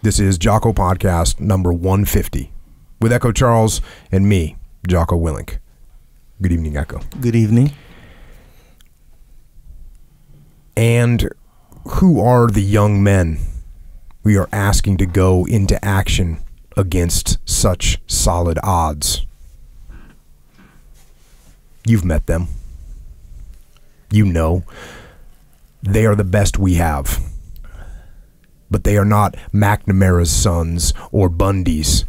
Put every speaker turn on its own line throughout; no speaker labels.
This is Jocko Podcast number 150 with Echo Charles and me, Jocko Willink. Good evening, Echo.
Good evening.
And who are the young men we are asking to go into action against such solid odds? You've met them. You know they are the best we have. But they are not McNamara's sons or Bundy's.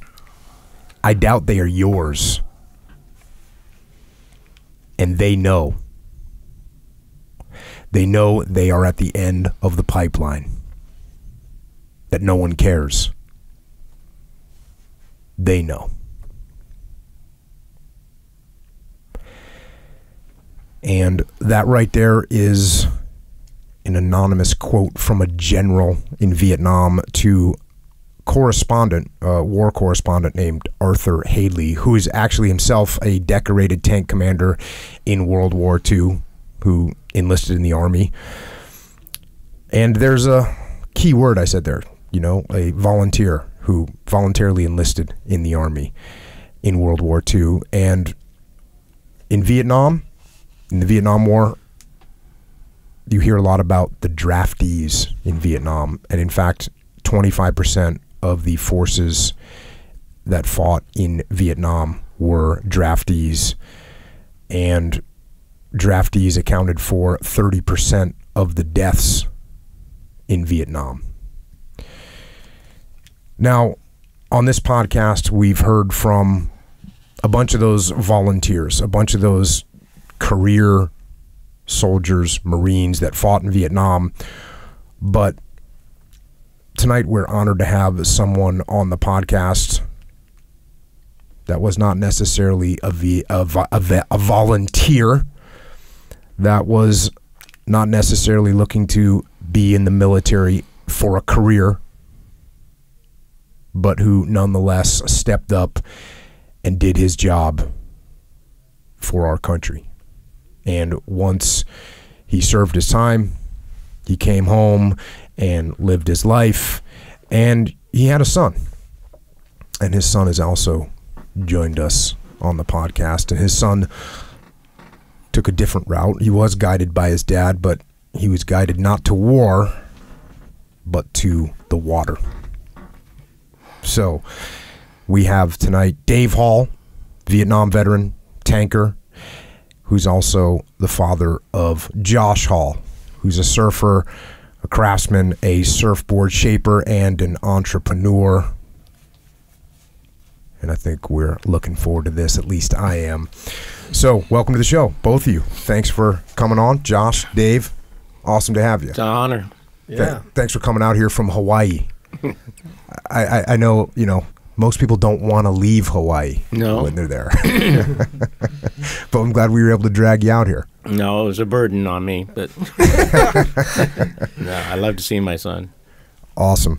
I doubt they are yours. And they know. They know they are at the end of the pipeline. That no one cares. They know. And that right there is an anonymous quote from a general in Vietnam to war correspondent named Arthur Haley, who is actually himself a decorated tank commander in World War II, who enlisted in the Army. And there's a key word I said there, a volunteer who voluntarily enlisted in the Army in World War II. And in Vietnam, in the Vietnam War, you hear a lot about the draftees in Vietnam. And in fact, 25% of the forces that fought in Vietnam were draftees. And draftees accounted for 30% of the deaths in Vietnam. Now, on this podcast, we've heard from a bunch of those volunteers, a bunch of those career soldiers, Marines that fought in Vietnam. But tonight we're honored to have someone on the podcast that was not necessarily a volunteer, that was not necessarily looking to be in the military for a career, but who nonetheless stepped up and did his job for our country. And once he served his time, he came home and lived his life, and he had a son. And his son has also joined us on the podcast, and his son took a different route. He was guided by his dad, but he was guided not to war, but to the water. So we have tonight Dave Hall, Vietnam veteran, tanker, who's also the father of Josh Hall, who's a surfer, a craftsman, a surfboard shaper, and an entrepreneur. And I think we're looking forward to this, at least I am. So welcome to the show, both of you. Thanks for coming on. Josh, Dave, awesome to have you.
It's an honor.
Yeah.
Thanks for coming out here from Hawaii. I know, most people don't want to leave Hawaii when they're there. But I'm glad we were able to drag you out here.
No, it was a burden on me, but no, I love to see my son.
Awesome,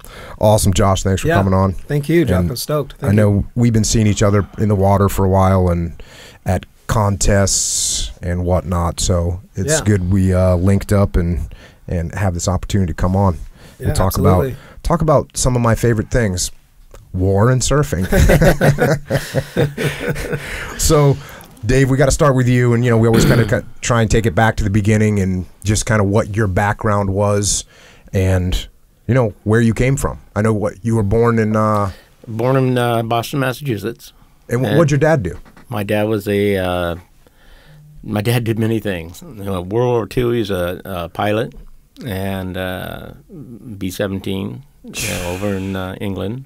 Josh. Thanks for coming on.
Thank you, Jocko. Stoked.
I know we've been seeing each other in the water for a while and at contests and whatnot. So it's good we linked up and have this opportunity to come on and talk about some of my favorite things. War and surfing. So, Dave, we got to start with you, and we always kind of try and take it back to the beginning and just kind of what your background was, and where you came from. I know what you were born in
Boston, Massachusetts.
And what'd your dad do?
My dad was my dad did many things. World War II, he's a pilot, and B-17 over in England.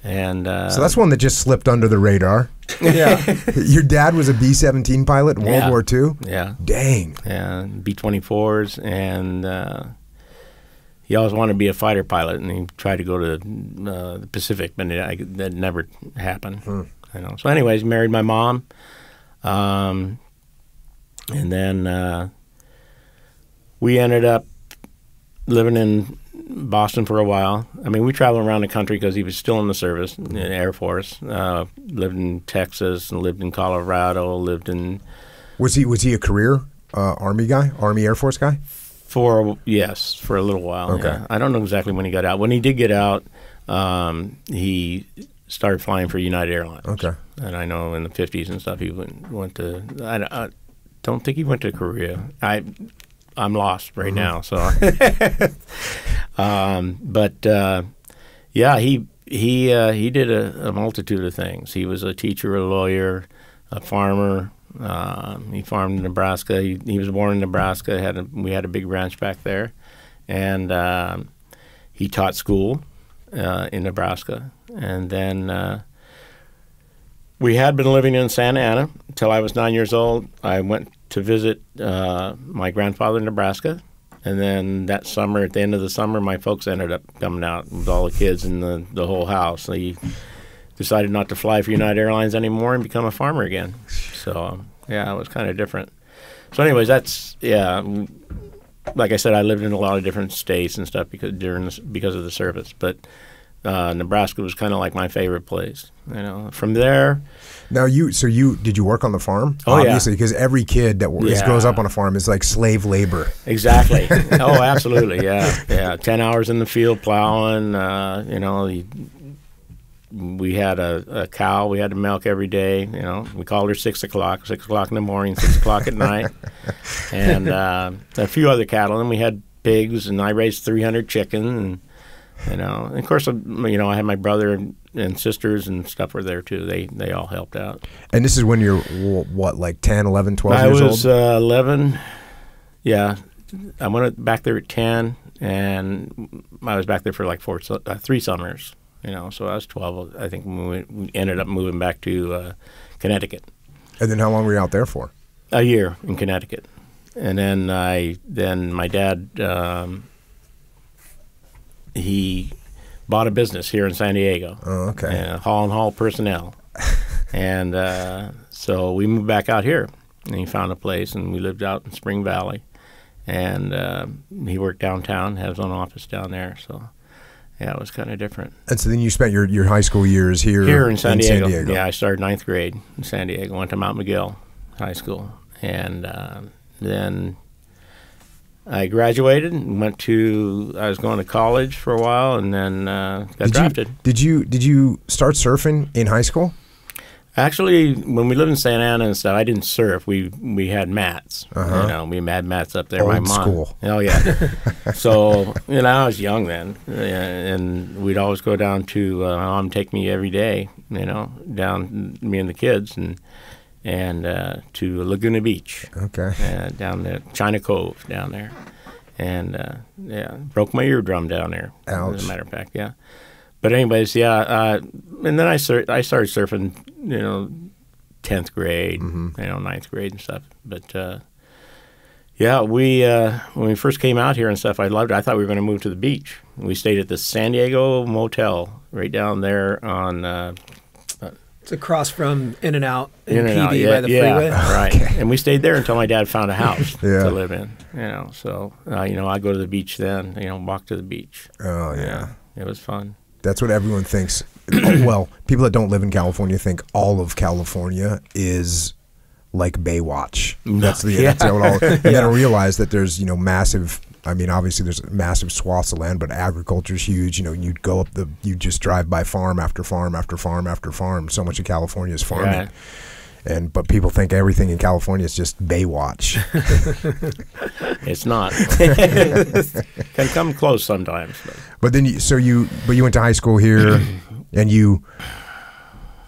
And
so that's one that just slipped under the radar.
Yeah.
Your dad was a B-17 pilot in World War II?
Yeah.
Dang.
And B-24s, and he always wanted to be a fighter pilot, and he tried to go to the Pacific, but that never happened. So anyways, married my mom, and then we ended up living in Boston for a while. I mean, we traveled around the country because he was still in the service, in the Air Force. Lived in Texas, and lived in Colorado, lived in...
Was he a career Army guy, Army Air Force guy?
Yes, for a little while.
Okay.
Yeah. I don't know exactly when he got out. When he did get out, he started flying for United Airlines.
Okay.
And I know in the 50s and stuff he went to. I don't think he went to Korea. I'm lost right now. So, yeah, he did a multitude of things. He was a teacher, a lawyer, a farmer. He farmed in Nebraska. He was born in Nebraska. We had a big ranch back there, and he taught school in Nebraska. And then we had been living in Santa Ana until I was 9 years old. I went to visit my grandfather in Nebraska. And then that summer, at the end of the summer, my folks ended up coming out with all the kids and the whole house. They decided not to fly for United Airlines anymore and become a farmer again. So, yeah, it was kind of different. So anyways, like I said, I lived in a lot of different states and stuff because of the service. But Nebraska was kind of like my favorite place. From there.
Now did you work on the farm?
Oh,
obviously, because every kid that grows up on a farm is like slave labor.
Exactly. Oh, absolutely. Yeah. 10 hours in the field plowing. We had a cow we had to milk every day. We called her 6 o'clock, 6 o'clock in the morning, 6 o'clock at night, and a few other cattle. And we had pigs, and I raised 300 chickens. And of course, I had my brother and sisters and stuff were there too. They all helped out.
And this is when you're, what, like 10, 11, 12 years old?
I was 11. Yeah. I went back there at 10, and I was back there for like 3 summers. So I was 12, I think, when we ended up moving back to Connecticut.
And then how long were you out there for?
A year in Connecticut. And then my dad, he bought a business here in San Diego.
Oh, okay.
Haul personnel. And so we moved back out here, and he found a place, and we lived out in Spring Valley. And he worked downtown, had his own office down there, so... Yeah, it was kind of different.
And so then you spent your high school years
here in San Diego. Yeah, I started 9th grade in San Diego. Went to Mount McGill High School, and then I graduated and I was going to college for a while, and then got drafted.
Did you start surfing in high school?
Actually, when we lived in Santa Ana and stuff, I didn't surf. We had mats.
Uh-huh.
We had mats up there.
Old
my mom.
School.
Oh yeah. So I was young then, and we'd always go down to my mom take me every day. Down me and the kids and to Laguna Beach.
Okay.
Down there, China Cove down there, and broke my eardrum down there.
Ouch.
As a matter of fact, yeah. But anyways, and then I started surfing, 10th grade, 9th grade and stuff. But when we first came out here and stuff, I loved it. I thought we were going to move to the beach. We stayed at the San Diego Motel right down there on.
It's across from In-N-Out
in
PD by the freeway.
Right.
Okay.
And we stayed there until my dad found a house
Yeah.
to live in. So I go to the beach then. Walk to the beach.
Oh yeah.
It was fun.
That's what everyone thinks. Well, people that don't live in California think all of California is like Baywatch. That's what all. And then I realize that there's massive. I mean, obviously there's massive swaths of land, but agriculture's huge. You'd go up you just drive by farm after farm after farm after farm. So much of California is farming.
Yeah.
But people think everything in California is just Baywatch.
It's not. Can come close sometimes.
But then you went to high school here, and you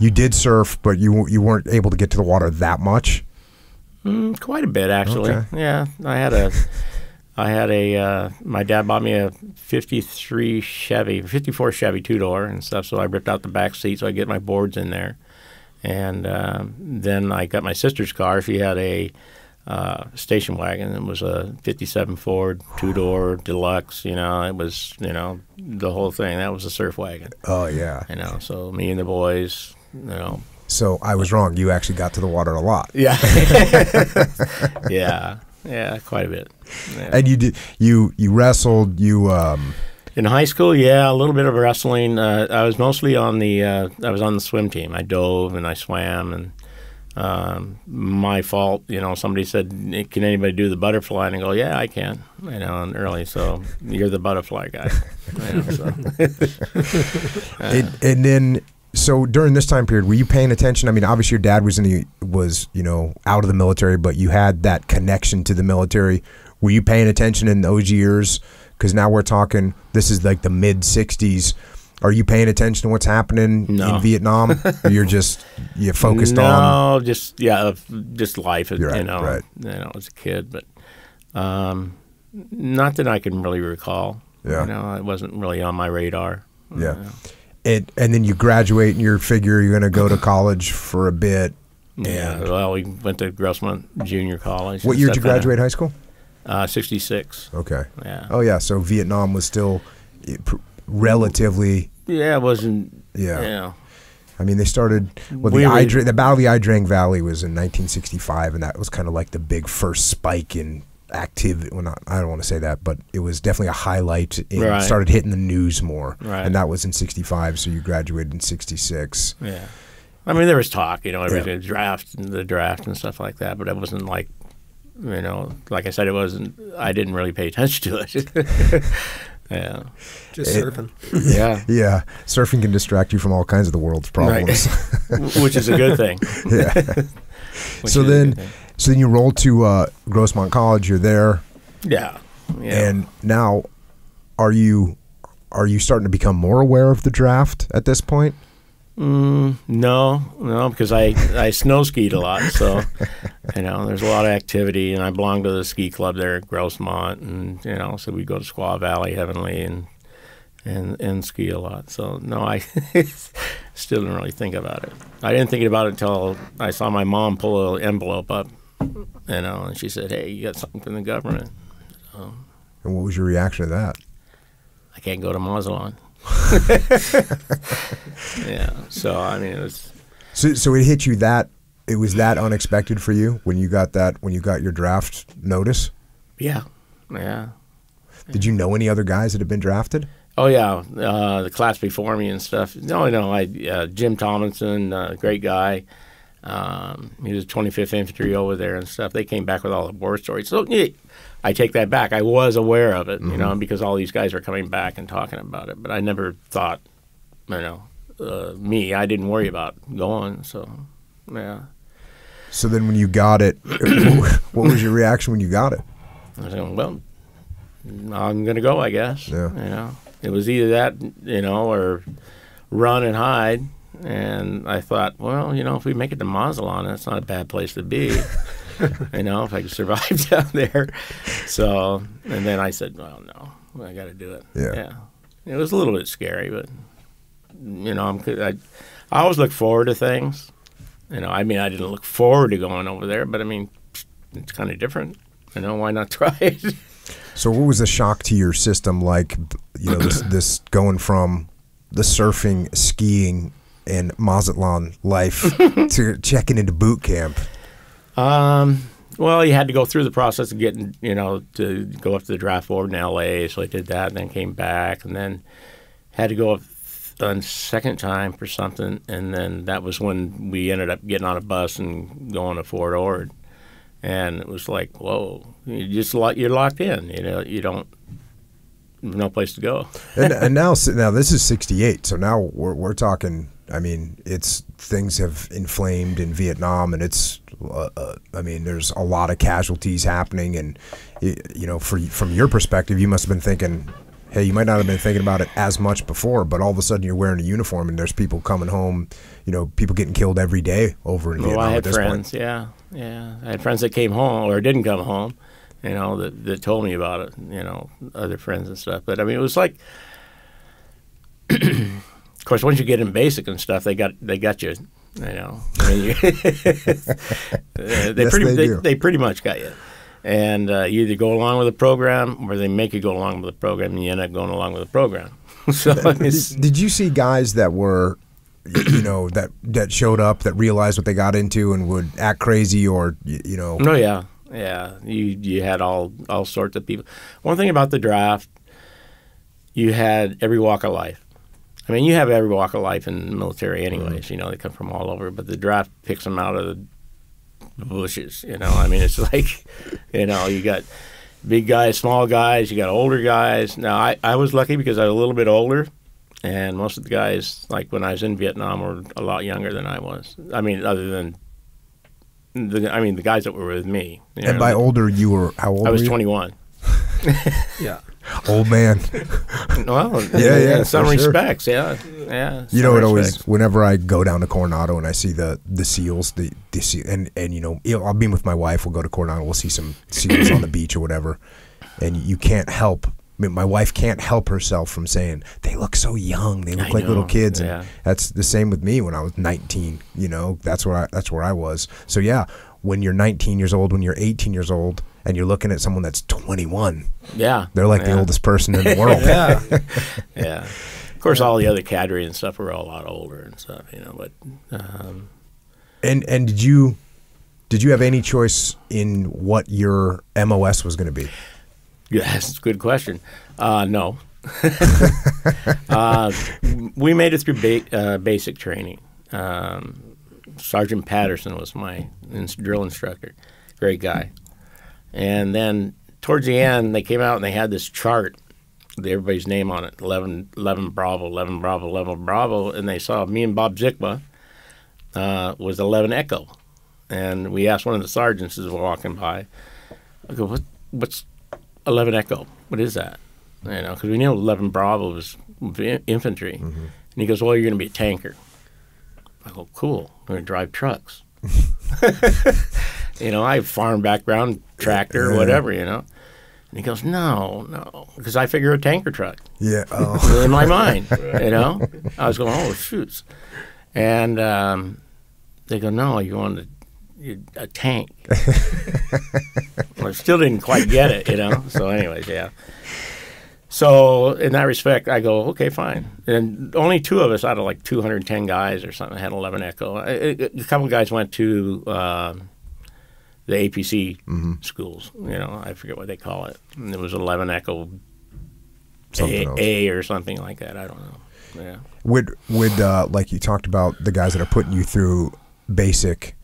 did surf, but you weren't able to get to the water that much.
Quite a bit, actually.
Okay.
Yeah, I had a. My dad bought me a 54 Chevy 2-door and stuff. So I ripped out the back seat so I get my boards in there. And then I got my sister's car. She had a station wagon. It was a 57 Ford 2-door deluxe. It was the whole thing. That was a surf wagon.
Oh yeah.
So me and the boys.
So I was wrong. You actually got to the water a lot.
Yeah. Yeah, quite a bit. Yeah.
And you wrestled.
In high school, a little bit of wrestling. I was mostly on the swim team. I dove and I swam, and My fault, somebody said, can anybody do the butterfly? And I go, yeah, I can, and early. So you're the butterfly guy. So.
And then, so during this time period, were you paying attention? I mean, obviously your dad was out of the military, but you had that connection to the military. Were you paying attention in those years? Because now we're talking, this is like the mid 60s. Are you paying attention to what's happening in Vietnam? Or you're focused on?
No, just life.
Right, right.
As a kid, but not that I can really recall.
Yeah.
It wasn't really on my radar.
Yeah. And then you graduate and you figure you're going to go to college for a bit.
Yeah. Well, we went to Grossmont Junior College.
What year did you graduate high school?
66.
Okay.
Yeah.
Oh, yeah. So Vietnam was still relatively.
Yeah, it wasn't.
Yeah. I mean, they started. Well, the Battle of the Ai Drang Valley was in 1965, and that was kind of like the big first spike in activity. Well, I don't want to say that, but it was definitely a highlight. It started hitting the news more, and that was in 65. So you graduated in 66.
Yeah. I mean, there was talk, everything, the draft and stuff like that, but it wasn't like, like I said, it wasn't. I didn't really pay attention to it. Yeah.
Just surfing.
Yeah.
Yeah. Surfing can distract you from all kinds of the world's problems.
Right. Which is a good thing.
Yeah. So then you roll to Grossmont College. You're there.
Yeah.
And now, are you starting to become more aware of the draft at this point?
No, because I snow skied a lot, so there's a lot of activity, and I belong to the ski club there at Grossmont, and so we go to Squaw Valley, Heavenly, and ski a lot. So no, I still didn't really think about it. I didn't think about it until I saw my mom pull an envelope up, and she said, "Hey, you got something from the government."
And what was your reaction to that?
I can't go to Mazatlan. Yeah. So I mean, it was.
So it hit you that it was that unexpected for you when you got your draft notice.
Yeah. Yeah.
Did you know any other guys that had been drafted?
Oh yeah, the class before me and stuff. No, Jim Tomlinson, great guy. He was 25th Infantry over there and stuff. They came back with all the war stories. So yeah, I take that back. I was aware of it, because all these guys are coming back and talking about it. But I never thought, I didn't worry about going. So, yeah.
So then when you got it, what was your reaction when you got it?
I was going, well, I'm going to go, I guess.
Yeah.
It was either that, or run and hide. And I thought, well, if we make it to Mazatlan, that's not a bad place to be. If I could survive down there. So, and then I said, well, no, I got to do it.
Yeah.
It was a little bit scary, but, I always look forward to things. I didn't look forward to going over there, but, it's kind of different. Why not try it?
So what was the shock to your system like, this going from the surfing, skiing, and Mazatlan life to checking into boot camp?
Well, you had to go through the process of getting, to go up to the draft board in L.A., so I did that and then came back and then had to go up a second time for something, and then that was when we ended up getting on a bus and going to Fort Ord. And it was like, whoa, you're locked in, you don't, no place to go.
and now this is 68, so now we're talking, it's things have inflamed in Vietnam, and it's, there's a lot of casualties happening, and from your perspective, you must have been thinking, hey, you might not have been thinking about it as much before, but all of a sudden you're wearing a uniform and there's people coming home, people getting killed every day over in Vietnam.
I had
at this
friends,
point.
Yeah. I had friends that came home or didn't come home, that told me about it, other friends and stuff. But it was like, of course, once you get in basic and stuff, they got you, they pretty much got you. And you either go along with the program or they make you go along with the program, and you end up going along with the program. So
did you see guys that were, that showed up, that realized what they got into and would act crazy or,
Oh, yeah. Yeah. You had all sorts of people. One thing about the draft, you had every walk of life. You have every walk of life in the military anyways. They come from all over. But the draft picks them out of the bushes. You know, I mean, it's like, you know, you got big guys, small guys, you got older guys. Now, I was lucky because I was a little bit older, and most of the guys, like when I was in Vietnam, were a lot younger than I was. I mean, other than the guys that were with me.
And by older, you were how old?
I was
were you?
21.
Yeah.
Old man.
Well,
yeah,
in some
for sure.
respects, yeah.
You know, it always, whenever I go down to Coronado and I see the seals, the seal, and you know, I'll be with my wife. We'll go to Coronado. We'll see some seals on the beach or whatever, and you can't help. I mean, my wife can't help herself from saying they look so young. They look like little kids. And that's the same with me when I was 19. You know, that's where I was. So yeah, when you're 19 years old, when you're 18 years old, and you're looking at someone that's 21.
Yeah,
they're like the oldest person in the world.
Yeah.
Yeah. Of course, all the other cadre and stuff were all a lot older and stuff, you know. But
and did you have any choice in what your MOS was going to be?
Yeah, that's a good question. No. We made it through basic training. Sergeant Patterson was my drill instructor. Great guy. And then towards the end, they came out and they had this chart with everybody's name on it, 11 Bravo, 11 Bravo, 11 Bravo, and they saw me and Bob Zikma was 11 Echo. And we asked one of the sergeants as we were walking by, I go, what's 11 Echo? What is that? You know, because we knew 11 Bravo was infantry. Mm-hmm. And he goes, well, you're going to be a tanker. I go, cool, I'm going to drive trucks. You know, I have farm background, tractor, whatever, you know. And he goes, no, because I figure a tanker truck.
Yeah. Oh.
In my mind, you know. I was going, oh, shoots. And they go, no, you want a tank. Well, I still didn't quite get it, you know. So anyways, yeah. So in that respect, I go, okay, fine. And only 2 of us out of like 210 guys or something had 11 Echo. A couple of guys went to the APC schools. You know, I forget what they call it. And it was 11 Echo A or something like that. I don't know. Yeah.
Would like you talked about the guys that are putting you through basic,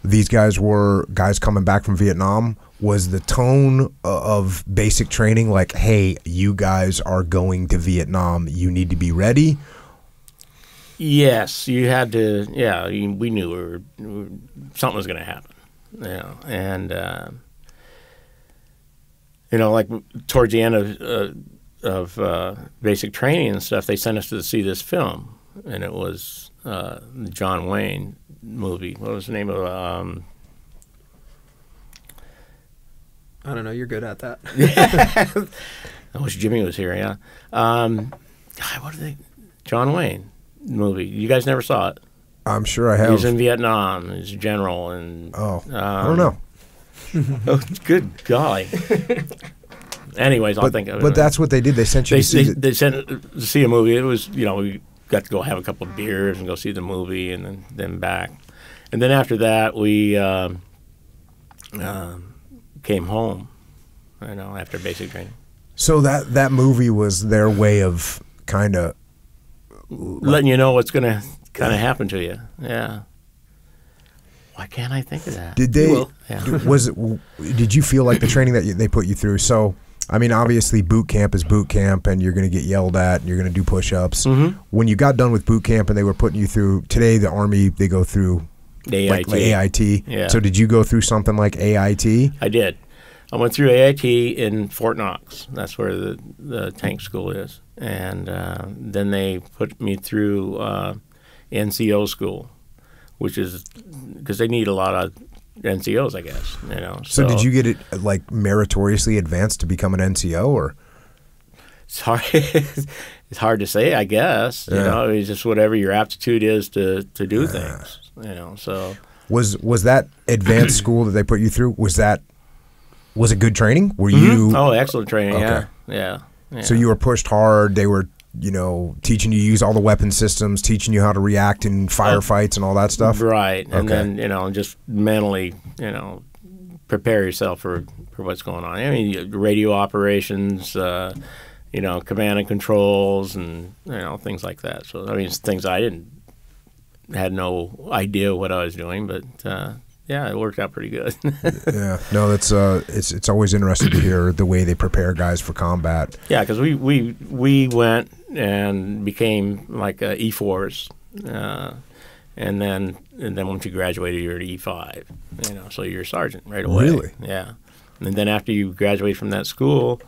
these guys were guys coming back from Vietnam. Was the tone of basic training like, hey, you guys are going to Vietnam, you need to be ready?
Yes, you had to. Yeah, we knew something was going to happen. You know, and you know, like towards the end of basic training and stuff, they sent us to see this film, and it was the John Wayne movie. What was the name of?
I don't know. You're good at that.
I wish Jimmy was here. Yeah. God, what are they? John Wayne movie. You guys never saw it?
I'm sure I have.
He's in Vietnam. He's a general, and
I don't know.
Oh, good golly. Anyways, I'll think of it.
But that's what they did. They sent you to see
They sent to see a movie. It was, you know, we got to go have a couple of beers and go see the movie, and then back. And then after that, we came home, you know, after basic training. So
that movie was their way of kind of
letting you know what's going to kind of happen to you. Yeah. Why can't I think of that?
Did they? Did you feel like the training that they put you through? So, I mean, obviously, boot camp is boot camp, and you're going to get yelled at, and you're going to do push-ups. Mm-hmm. When you got done with boot camp, and they were putting you through today, the Army, they go through
the AIT.
Like AIT. Yeah. So, did you go through something like AIT?
I did. I went through AIT in Fort Knox. That's where the tank school is, and then they put me through NCO school, which is because they need a lot of NCOs, I guess. You know.
So did you get it like meritoriously advanced to become an NCO, or?
It's hard. It's hard to say, I guess. Yeah. You know, it's just whatever your aptitude is to do things. You know, so
was that advanced school that they put you through? Was it good training? Were you?
Oh, excellent training.
Okay.
Yeah.
So you were pushed hard. They were, you know, teaching you to use all the weapon systems, teaching you how to react in firefights and all that stuff?
Right. And then, you know, just mentally, you know, prepare yourself for what's going on. I mean, radio operations, you know, command and controls and, you know, things like that. So, I mean, it's things I had no idea what I was doing, but, yeah, it worked out pretty good.
Yeah, no, that's it's always interesting to hear the way they prepare guys for combat.
Yeah, because we went and became like E4s, and then once you graduated, you're at E5. You know, so you're a sergeant right away.
Really?
Yeah, and then after you graduate from that school,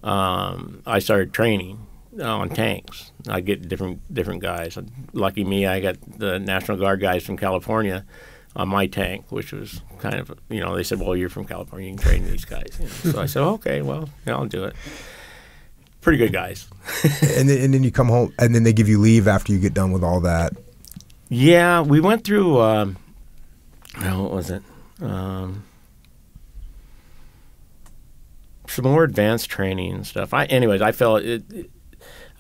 I started training on tanks. I get different guys. Lucky me, I got the National Guard guys from California on my tank, which was kind of, you know, they said, well, you're from California, you can train these guys. You know? So I said, okay, well, yeah, I'll do it. Pretty good guys.
and then you come home, and then they give you leave after you get done with all that.
Yeah, we went through, what was it? Some more advanced training and stuff.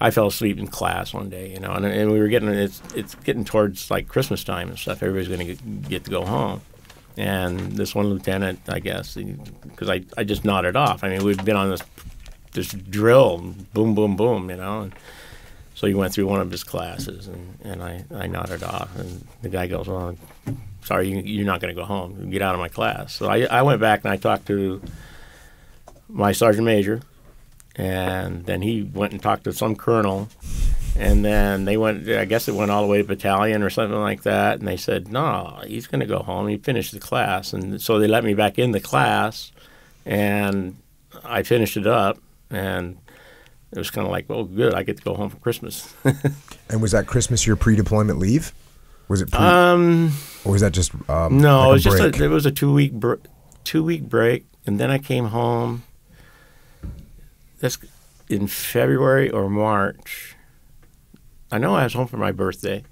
I fell asleep in class one day, you know, and we were it's getting towards like Christmas time and stuff. Everybody's going to get to go home, and this one lieutenant, I guess, because I just nodded off. I mean, we'd been on this drill, boom, boom, boom, you know, and so he went through one of his classes, and I nodded off, and the guy goes, well, sorry, you're not going to go home. Get out of my class. So I went back and I talked to my sergeant major. And then he went and talked to some colonel, and then they went, I guess it went all the way to battalion or something like that, and they said, no, he's going to go home. He finished the class. And so they let me back in the class, and I finished it up, and it was kind of like, well, good, I get to go home for Christmas.
And was that Christmas your pre-deployment leave? Was it or was that just
no,
like
it was a 2-week break, and then I came home. That's in February or March. I know I was home for my birthday.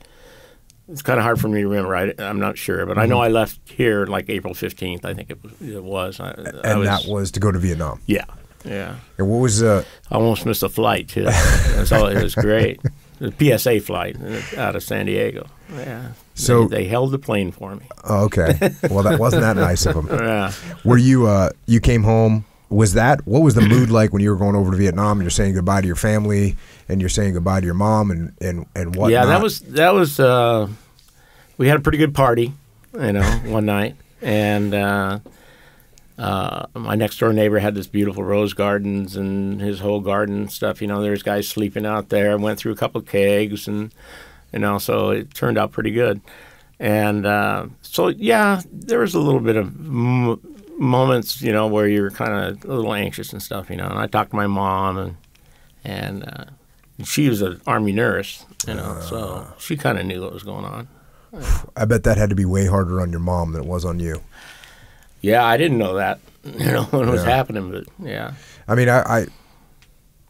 It's kind of hard for me to remember. I'm not sure, but I know I left here like April 15th. I think it was.
That was to go to Vietnam.
Yeah, yeah.
And what was
I almost missed a flight too. It was great. The PSA flight out of San Diego. Yeah.
So
they held the plane for me.
Oh, okay. Well, that wasn't that nice of them.
Yeah.
Were you came home? What was the mood like when you were going over to Vietnam and you're saying goodbye to your family and you're saying goodbye to your mom and whatnot?
Yeah, that was we had a pretty good party, you know, one night, and my next door neighbor had this beautiful rose gardens and his whole garden and stuff. You know, there's guys sleeping out there. I went through a couple of kegs, and you know, so it turned out pretty good. And so yeah, there was a little bit of moments, you know, where you're kind of a little anxious and stuff, you know. And I talked to my mom, and she was an Army nurse, you know, so she kind of knew what was going on.
I bet that had to be way harder on your mom than it was on you.
Yeah, I didn't know that, you know, when it was happening, but yeah.
I mean, I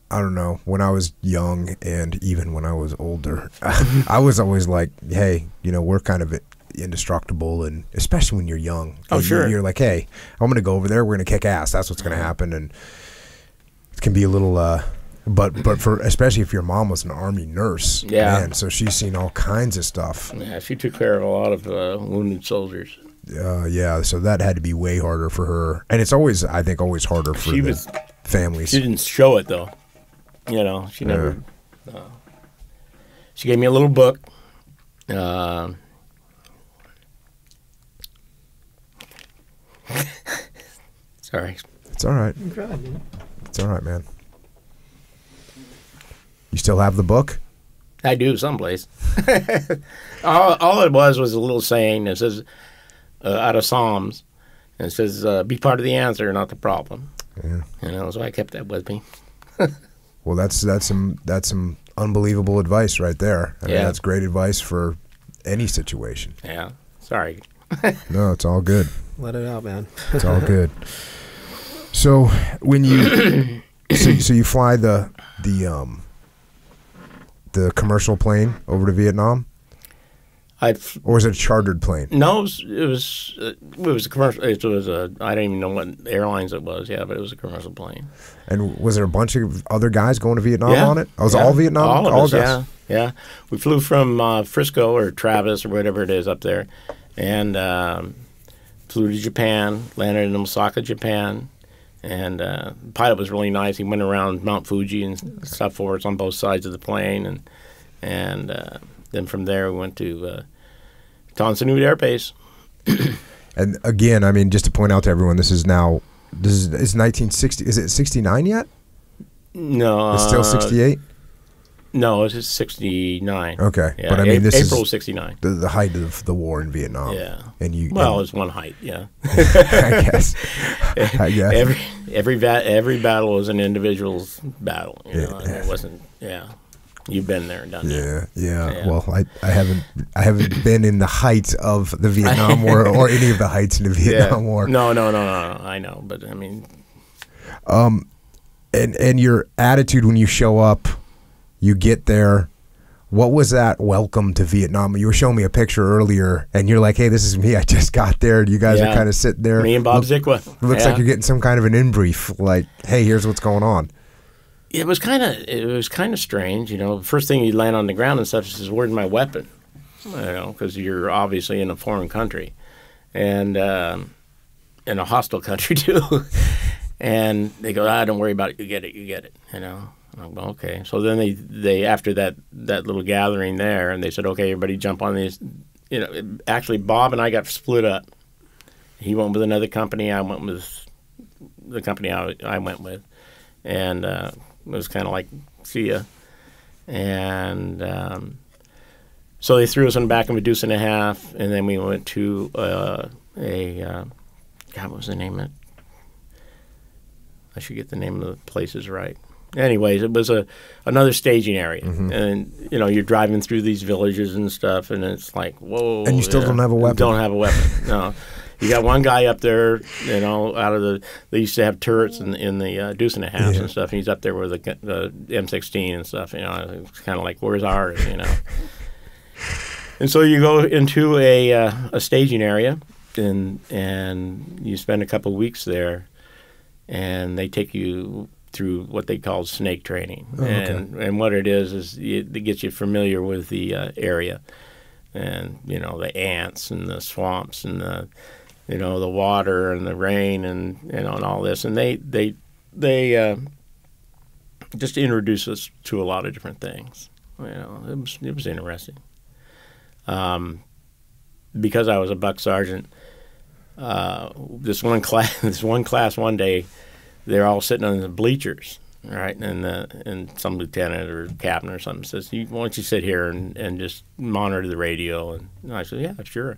don't know. When I was young and even when I was older, I was always like, hey, you know, we're kind of indestructible, and especially when you're young.
Oh, sure.
You're like, hey, I'm going to go over there. We're going to kick ass. That's what's going to happen. And it can be a little, but for especially if your mom was an Army nurse, man, so she's seen all kinds of stuff.
Yeah, she took care of a lot of wounded soldiers.
Yeah, so that had to be way harder for her, and it's always, I think, always harder for the families.
She didn't show it though. You know, she never. She gave me a little book. Sorry.
It's all right. It's all right, man. You still have the book?
I do someplace. all it was a little saying that says, out of Psalms, and it says, "Be part of the answer, not the problem."
Yeah.
You know, so I kept that with me.
Well, that's some unbelievable advice right there. I mean, that's great advice for any situation.
Yeah. Sorry.
No, it's all good.
Let it out, man.
It's all good. So when you so you fly the commercial plane over to Vietnam, or was it a chartered plane?
No, it was a commercial. It was I don't even know what airlines it was. Yeah, but it was a commercial plane. And
was there a bunch of other guys going to Vietnam on it? It was all Vietnam.
All of us,
guys.
Yeah. We flew from Frisco or Travis or whatever it is up there, and flew to Japan. Landed in Osaka, Japan. And the pilot was really nice. He went around Mount Fuji and stuff for us on both sides of the plane, and then from there we went to Tan Son Nhut Air Base.
And again, I mean, just to point out to everyone, this is 1960. Is it 69 yet?
No.
It's still 68?
No, it's 69.
Okay.
Yeah,
But I mean, this
April
is
69.
the height of the war in Vietnam.
Yeah.
And you.
Well, it's one height, yeah.
I guess. I guess.
Every battle was an individual's battle. You know? And it wasn't, You've been there and done that.
Yeah. Well, I haven't been in the height of the Vietnam War or any of the heights in the Vietnam War.
No. I know, but I mean.
And your attitude when you show up, you get there. What was that welcome to Vietnam? You were showing me a picture earlier, and you're like, "Hey, this is me. I just got there." You guys are kind of sitting there.
Me and Bob Zikwa.
Looks like you're getting some kind of an in-brief, like, "Hey, here's what's going on."
It was kind of strange, you know. First thing you land on the ground and stuff, he says, "Where's my weapon?" You know, because you're obviously in a foreign country, and in a hostile country too. And they go, "Don't worry about it. You get it. You know. I'm like, okay. So then they after that little gathering there, and they said, "Okay, everybody jump on these." You know, actually, Bob and I got split up. He went with another company. I went with the company I went with, and it was kind of like, see ya. And so they threw us in the back of a deuce and a half, and then we went to God, what was the name of it? I should get the name of the places right. Anyways, it was another staging area, and you know, you're driving through these villages and stuff, and it's like, whoa!
And you still don't have a weapon.
Don't have a weapon. No, you got one guy up there. You know, they used to have turrets in the deuce and a half and stuff. And he's up there with the M16 and stuff. You know, it's kind of like, where's ours? You know. And so you go into a staging area, and you spend a couple of weeks there, and they take you through what they call snake training. And what it is it gets you familiar with the area, and you know, the ants and the swamps and the, you know, the water and the rain and, you know, and all this. And they just introduce us to a lot of different things. You know, it was interesting. Because I was a buck sergeant, this one class one day, they're all sitting on the bleachers, right? And some lieutenant or captain or something says, "Why don't you sit here and just monitor the radio?" And I said, "Yeah, sure."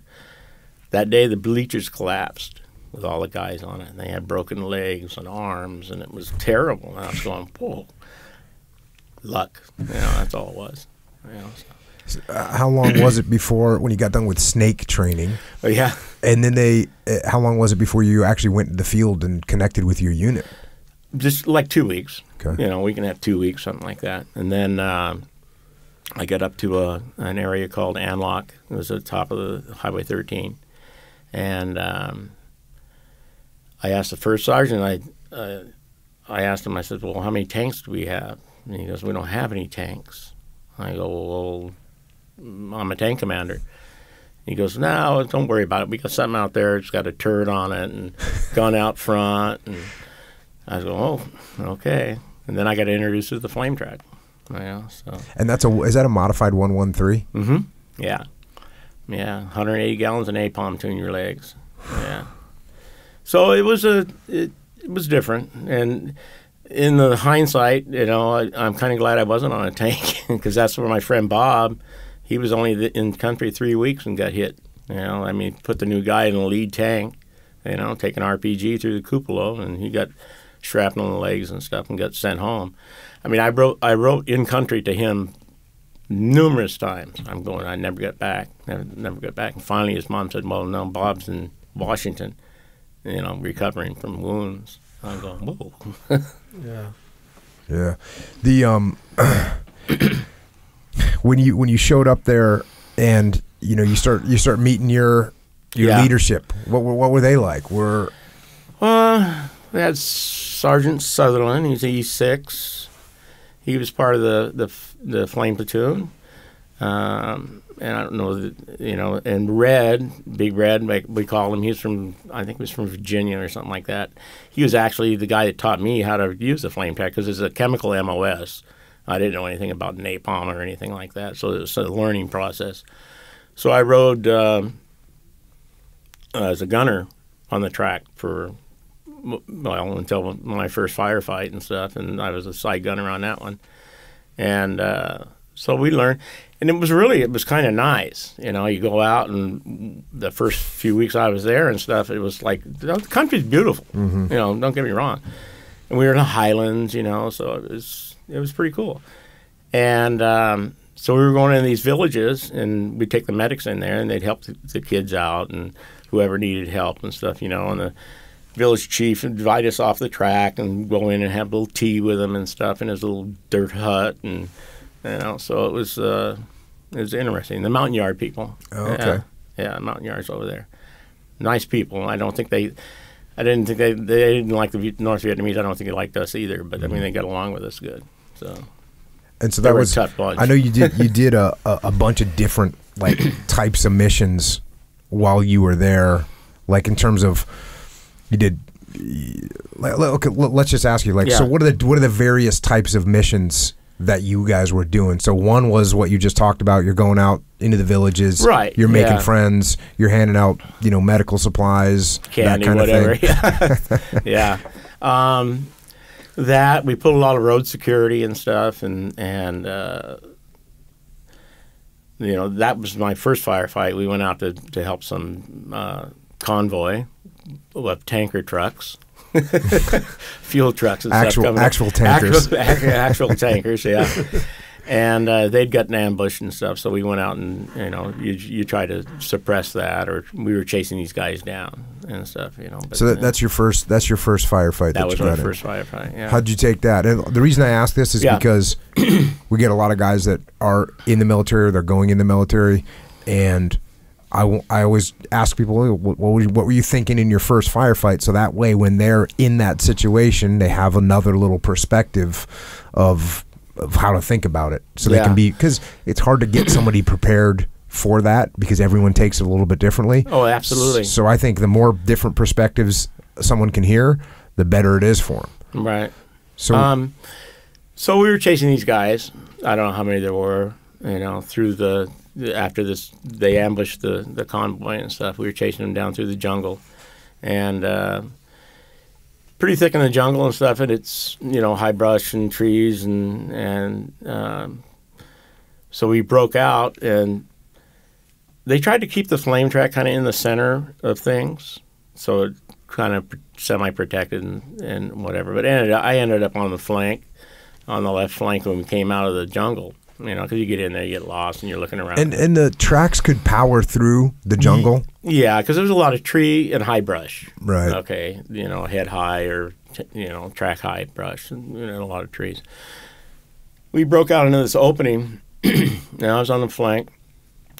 That day, the bleachers collapsed with all the guys on it. And they had broken legs and arms, and it was terrible. And I was going, "Whoa, luck." You know, that's all it was. You know, so.
How long was it before, when you got done with snake training?
Oh, yeah.
And then how long was it before you actually went to the field and connected with your unit?
Just like 2 weeks.
Okay.
You know, we can have 2 weeks, something like that. And then I got up to an area called Anlock. It was at the top of the Highway 13. And I asked the first sergeant, I asked him, I said, "Well, how many tanks do we have?" And he goes, "We don't have any tanks." I go, "Well, I'm a tank commander." He goes, "No, don't worry about it. We got something out there. It's got a turret on it and gun out front." And I go, "Oh, okay." And then I got introduced to the flame track. Yeah, so.
And is that a modified 113?
Mm-hmm. Yeah. Yeah, 180 gallons of napalm between your legs. Yeah. So it was different. And in the hindsight, you know, I'm kind of glad I wasn't on a tank, because that's where my friend Bob, he was only in country 3 weeks and got hit. You know, I mean, put the new guy in the lead tank, you know, take an RPG through the cupola, and he got shrapnel in the legs and stuff and got sent home. I mean, I wrote in country to him numerous times. I never got back. Never got back. And finally his mom said, "Well, no, Bob's in Washington, you know, recovering from wounds." I'm going, whoa.
Yeah.
Yeah. The when you showed up there, and you know, you start meeting your leadership. What were they like? We
had Sergeant Sutherland. He's E6. He was part of the flame platoon. And I don't know, you know, and Red, Big Red, we call him. I think he was from Virginia or something like that. He was actually the guy that taught me how to use the flame track, because it's a chemical MOS. I didn't know anything about napalm or anything like that, so it was a learning process. So I rode as a gunner on the track for, well, until my first firefight and stuff, and I was a side gunner on that one. And so we learned, and it was kind of nice. You know, you go out, and the first few weeks I was there and stuff, it was like, the country's beautiful. You know, don't get me wrong. And we were in the Highlands, you know, so it was pretty cool. And so we were going in these villages, and we'd take the medics in there, and they'd help the kids out and whoever needed help and stuff, you know. And the village chief would invite us off the track and go in and have a little tea with them and stuff in his little dirt hut, and you know. So it was interesting. The Mountain Yard people.
Oh, okay.
Yeah, Mountain Yards over there. Nice people. I didn't think they didn't like the North Vietnamese. I don't think they liked us either. But I mean, they got along with us good. So.
And so that was
a tough bunch.
I know you did a bunch of different like types of missions while you were there, like in terms of you did. Okay, let's just ask you, like, so what are the various types of missions that you guys were doing? So one was what you just talked about. You're going out into the villages,
right?
You're making friends. You're handing out, you know, medical supplies,
candy,
that kind
whatever.
of thing.
Yeah. That we put a lot of road security and stuff, and you know, that was my first firefight. We went out to help some convoy of tanker trucks, fuel trucks and stuff.
Actual tankers.
Actual tankers, yeah. And they'd gotten ambushed and stuff, so we went out and, you know, you try to suppress that, or we were chasing these guys down and stuff, you know. But,
so that's your first firefight.
That was my first firefight. Yeah.
How'd you take that? And the reason I ask this is because we get a lot of guys that are in the military, or they're going in the military, and I always ask people, what were you thinking in your first firefight? So that way, when they're in that situation, they have another little perspective of how to think about it, so they can be, because it's hard to get somebody prepared for that, because everyone takes it a little bit differently.
Oh, absolutely.
So I think the more different perspectives someone can hear, the better it is for them.
Right.
So,
so we were chasing these guys. I don't know how many there were. You know, after this, they ambushed the convoy and stuff. We were chasing them down through the jungle, and pretty thick in the jungle and stuff, and it's, you know, high brush and trees, and so we broke out, and they tried to keep the flame track kind of in the center of things, so it kind of semi-protected and whatever. But I ended up on the left flank when we came out of the jungle. You know, because you get in there, you get lost, and you're looking around.
And the tracks could power through the jungle?
Yeah, because there was a lot of tree and high brush.
Right.
Okay, you know, head high or, you know, track high brush, and, you know, a lot of trees. We broke out into this opening, and I was on the flank,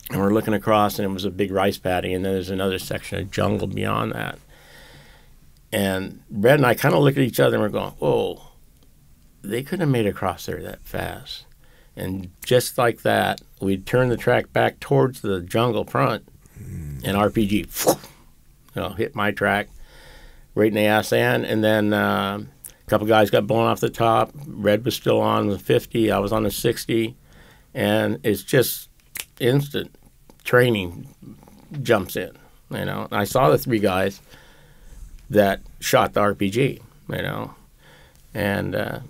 and we're looking across, and it was a big rice paddy, and then there's another section of jungle beyond that. And Brett and I kind of look at each other, and we're going, whoa, they couldn't have made it across there that fast. And just like that, we'd turn the track back towards the jungle front, and RPG, you know, hit my track right in the ass end. And then a couple guys got blown off the top. Red was still on the 50. I was on the 60. And it's just instant training jumps in, you know. And I saw the three guys that shot the RPG, you know, and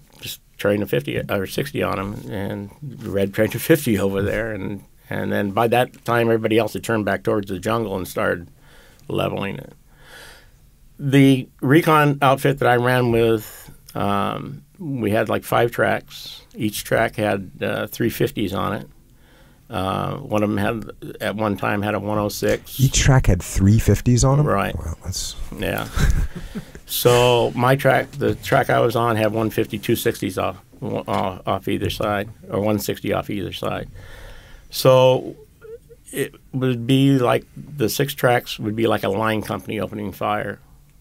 trained a 50 or 60 on him, and Red trained a 50 over there, and then by that time everybody else had turned back towards the jungle and started leveling it. The recon outfit that I ran with, we had like 5 tracks. Each track had 350s on it. One of them had, at one time, had a 106.
Each track had 350s on them?
Right.
Wow, that's...
Yeah. So my track, the track I was on, had 150, 260s off either side, or 160 off either side. So it would be like the 6 tracks would be like a line company opening fire.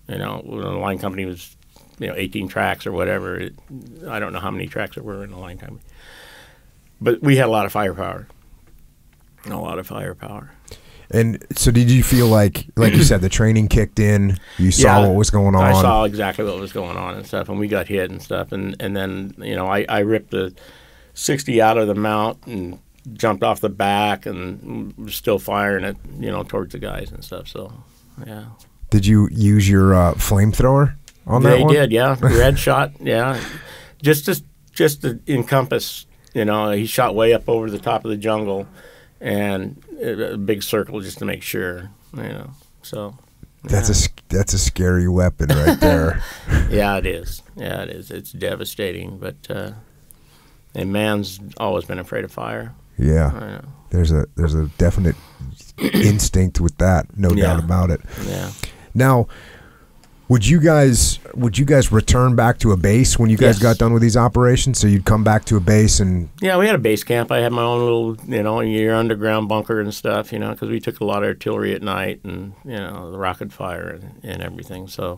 You know, when the line company was, you know, 18 tracks or whatever. I don't know how many tracks there were in the line company. But we had a lot of firepower. A lot of firepower.
And so did you feel like you said, the training kicked in, you saw what was going on?
I saw exactly what was going on and stuff, and we got hit and stuff. And then, you know, I ripped the 60 out of the mount and jumped off the back and was still firing it, you know, towards the guys and stuff. So yeah.
Did you use your flamethrower on that
They
one?
did, yeah. Red shot, yeah. Just to encompass, you know, he shot way up over the top of the jungle, and a big circle just to make sure, you know. So
That's a scary weapon right there.
yeah, it is. Yeah, it is. It's devastating, but and man's always been afraid of fire.
Yeah.
I know.
There's a definite instinct with that, no doubt about it.
Yeah.
Now, would you guys return back to a base when you guys
Yes.
got done with these operations? So you'd come back to a base and
Yeah, we had a base camp. I had my own little, you know, your underground bunker and stuff, you know, because we took a lot of artillery at night and, you know, the rocket fire and everything. So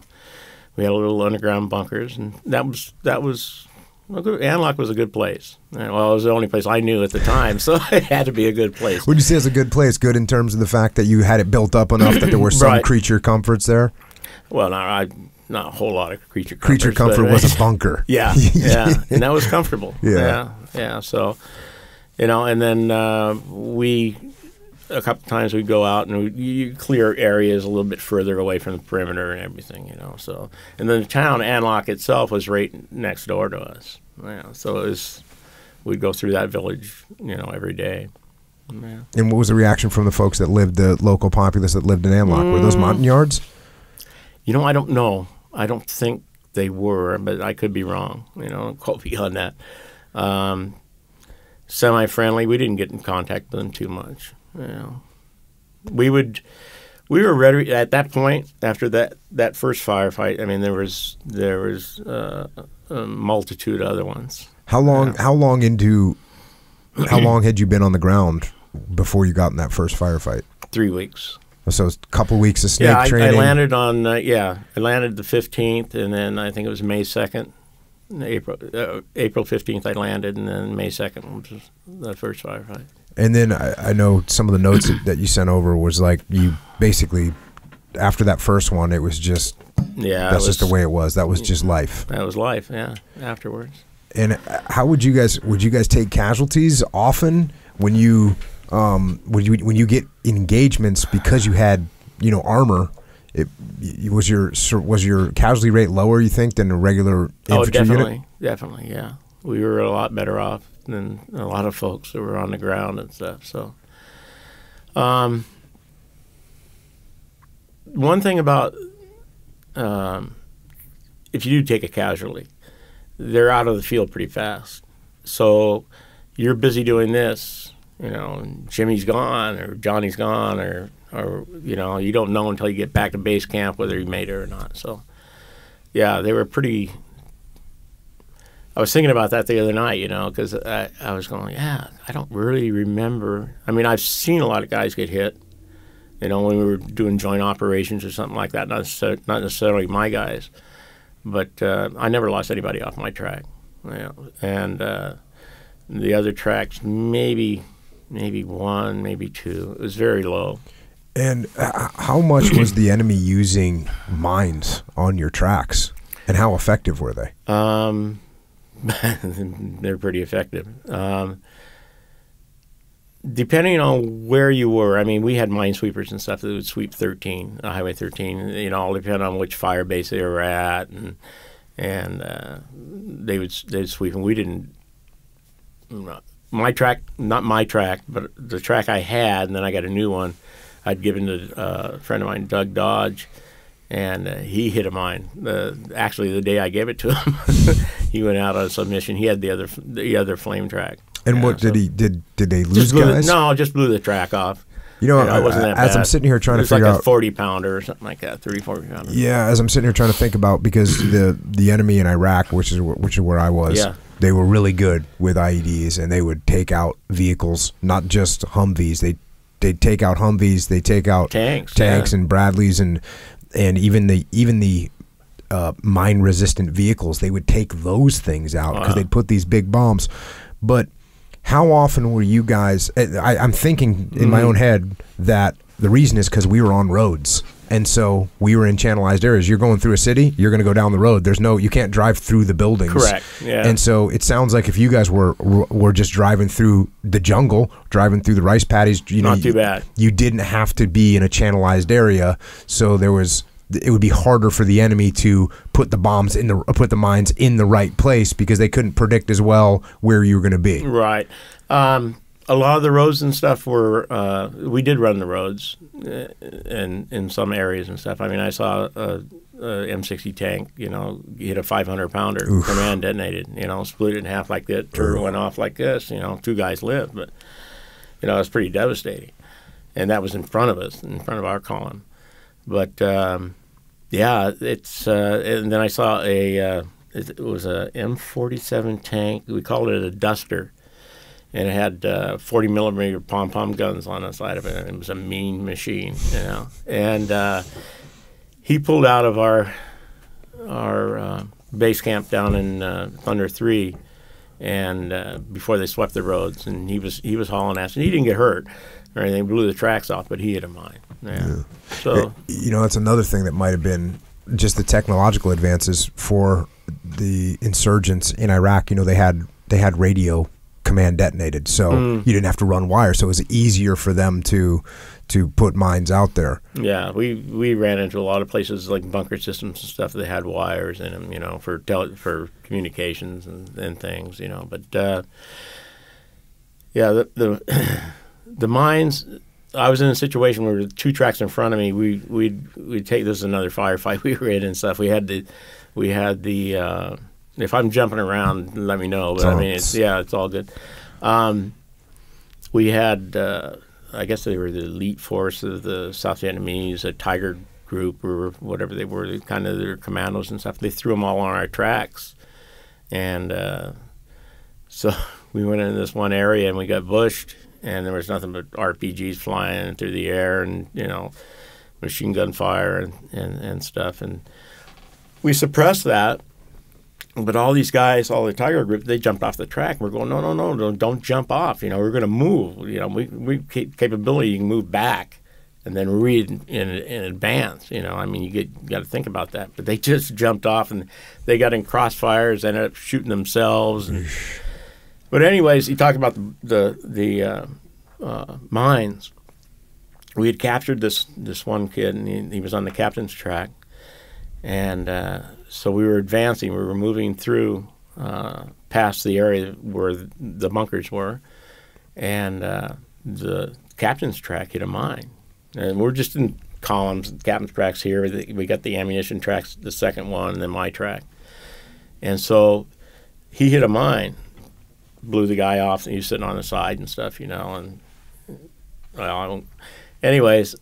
we had little underground bunkers, and that was Anlock was a good place. Well, it was the only place I knew at the time, so it had to be a good place.
would you say it's a good place? Good in terms of the fact that you had it built up enough that there were some
Right.
creature comforts there?
Well, not a whole lot of creature comforts.
Creature comfort
but,
was a bunker.
Yeah, yeah, and that was comfortable.
Yeah.
Yeah. So, you know, and then a couple times we'd go out and you clear areas a little bit further away from the perimeter and everything, you know. So, and then the town Anlock itself was right next door to us. Yeah, so we'd go through that village, you know, every day. Yeah.
And what was the reaction from the folks that lived, the local populace that lived in Anlock? Were those mountain yards?
You know, I don't know. I don't think they were, but I could be wrong. You know, don't quote me on that. Semi-friendly. We didn't get in contact with them too much. You know, we were ready at that point after that first firefight. I mean, there was a multitude of other ones.
How long had you been on the ground before you got in that first firefight?
3 weeks.
So it's a couple weeks of snake
Yeah, I
training.
landed on I landed the 15th, and then I think it was May 2nd, April 15th I landed, and then May 2nd was the first firefight.
And then I know some of the notes that you sent over was like you basically after that first one it was just that's just the way it was. That was just life.
That was life. Yeah. Afterwards.
And how would you guys take casualties often when you when you get engagements because you had armor? Was your casualty rate lower, you think, than a regular infantry unit?
Definitely, yeah. We were a lot better off than a lot of folks that were on the ground and stuff. So, one thing about if you do take a casualty, they're out of the field pretty fast. So you're busy doing this, and Jimmy's gone or Johnny's gone or you don't know until you get back to base camp whether he made it or not. So, yeah, they were pretty. I was thinking about that the other night, because I was going, I don't really remember. I mean, I've seen a lot of guys get hit, when we were doing joint operations or something like that. Not necessarily my guys, but I never lost anybody off my track. And the other tracks, maybe one, maybe two. It was very low.
And how much was the enemy using mines on your tracks, and how effective were they?
They're pretty effective. Depending on where you were, I mean, we had minesweepers and stuff that would sweep Highway 13. All depend on which fire base they were at, and they'd sweep. And we didn't. My track, not my track, but the track I had, and then I got a new one. I'd given to a friend of mine, Doug Dodge, and he hit a mine. Actually, the day I gave it to him, he went out on some mission. He had the other flame track.
And what did he did they lose guys?
Just blew the track off.
It wasn't that
bad.
I'm sitting here trying to figure out,
it was like a 40-pounder or something like that, 40 pounder.
Yeah, as I'm sitting here trying to think about, because the enemy in Iraq, which is where I was, they were really good with IEDs, and they would take out vehicles, not just Humvees. They'd take out Humvees, they take out tanks and Bradleys, and even the mine resistant vehicles. They would take those things out because they'd put these big bombs. But how often were you guys? I'm thinking in my own head that the reason is because we were on roads, And so we were in channelized areas. You're going through a city, you're going to go down the road. You can't drive through the buildings.
Correct. Yeah.
And so it sounds like if you guys were just driving through the jungle, driving through the rice paddies,
not too bad.
You didn't have to be in a channelized area. So it would be harder for the enemy to put the mines in the right place because they couldn't predict as well where you were going to be.
Right. A lot of the roads and stuff were, we did run the roads in some areas and stuff. I mean, I saw a M60 tank, hit a 500-pounder, command detonated, split it in half like that, turret went off like this, 2 guys lived, but, it was pretty devastating. And that was in front of us, in front of our column. But, yeah, and then I saw it was a M47 tank, we called it a Duster. And it had 40 millimeter pom-pom guns on the side of it. It was a mean machine, And he pulled out of our base camp down in Thunder 3, and before they swept the roads, and he was hauling ass, and he didn't get hurt or anything. Blew the tracks off, but he hit a mine. Yeah. So
that's another thing that might have been just the technological advances for the insurgents in Iraq. They had radio command detonated, so you didn't have to run wires, so it was easier for them to put mines out there. Yeah,
we ran into a lot of places like bunker systems and stuff that had wires in them, for communications and things, But yeah, the mines. I was in a situation where 2 tracks in front of me, we'd take this is another firefight we were in and stuff. We had the if I'm jumping around, let me know. But it's all good. We had, I guess they were the elite force of the South Vietnamese, a Tiger group or whatever they were, kind of their commandos and stuff. They threw them all on our tracks, and so we went into this one area and we got bushed, and there was nothing but RPGs flying through the air, and machine gun fire and stuff, and we suppressed that. But all these guys, all the Tiger group, they jumped off the track. We're going, no, don't jump off. We're going to move. We capability, you can move back and then read in advance. I mean, you got to think about that. But they just jumped off, and they got in crossfires, ended up shooting themselves. But anyways, you talk about the mines. We had captured this one kid, and he was on the captain's track. And so we were advancing. We were moving through past the area where the bunkers were, and the captain's track hit a mine. And we're just in columns. The captain's track's here. We got the ammunition tracks, the second one, and then my track. And so he hit a mine, blew the guy off, and he was sitting on the side and stuff, And anyways.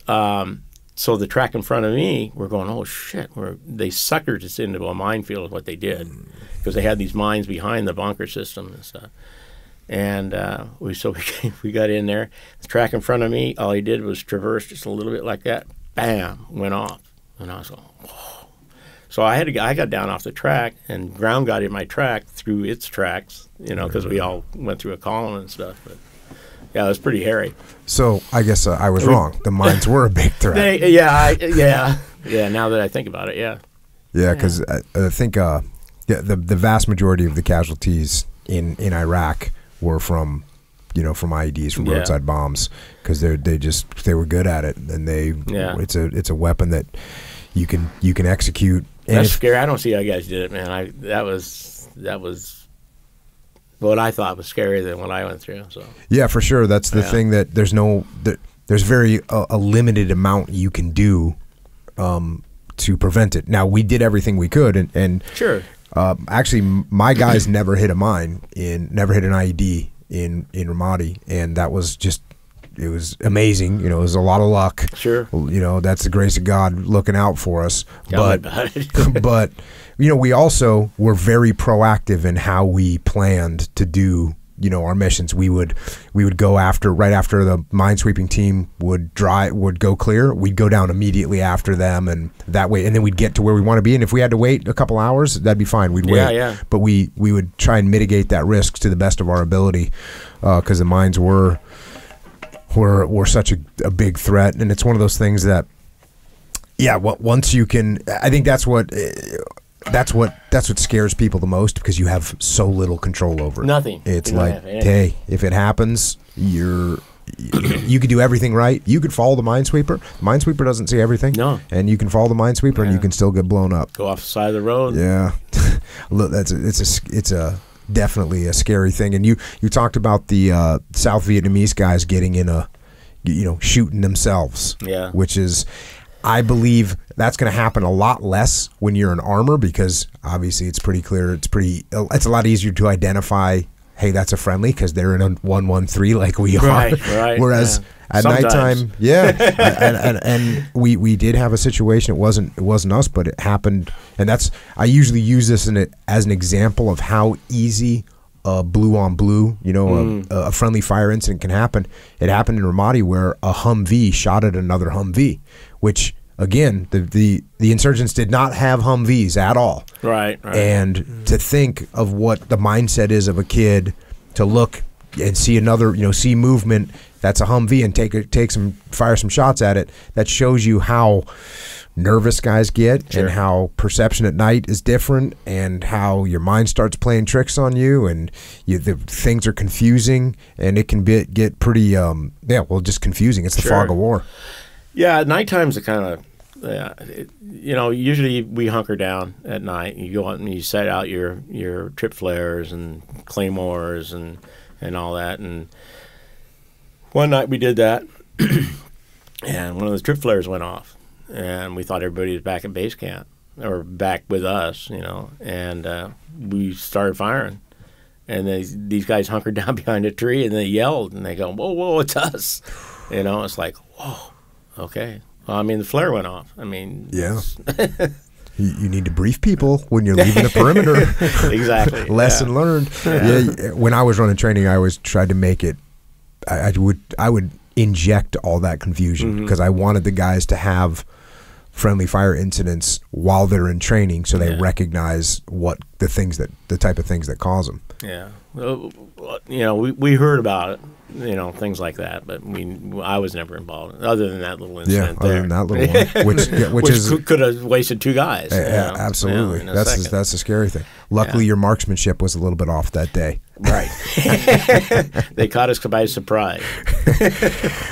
So the track in front of me, we're going, oh, shit. They suckered us into a minefield is what they did, because they had these mines behind the bunker system and stuff. And we got in there. The track in front of me, all he did was traverse just a little bit like that. Bam, went off. And I was going, whoa. So I got down off the track, and ground got in my track through its tracks, because we all went through a column and stuff. But yeah, it was pretty hairy.
So I guess I was wrong. The mines were a big threat.
Yeah. Now that I think about it, yeah.
Yeah, because I think the vast majority of the casualties in Iraq were from IEDs, from roadside bombs, because they were good at it, and it's a weapon that you can execute.
That's scary. I don't see how you guys did it, man. That was what I thought was scarier than what I went through. So
yeah, for sure. That's the thing, that there's very a limited amount you can do to prevent it. Now, we did everything we could, and
sure.
Actually, my guys never hit an IED in Ramadi, and that was it was amazing. It was a lot of luck.
Sure.
That's the grace of God looking out for us.
Tell me about it.
But we also were very proactive in how we planned to do our missions. We would go right after the minesweeping team would go clear. We'd go down immediately after them, and that way, and then we'd get to where we want to be. And if we had to wait a couple hours, that'd be fine. We'd wait.
Yeah.
But we would try and mitigate that risk to the best of our ability, because the mines were such a big threat. And it's one of those things that Yeah, once you can, I think that's what scares people the most, because you have so little control over it.
Nothing.
It's like, hey, if it happens, you could do everything right. You could follow the minesweeper. The minesweeper doesn't see everything.
No.
And you can follow the minesweeper, and you can still get blown up.
Go off the side of the road.
Yeah. Look, it's definitely a scary thing. And you talked about the South Vietnamese guys getting in shooting themselves.
Yeah.
Which is, I believe that's going to happen a lot less when you're in armor, because obviously it's pretty clear. It's a lot easier to identify, hey, that's a friendly, because they're in a 113 like we are.
Right.
Whereas at
Sometimes.
nighttime, and we did have a situation. It wasn't us, but it happened, and I usually use this as an example of how easy blue on blue, a friendly fire incident can happen. It happened in Ramadi, where a Humvee shot at another Humvee, which again, the insurgents did not have Humvees at all.
Right.
And to think of what the mindset is of a kid to look and see see movement, that's a Humvee, and fire some shots at it, that shows you how nervous guys get. Sure. And how perception at night is different, and how your mind starts playing tricks on you, and the things are confusing, and it can get pretty just confusing. It's the fog of war. Yeah,
at nighttime's a kind of usually we hunker down at night. You go out and you set out your trip flares and claymores and all that. And one night we did that, and one of the trip flares went off, and we thought everybody was back at base camp or back with us, and we started firing. And these guys hunkered down behind a tree, and they yelled, and they go, "Whoa, it's us!" It's like, whoa, okay. Well, I mean, the flare went off. I mean,
yeah. You need to brief people when you're leaving the perimeter.
Exactly.
Lesson learned. Yeah. When I was running training, I always tried to make it. I would inject all that confusion, because I wanted the guys to have friendly fire incidents while they're in training, so they recognize the type of things that cause them.
Yeah. Well, we heard about it, things like that, but I was never involved other than that little incident.
Yeah, other than that little one, which
could have wasted two guys.
Absolutely. That's the scary thing. Luckily, your marksmanship was a little bit off that day.
Right. They caught us by surprise.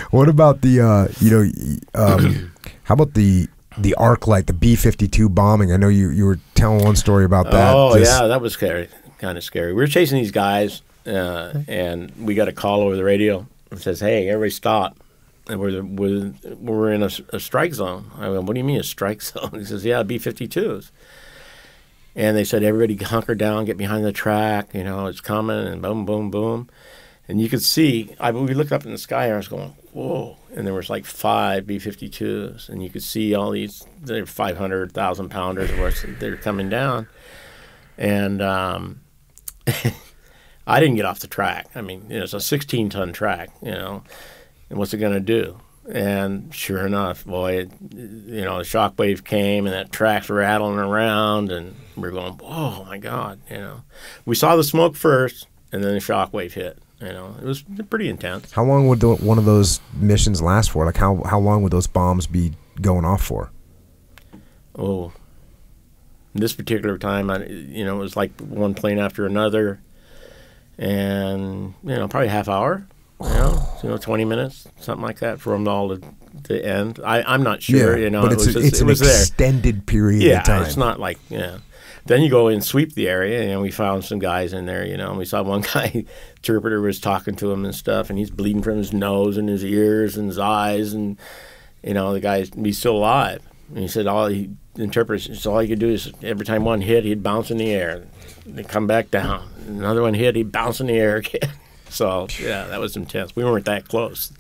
What about how about the arc light, the B-52 bombing? I know you were telling one story about that.
Oh, yeah, that was scary. Kind of scary. We were chasing these guys, and we got a call over the radio. It says, "Hey, everybody stop. And we're in a strike zone." I went, "What do you mean a strike zone?" He says, "Yeah, B-52s." And they said, "Everybody hunker down, get behind the track. It's coming," and boom, boom, boom. And you could see, we looked up in the sky, and I was going, whoa. And there was like 5 B-52s, and you could see all these, they're 500,000 pounders, they're coming down. And I didn't get off the track. I mean, it's a 16-ton track, and what's it going to do? And sure enough, boy, the shockwave came, and that track's rattling around, and we're going, whoa, my God, We saw the smoke first, and then the shockwave hit. It was pretty intense.
How long would one of those missions last for? Like, how long would those bombs be going off for?
Oh, this particular time, it was like one plane after another, and probably half hour, 20 minutes, something like that, for them all to end. I'm not sure,
but it's an extended period of time.
Yeah, it's not like Then you go and sweep the area, we found some guys in there, and we saw one guy, interpreter was talking to him and stuff, and he's bleeding from his nose and his ears and his eyes, and, the guy's, he's still alive. And he said the interpreter said all he could do is every time one hit, he'd bounce in the air. They'd come back down. Another one hit, he'd bounce in the air again. So, yeah, that was intense. We weren't that close,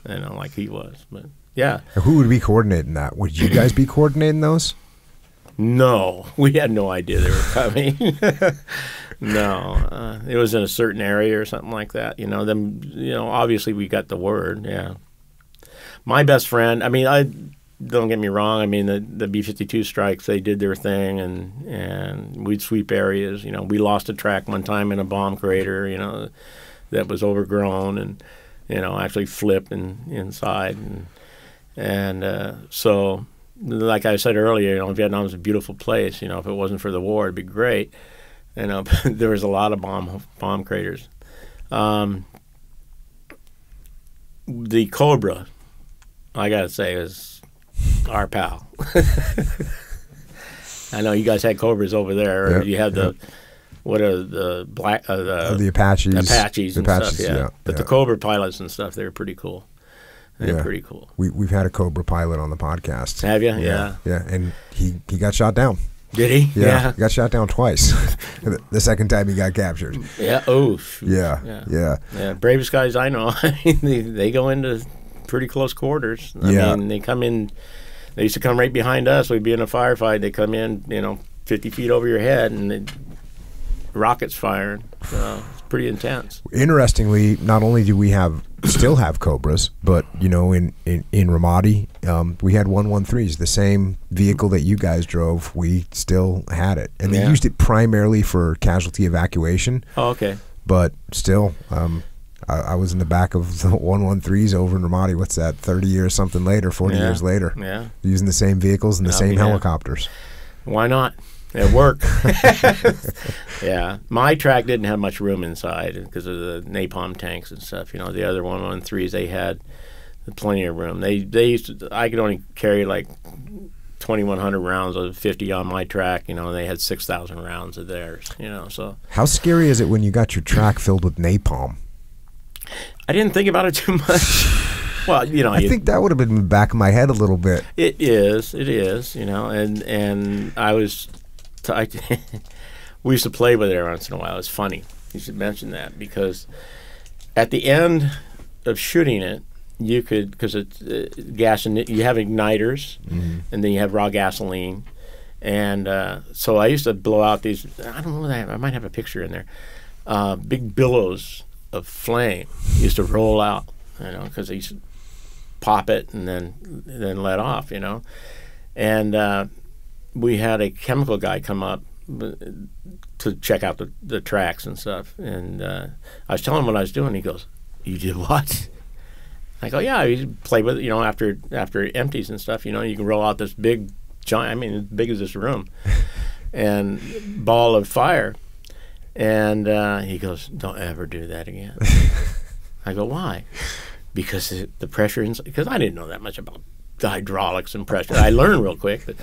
like he was, but, yeah.
Who would be coordinating that? Would you guys be coordinating those?
No, we had no idea they were coming. No, it was in a certain area or something like that. Obviously we got the word. Yeah, my best friend. I mean, don't get me wrong. I mean, the B-52 strikes, they did their thing, and we'd sweep areas. We lost a track one time in a bomb crater. That was overgrown and actually flipped inside, and so. like I said earlier, Vietnam's a beautiful place. If it wasn't for the war, it'd be great. There was a lot of bomb craters. The Cobra, I gotta say, is our pal. I know you guys had Cobras over there, or you had what are the black
the Apaches,
Apaches and stuff. Yeah, but the Cobra pilots and stuff, they were pretty cool. They're pretty cool.
We've had a Cobra pilot on the podcast.
Have you?
Yeah, and he got shot down.
Did he?
Yeah, he got shot down twice. The second time he got captured.
Yeah. Oh.
Yeah.
Bravest guys I know, they go into pretty close quarters. I mean, they come in. They used to come right behind us. We'd be in a firefight. They come in, 50 feet over your head, and rockets firing. So it's pretty intense.
Interestingly, not only do we still have Cobras, but in Ramadi, we had 113s, the same vehicle that you guys drove. We still had it, and they used it primarily for casualty evacuation.
Oh, okay.
But still, I was in the back of the 113s over in Ramadi. What's that? 30 years something later, 40 years later.
Yeah,
using the same vehicles and the same helicopters.
Why not? It worked. Yeah, my track didn't have much room inside because of the napalm tanks and stuff. The other 113s, they had plenty of room. They used to, I could only carry like 2,100 rounds of 50 on my track. They had 6,000 rounds of theirs. So
how scary is it when you got your track filled with napalm?
I didn't think about it too much. Well,
I think that would have been in the back of my head a little bit.
It is, and I was. We used to play with it every once in a while. It's funny you should mention that, because at the end of shooting it, you could, because it's gas, and you have igniters, and then you have raw gasoline, and so I used to blow out these. I don't know that I might have a picture in there. Big billows of flame used to roll out, because they used to pop it and then let off, and we had a chemical guy come up to check out the tracks and stuff, and I was telling him what I was doing. He goes, "You did what?" I go, "Yeah, you play with it, after empties and stuff. You can roll out this big giant, I mean, as big as this room, and ball of fire." And he goes, "Don't ever do that again." I go, "Why?" Because the pressure, because I didn't know that much about the hydraulics and pressure. I learned real quick, but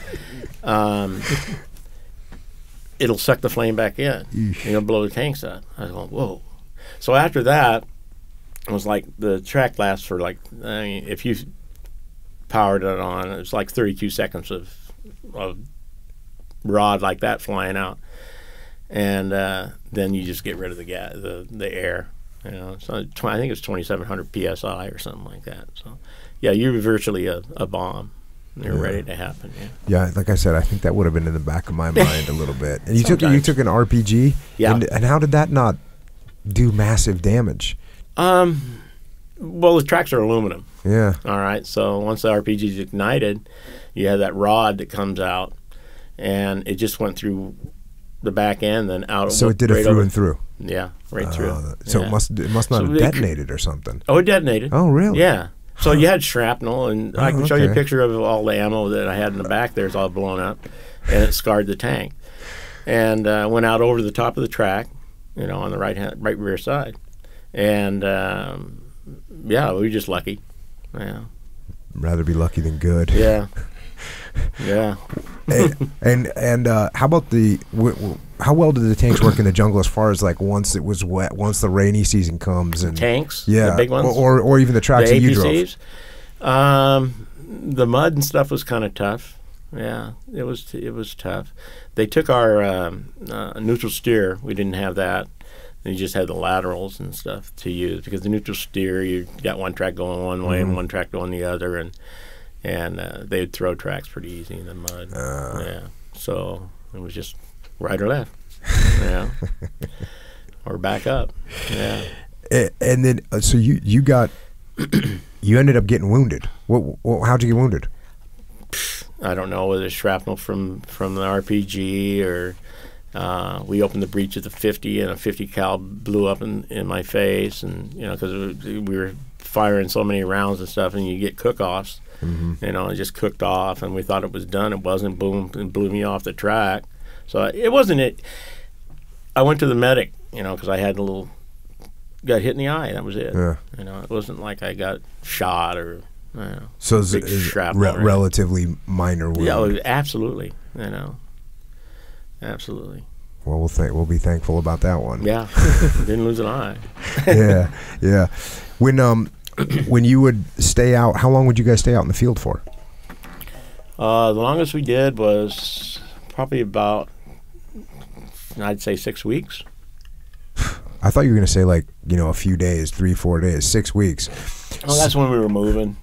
it'll suck the flame back in. It'll blow the tanks out. I was going, whoa. So after that, it was like the track lasts for if you powered it on, it was like 32 seconds of rod like that flying out. And then you just get rid of the air. So I think it's 2,700 psi or something like that. So, yeah, you're virtually a bomb. You're ready to happen.
Yeah, like I said, I think that would have been in the back of my mind a little bit. And you took an RPG.
Yeah.
And how did that not do massive damage?
Well, the tracks are aluminum.
Yeah.
All right. So once the RPG is ignited, you have that rod that comes out, and it just went through the back end, then out.
So it did it through and through.
Yeah, right through.
So it must not have detonated or something.
Oh, it detonated.
Oh, really?
Yeah. So you had shrapnel, and I can show you a picture of all the ammo that I had in the back there. It's all blown up, and it scarred the tank. And went out over the top of the track, on the right rear side. And, we were just lucky. Yeah.
Rather be lucky than good.
Yeah. Yeah.
and how about how well did the tanks work in the jungle as far as once it was wet, once the rainy season comes, and
tanks,
yeah,
the big ones,
or even the tracks that you drove?
The mud and stuff was kind of tough. Yeah, it was tough. They took our neutral steer. We didn't have that. You just had the laterals and stuff to use, because the neutral steer, you got one track going one way and one track going the other, and they'd throw tracks pretty easy in the mud. Yeah, so it was just right or left, or back up. Yeah.
And then so you got you ended up getting wounded. How'd you get wounded?
I don't know, whether it's shrapnel from the RPG, or we opened the breech of the 50, and a 50 cal blew up in my face, and because we were firing so many rounds and stuff, and you get cook-offs. You know, it just cooked off, and we thought it was done. It wasn't. Boom, and blew me off the track. So it wasn't it. I went to the medic, you know, because I had got hit in the eye. That was it.
Yeah.
You know, it wasn't like I got shot or, you know,
So
big
it's
shrapnel.
relatively minor wound.
Yeah, absolutely. You know, absolutely.
Well, we'll be thankful about that one.
Yeah, didn't lose an eye.
Yeah. When you would stay out, how long would you guys stay out in the field for?
The longest we did was probably about, I'd say 6 weeks.
I thought you were going to say like, you know, a few days, 3-4 days, 6 weeks.
Oh, that's when we were moving.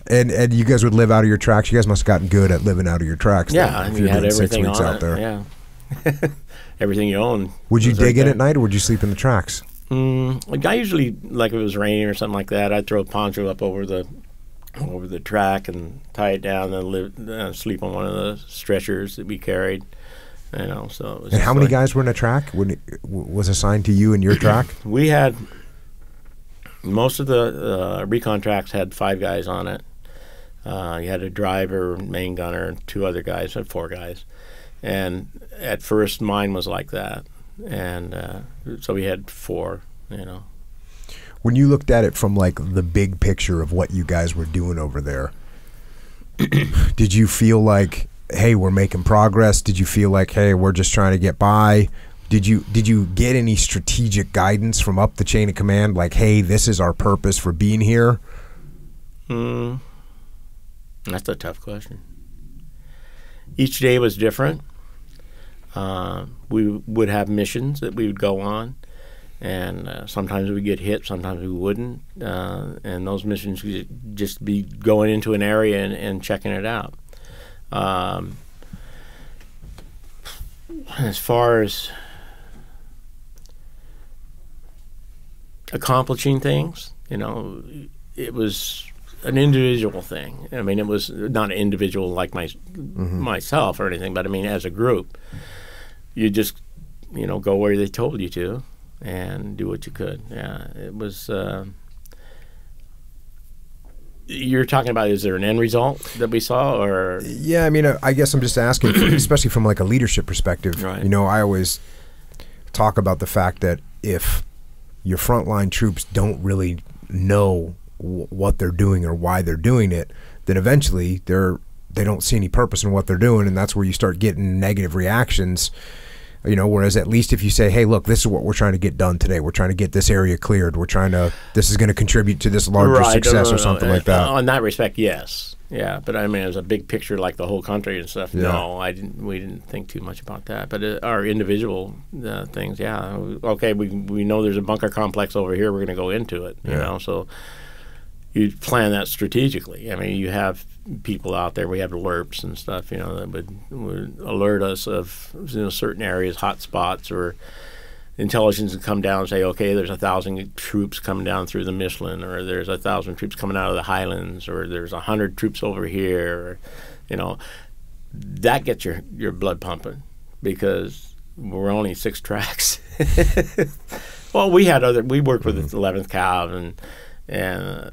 And you guys would live out of your tracks. You guys must have gotten good at living out of your tracks.
Yeah,
then,
and
if
you
you're
had
doing 6
everything
weeks
on
out
it.
there.
Yeah, everything you own.
Would you
was
dig
right
in
there.
at night, or would you sleep in the tracks?
Like I usually, like if it was raining or something like that, I'd throw a poncho up over the track and tie it down, and then sleep on one of the stretchers that we carried. You know, so. It was
And how
just
many
like-
guys were in a track? Was assigned to you and your track?
We had most of the recon tracks had 5 guys on it. You had a driver, main gunner, and 2 other guys. Had 4 guys, and at first mine was like that, and so we had 4. You know.
When you looked at it from like the big picture of what you guys were doing over there, did you feel like, hey, we're making progress? Did you feel like, hey, we're just trying to get by? Did you get any strategic guidance from up the chain of command, like, hey, this is our purpose for being here?
That's a tough question. Each day was different. We would have missions that we would go on, and sometimes we'd get hit, sometimes we wouldn't. And those missions would just be going into an area and checking it out. As far as accomplishing things, you know, it was an individual thing. I mean, it was not an individual like myself or anything, but I mean, as a group, you just, you know, go where they told you to and do what you could. Yeah, it was. You're talking about, is there an end result that we saw, or?
Yeah, I mean, I guess I'm just asking, especially from like a leadership perspective.
Right.
You know, I always talk about the fact that if your frontline troops don't really know what they're doing or why they're doing it, then eventually they don't see any purpose in what they're doing, and that's where you start getting negative reactions. You know, whereas at least if you say, hey, look, this is what we're trying to get done today. We're trying to get this area cleared. This is going to contribute to this larger success or something like that.
On that respect, yes. Yeah, but I mean, as a big picture, like the whole country and stuff,
Yeah.
no, we didn't think too much about that. But our individual things, yeah. Okay, we know there's a bunker complex over here. We're going to go into it, you know, so you plan that strategically. I mean, you have people out there, we have alerts and stuff, you know, that would alert us of, you know, certain areas, hot spots, or intelligence would come down and say, okay, there's 1,000 troops coming down through the Michelin, or there's 1,000 troops coming out of the Highlands, or there's 100 troops over here, or, you know, that gets your blood pumping, because we're only 6 tracks. Well, we worked with the 11th Cav and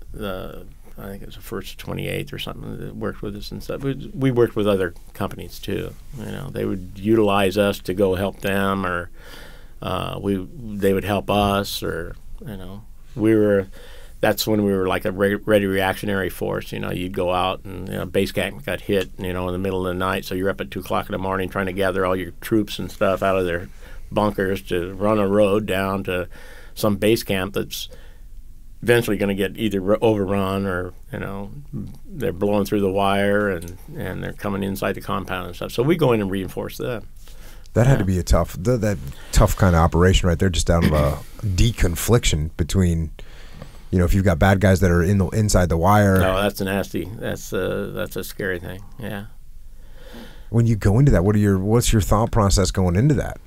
I think it was the first 28th or something that worked with us and stuff. We worked with other companies too. You know, they would utilize us to go help them, or they would help us, or, you know, that's when we were like a ready reactionary force. You know, you'd go out and, you know, base camp got hit, you know, in the middle of the night, so you're up at 2 o'clock in the morning trying to gather all your troops and stuff out of their bunkers to run a road down to some base camp that's eventually going to get either overrun, or, you know, they're blowing through the wire and they're coming inside the compound and stuff. So we go in and reinforce them.
That had to be a tough kind of operation right there, just out of a deconfliction between, you know, if you've got bad guys that are inside the wire.
Oh, that's nasty. That's a scary thing. Yeah.
When you go into that, what's your thought process going into that?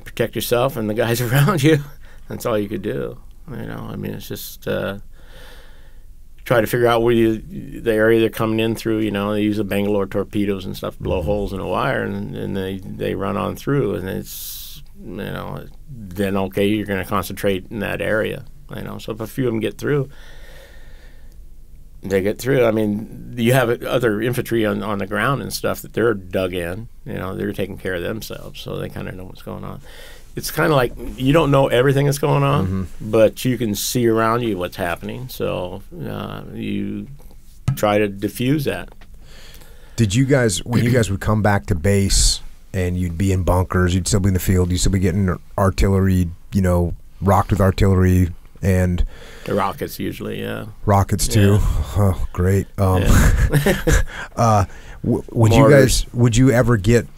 Protect yourself and the guys around you. That's all you could do. You know, I mean, it's just try to figure out the area they're coming in through. You know, they use the Bangalore torpedoes and stuff, blow holes in the wire, and they run on through. And it's, you know, then okay, you're going to concentrate in that area. You know, so if a few of them get through, they get through. I mean, you have other infantry on the ground and stuff that they're dug in. You know, they're taking care of themselves, so they kind of know what's going on. It's kind of like you don't know everything that's going on, but you can see around you what's happening. So you try to diffuse that.
Did you guys, when you guys would come back to base and you'd be in bunkers, you'd still be in the field, you'd still be getting artillery, you know, rocked with artillery and
the rockets usually, yeah.
Rockets too.
Yeah.
Oh, great. Would
Mortars.
would you ever get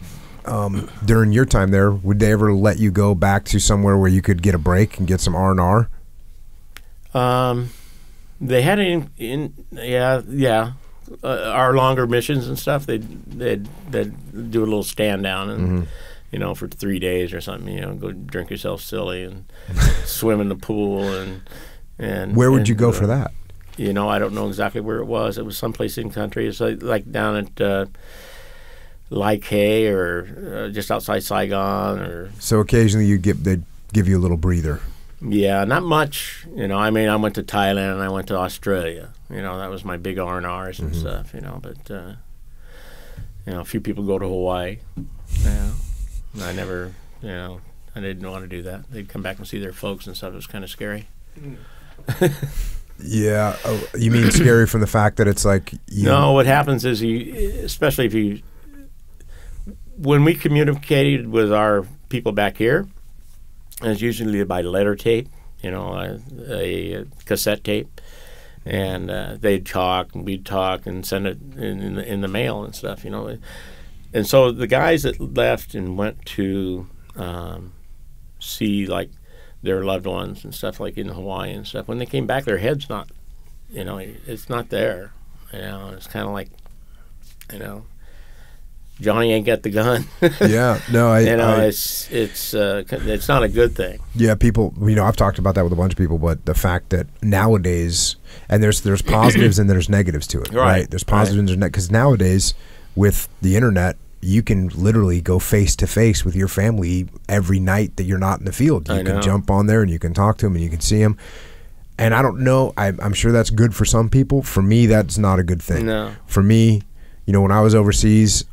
during your time there? Would they ever let you go back to somewhere where you could get a break and get some R&R?
They had it yeah. Our longer missions and stuff, they'd do a little stand down and you know, for 3 days or something, you know, go drink yourself silly and swim in the pool and
where would you go for that?
You know, I don't know exactly where it was. It was someplace in country. It's like down at Lai Khe or just outside Saigon or.
So occasionally they'd give you a little breather.
Yeah, not much. You know, I mean, I went to Thailand and I went to Australia. You know, that was my big R&Rs and stuff. You know, but you know, a few people go to Hawaii. Yeah, I never. You know, I didn't want to do that. They'd come back and see their folks and stuff. It was kind of scary.
Yeah, you mean scary from the fact that it's like.
No, what happens is especially if you. When we communicated with our people back here, it's usually by letter tape, you know, a cassette tape, and they'd talk and we'd talk and send it in the mail and stuff, you know. And so the guys that left and went to see like their loved ones and stuff like in Hawaii and stuff, when they came back, their head's not, you know, it's not there. You know, it's kind of like, you know, Johnny ain't got the gun.
Yeah, no,
you know, it's not a good thing.
Yeah, people, you know, I've talked about that with a bunch of people, but the fact that nowadays, and there's positives and there's negatives to it, right? There's positives and there's negatives, because nowadays with the internet, you can literally go face to face with your family every night that you're not in the field. You can jump on there and you can talk to them and you can see them. And I don't know, I'm sure that's good for some people. For me, that's not a good thing.
No.
For me, you know, when I was overseas,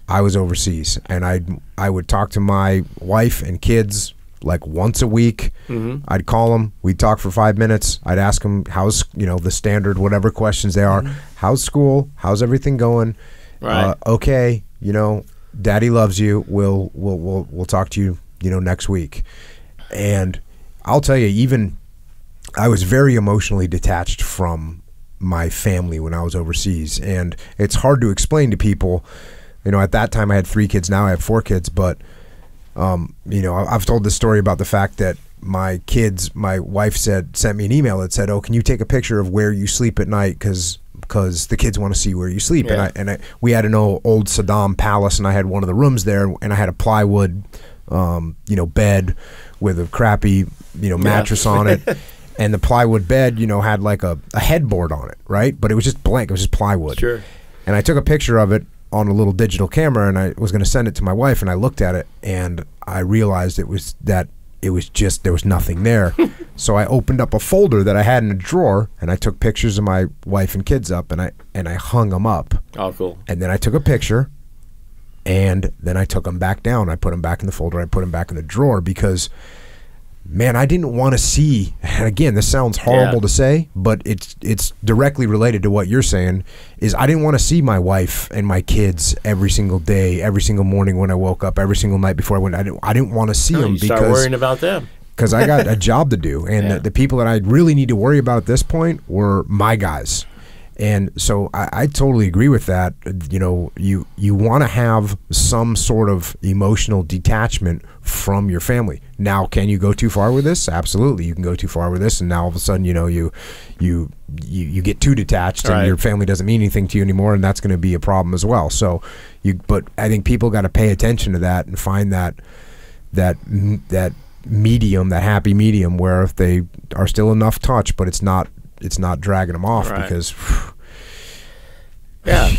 and I would talk to my wife and kids like once a week. I'd call them. We'd talk for 5 minutes. I'd ask them how's, you know, the standard whatever questions they are. How's school? How's everything going?
Right.
Okay. You know, Daddy loves you. We'll talk to you, you know, next week. And I'll tell you, even I was very emotionally detached from my family when I was overseas, and it's hard to explain to people. You know, at that time I had 3 kids. Now I have 4 kids, but you know, I've told this story about the fact that my wife sent me an email that said, "Oh, can you take a picture of where you sleep at night? Because the kids want to see where you sleep."
Yeah.
And we had an old Saddam palace, and I had one of the rooms there, and I had a plywood, you know, bed with a crappy, you know, mattress on it. And the plywood bed, you know, had like a headboard on it, right? But it was just blank. It was just plywood.
Sure.
And I took a picture of it on a little digital camera, and I was going to send it to my wife, and I looked at it, and I realized there was nothing there. So I opened up a folder that I had in a drawer, and I took pictures of my wife and kids up, and I hung them up.
Oh, cool.
And then I took a picture, and then I took them back down. I put them back in the folder. I put them back in the drawer because, man, I didn't want to see, and again, this sounds horrible to say, but it's directly related to what you're saying, is I didn't want to see my wife and my kids every single day, every single morning when I woke up, every single night before I went. I didn't want to see them
you start worrying about them.
Because I got a job to do, and the people that I really need to worry about at this point were my guys. And so I totally agree with that. You know, you want to have some sort of emotional detachment from your family. Now, can you go too far with this? Absolutely, you can go too far with this, and now all of a sudden, you know, you get too detached, and your family doesn't mean anything to you anymore, and that's going to be a problem as well. So, but I think people got to pay attention to that and find that medium, that happy medium, where if they are still enough touch, but it's not dragging them off, because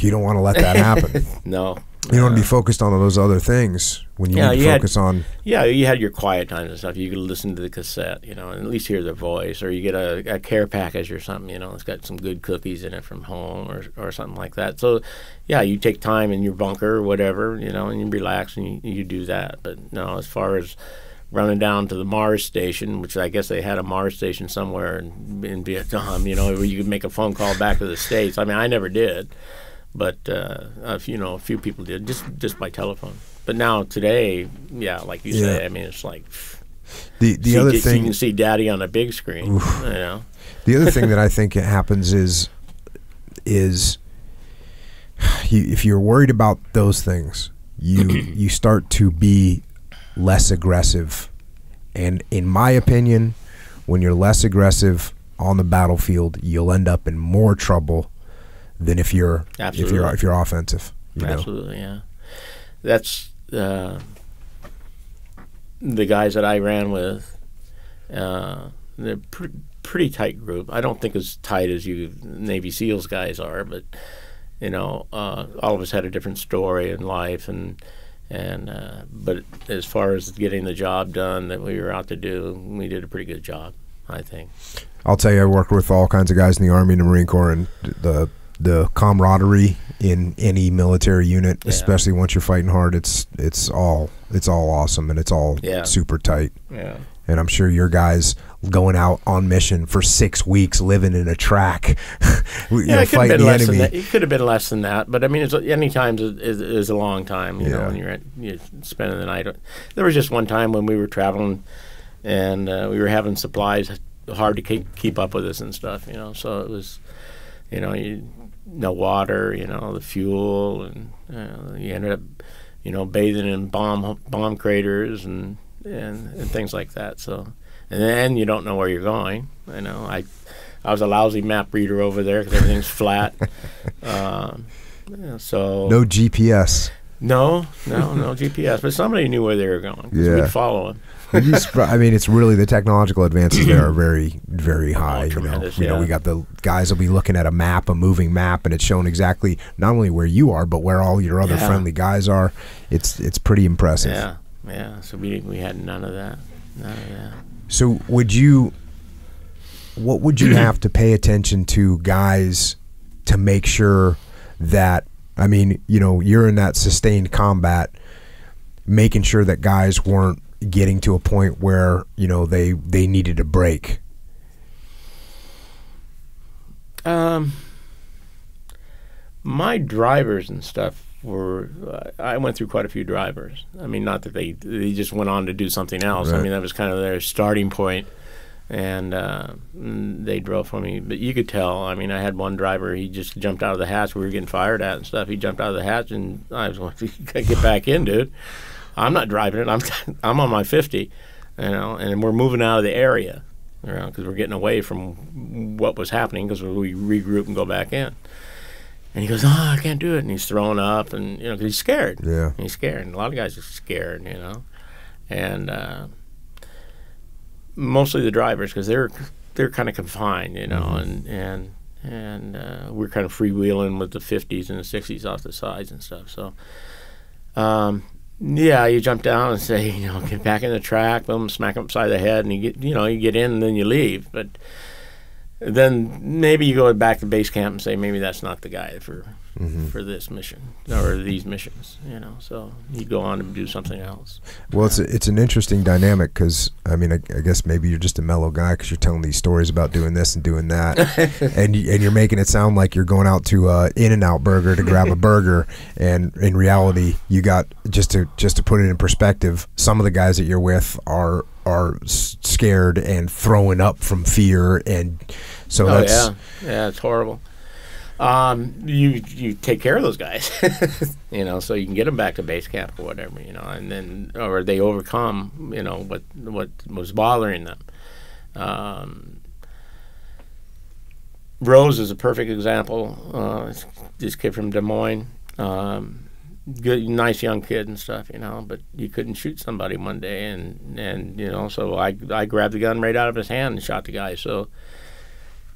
you don't want to let that happen.
No,
You don't want to be focused on those other things when you need to focus on.
Yeah, you had your quiet times and stuff. You could listen to the cassette, and at least hear their voice, or you get a care package or something. It's got some good cookies in it from home or something like that. So, yeah, you take time in your bunker or whatever, and you relax and you do that. But no, as far as running down to the Mars station, which I guess they had a Mars station somewhere in Vietnam, where you could make a phone call back to the States. I mean, I never did. But a few people did just by telephone. But now today, yeah, like you say, I mean, it's like
the other thing
you can see Daddy on a big screen. The
other thing that I think happens is if you're worried about those things, you start to be less aggressive. And in my opinion, when you're less aggressive on the battlefield, you'll end up in more trouble than if you're offensive.
Absolutely, yeah. That's the guys that I ran with. They're pretty tight group. I don't think as tight as you Navy SEALs guys are, but all of us had a different story in life, but as far as getting the job done that we were out to do, we did a pretty good job, I think.
I'll tell you, I worked with all kinds of guys in the Army and the Marine Corps, and the camaraderie in any military unit, especially once you're fighting hard, it's all awesome, and it's all super tight.
Yeah.
And I'm sure your guys going out on mission for 6 weeks, living in a track, fighting the enemy.
It could have been less than that, but I mean, any time is a long time. When you're spending the night. There was just one time when we were traveling, and we were having supplies hard to keep up with us and stuff. So it was, no water, the fuel, and you ended up, bathing in bomb craters and things like that. So, and then you don't know where you're going. I was a lousy map reader over there because everything's flat. So
no GPS.
No GPS, but somebody knew where they were going. So we'd follow them.
I mean, it's really the technological advances there are very, very high.
Tremendous,
we got the guys will be looking at a moving map, and it's showing exactly not only where you are, but where all your other friendly guys are. It's pretty impressive.
Yeah. So we had none of that.
So what would you have to pay attention to, guys, to make sure that, I mean, you're in that sustained combat, making sure that guys weren't getting to a point where they needed a break?
My drivers and stuff were I went through quite a few drivers. I mean, not that they just went on to do something else. Right. I mean, that was kind of their starting point, and they drove for me. But you could tell. I mean, I had one driver. He just jumped out of the hatch. We were getting fired at and stuff. He jumped out of the hatch, and I was like, "You gotta get back in, dude. I'm not driving it. I'm on my 50, and we're moving out of the area, because we're getting away from what was happening because we regroup and go back in." And he goes, I can't do it. And he's throwing up, and, because he's scared.
Yeah.
He's scared. And a lot of guys are scared, And mostly the drivers, because they're kind of confined, and we're kind of freewheeling with the 50s and the 60s off the sides and stuff. So, you jump down and say, get back in the track, boom, smack him upside the head, and you get in and then you leave. But then maybe you go back to base camp and say, maybe that's not the guy for this mission or these missions, So you go on and do something else.
Well, it's an interesting dynamic because, I mean, I guess maybe you're just a mellow guy because you're telling these stories about doing this and doing that, and you're making it sound like you're going out to In-N-Out Burger to grab a burger, and in reality, you got just to put it in perspective, some of the guys that you're with are scared and throwing up from fear, and so
it's horrible. You take care of those guys, so you can get them back to base camp or whatever, and then or they overcome, what was bothering them. Rose is a perfect example. This kid from Des Moines. Good, nice young kid and stuff, but you couldn't shoot somebody one day, and so I grabbed the gun right out of his hand and shot the guy. So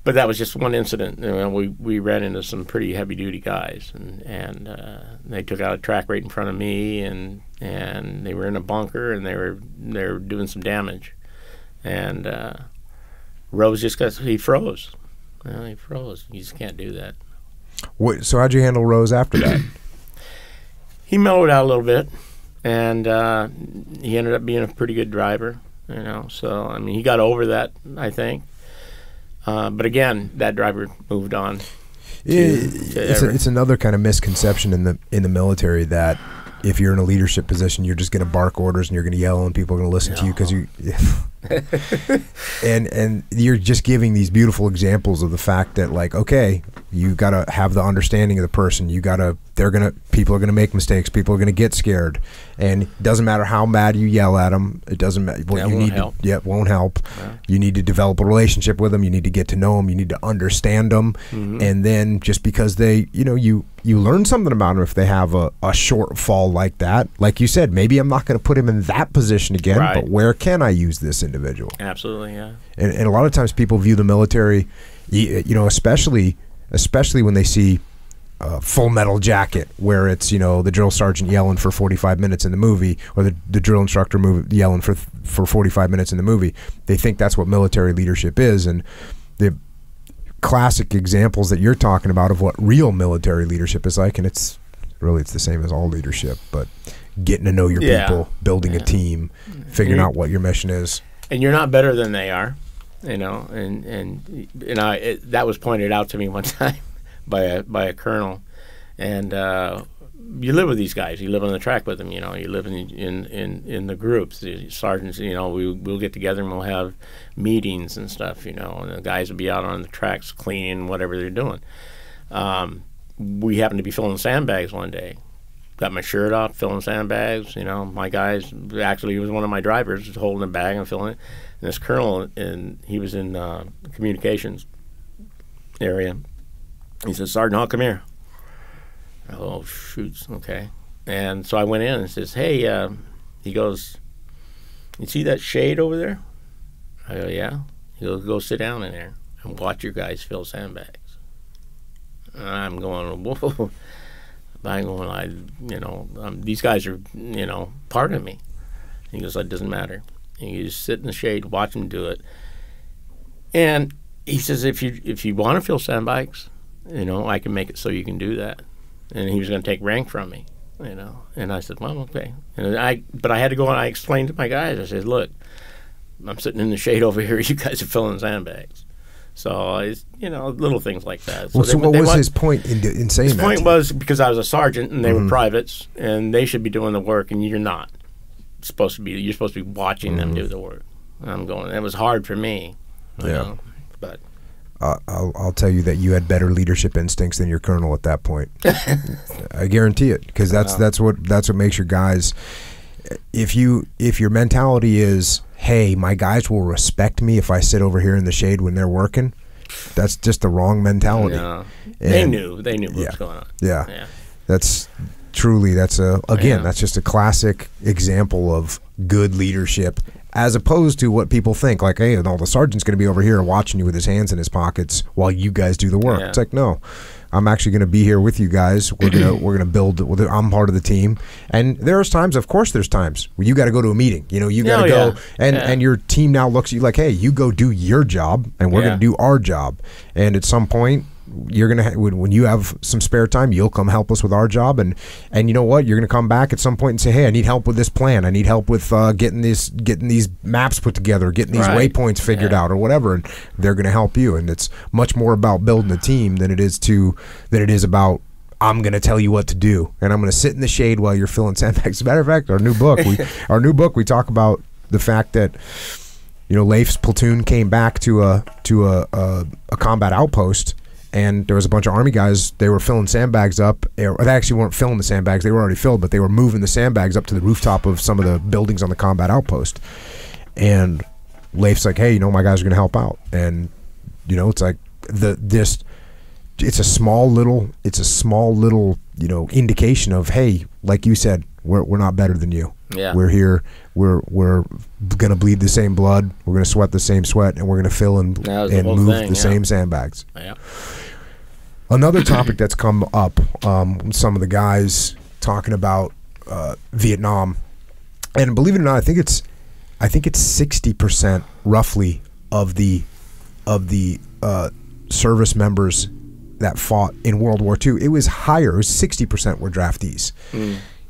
but that was just one incident. You know, we ran into some pretty heavy duty guys, and they took out a track right in front of me, and they were in a bunker, and they were doing some damage, and Rose he froze. Well, he froze. You just can't do that.
So how'd you handle Rose after that?
He mellowed out a little bit, and he ended up being a pretty good driver. You know, so I mean, he got over that, I think. But again, that driver moved on.
It's another kind of misconception in the military that if you're in a leadership position, you're just going to bark orders and you're going to yell and people are going to listen to you because you. and you're just giving these beautiful examples of the fact that, like, okay, you got to have the understanding of the person. People are going to make mistakes. People are going to get scared, and it doesn't matter how mad you yell at them. It doesn't matter. It won't help. Yeah. You need to develop a relationship with them. You need to get to know them. You need to understand them, and then just because you learn something about them if they have a shortfall like that. Like you said, maybe I'm not going to put him in that position again, right, but where can I use this individual? Absolutely, yeah. And a lot of times people view the military, especially when they see Full Metal Jacket, where it's the drill sergeant yelling for 45 minutes in the movie, or the drill instructor yelling for 45 minutes in the movie. They think that's what military leadership is, and the classic examples that you're talking about of what real military leadership is like, and it's the same as all leadership, but getting to know your people, building a team, figuring out what your mission is. And you're not better than they are, and that was pointed out to me one time by a colonel, and you live with these guys, you live on the track with them, you live in the groups, the sergeants, we'll get together and we'll have meetings and stuff, and the guys will be out on the tracks cleaning whatever they're doing. We happened to be filling sandbags one day. Got my shirt off, filling sandbags. My guys, actually, he was one of my drivers, was holding a bag and filling it. And this colonel, and he was in communications area. He said, "Sergeant, I'll come here." Oh, shoots, okay. And so I went in and says, "Hey," he goes, "You see that shade over there?" I go, "Yeah." He goes, "Go sit down in there and watch your guys fill sandbags." And I'm going, whoa. I'm going, these guys are, part of me. He goes, "That doesn't matter. You just sit in the shade, watch them do it." And he says, if you want to fill sandbags, I can make it so you can do that. And he was going to take rank from me, And I said, "Well, okay." But I had to go and I explained to my guys. I said, "Look, I'm sitting in the shade over here. You guys are filling sandbags." So it's little things like that. So, what was his point in saying that? His point was because I was a sergeant and they were privates and they should be doing the work and you're not supposed to be. You're supposed to be watching them do the work. And I'm going. It was hard for me. But I'll tell you that you had better leadership instincts than your colonel at that point. I guarantee it, because that's what makes your guys. If your mentality is, "Hey, my guys will respect me if I sit over here in the shade when they're working," that's just the wrong mentality. No. They knew what was going on. Yeah. That's just a classic example of good leadership, as opposed to what people think, like, "Hey, the sergeant's going to be over here watching you with his hands in his pockets while you guys do the work." Yeah. It's like, no. I'm actually going to be here with you guys. We're gonna build. I'm part of the team, and there's times, of course, there's times where you got to go to a meeting. You got to go, and your team now looks at you like, "Hey, you go do your job, and we're going to do our job." And at some point, you're gonna when you have some spare time, you'll come help us with our job, and you know what? You're gonna come back at some point and say, "Hey, I need help with this plan. I need help with getting these maps put together, getting these waypoints figured out, or whatever." And they're gonna help you. And it's much more about building a team than it is about, "I'm gonna tell you what to do, and I'm gonna sit in the shade while you're filling sandbags." As a matter of fact, our new book we talk about the fact that Leif's platoon came back to a combat outpost. And there was a bunch of Army guys. They were filling sandbags up. Or they actually weren't filling the sandbags. They were already filled, but they were moving the sandbags up to the rooftop of some of the buildings on the combat outpost. And Leif's like, "Hey, my guys are going to help out." And it's like it's a small little indication of, hey, like you said, we're not better than you.
Yeah.
We're here. We're gonna bleed the same blood. We're gonna sweat the same sweat, and we're gonna fill and move the same sandbags.
Yeah.
Another topic that's come up, some of the guys talking about Vietnam, and believe it or not, I think it's 60% roughly of the service members that fought in World War II. It was higher. It was 60% were draftees.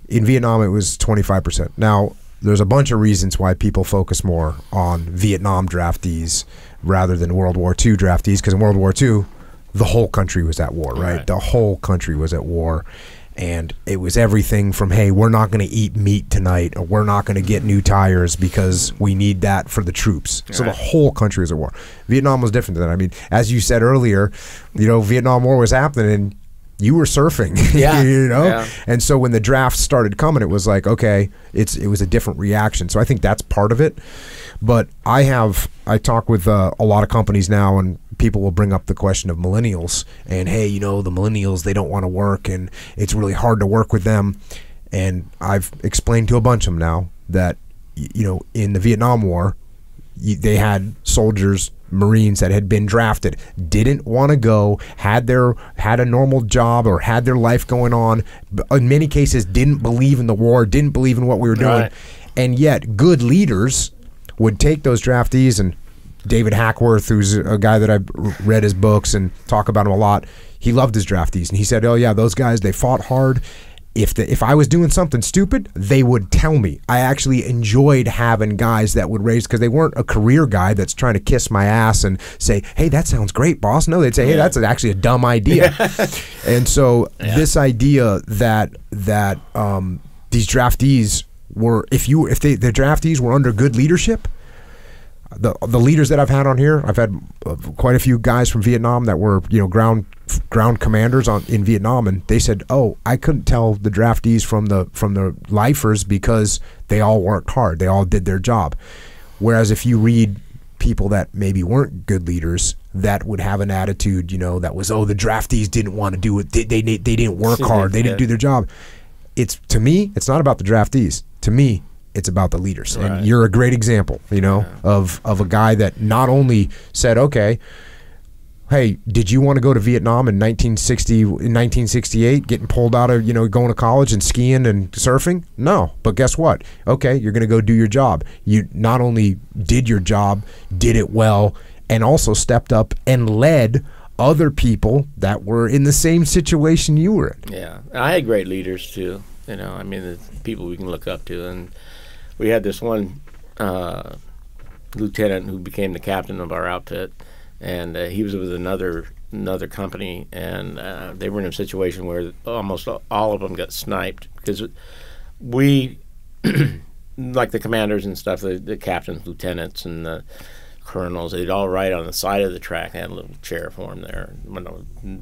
In Vietnam, it was 25%. Now, there's a bunch of reasons why people focus more on Vietnam draftees rather than World War II draftees, because in World War II, the whole country was at war, right? The whole country was at war. And it was everything from, hey, we're not going to eat meat tonight, or we're not going to get new tires because we need that for the troops. So the whole country was at war. Vietnam was different than that. I mean, as you said earlier, Vietnam War was happening and you were surfing, And so when the draft started coming, it was like, okay, it was a different reaction. So I think that's part of it. But I talk with a lot of companies now, and people will bring up the question of millennials and, hey, the millennials, they don't want to work and it's really hard to work with them. And I've explained to a bunch of them now that, in the Vietnam War, they had soldiers, Marines that had been drafted, didn't want to go, had a normal job or had their life going on. In many cases, didn't believe in the war, didn't believe in what we were doing. And yet good leaders would take those draftees, and David Hackworth, who's a guy that I've read his books and talk about him a lot, he loved his draftees. And he said, oh yeah, those guys, they fought hard. If I was doing something stupid, they would tell me. I actually enjoyed having guys that would raise, because they weren't a career guy that's trying to kiss my ass and say, hey, that sounds great, boss. No, they'd say, hey, that's actually a dumb idea. And so this idea that these draftees were, if the draftees were under good leadership, the leaders that I've had on here, I've had quite a few guys from Vietnam that were ground commanders in Vietnam, and they said, oh, I couldn't tell the draftees from the lifers because they all worked hard, they all did their job. Whereas if you read people that maybe weren't good leaders, that would have an attitude, that was, oh, the draftees didn't want to do it, they didn't work hard, they didn't do their job. To me, it's not about the draftees. To me, it's about the leaders. Right. And you're a great example, of a guy that not only said, okay, hey, did you want to go to Vietnam in 1968, getting pulled out of, going to college and skiing and surfing? No. But guess what? Okay, you're going to go do your job. You not only did your job, did it well, and also stepped up and led other people that were in the same situation you were in.
Yeah. I had great leaders too. The people we can look up to. And we had this one lieutenant who became the captain of our outfit, and he was with another company, and they were in a situation where almost all of them got sniped, because we, like the commanders and stuff, the captains, lieutenants, and the colonels, they'd all ride on the side of the track. They had a little chair for them there,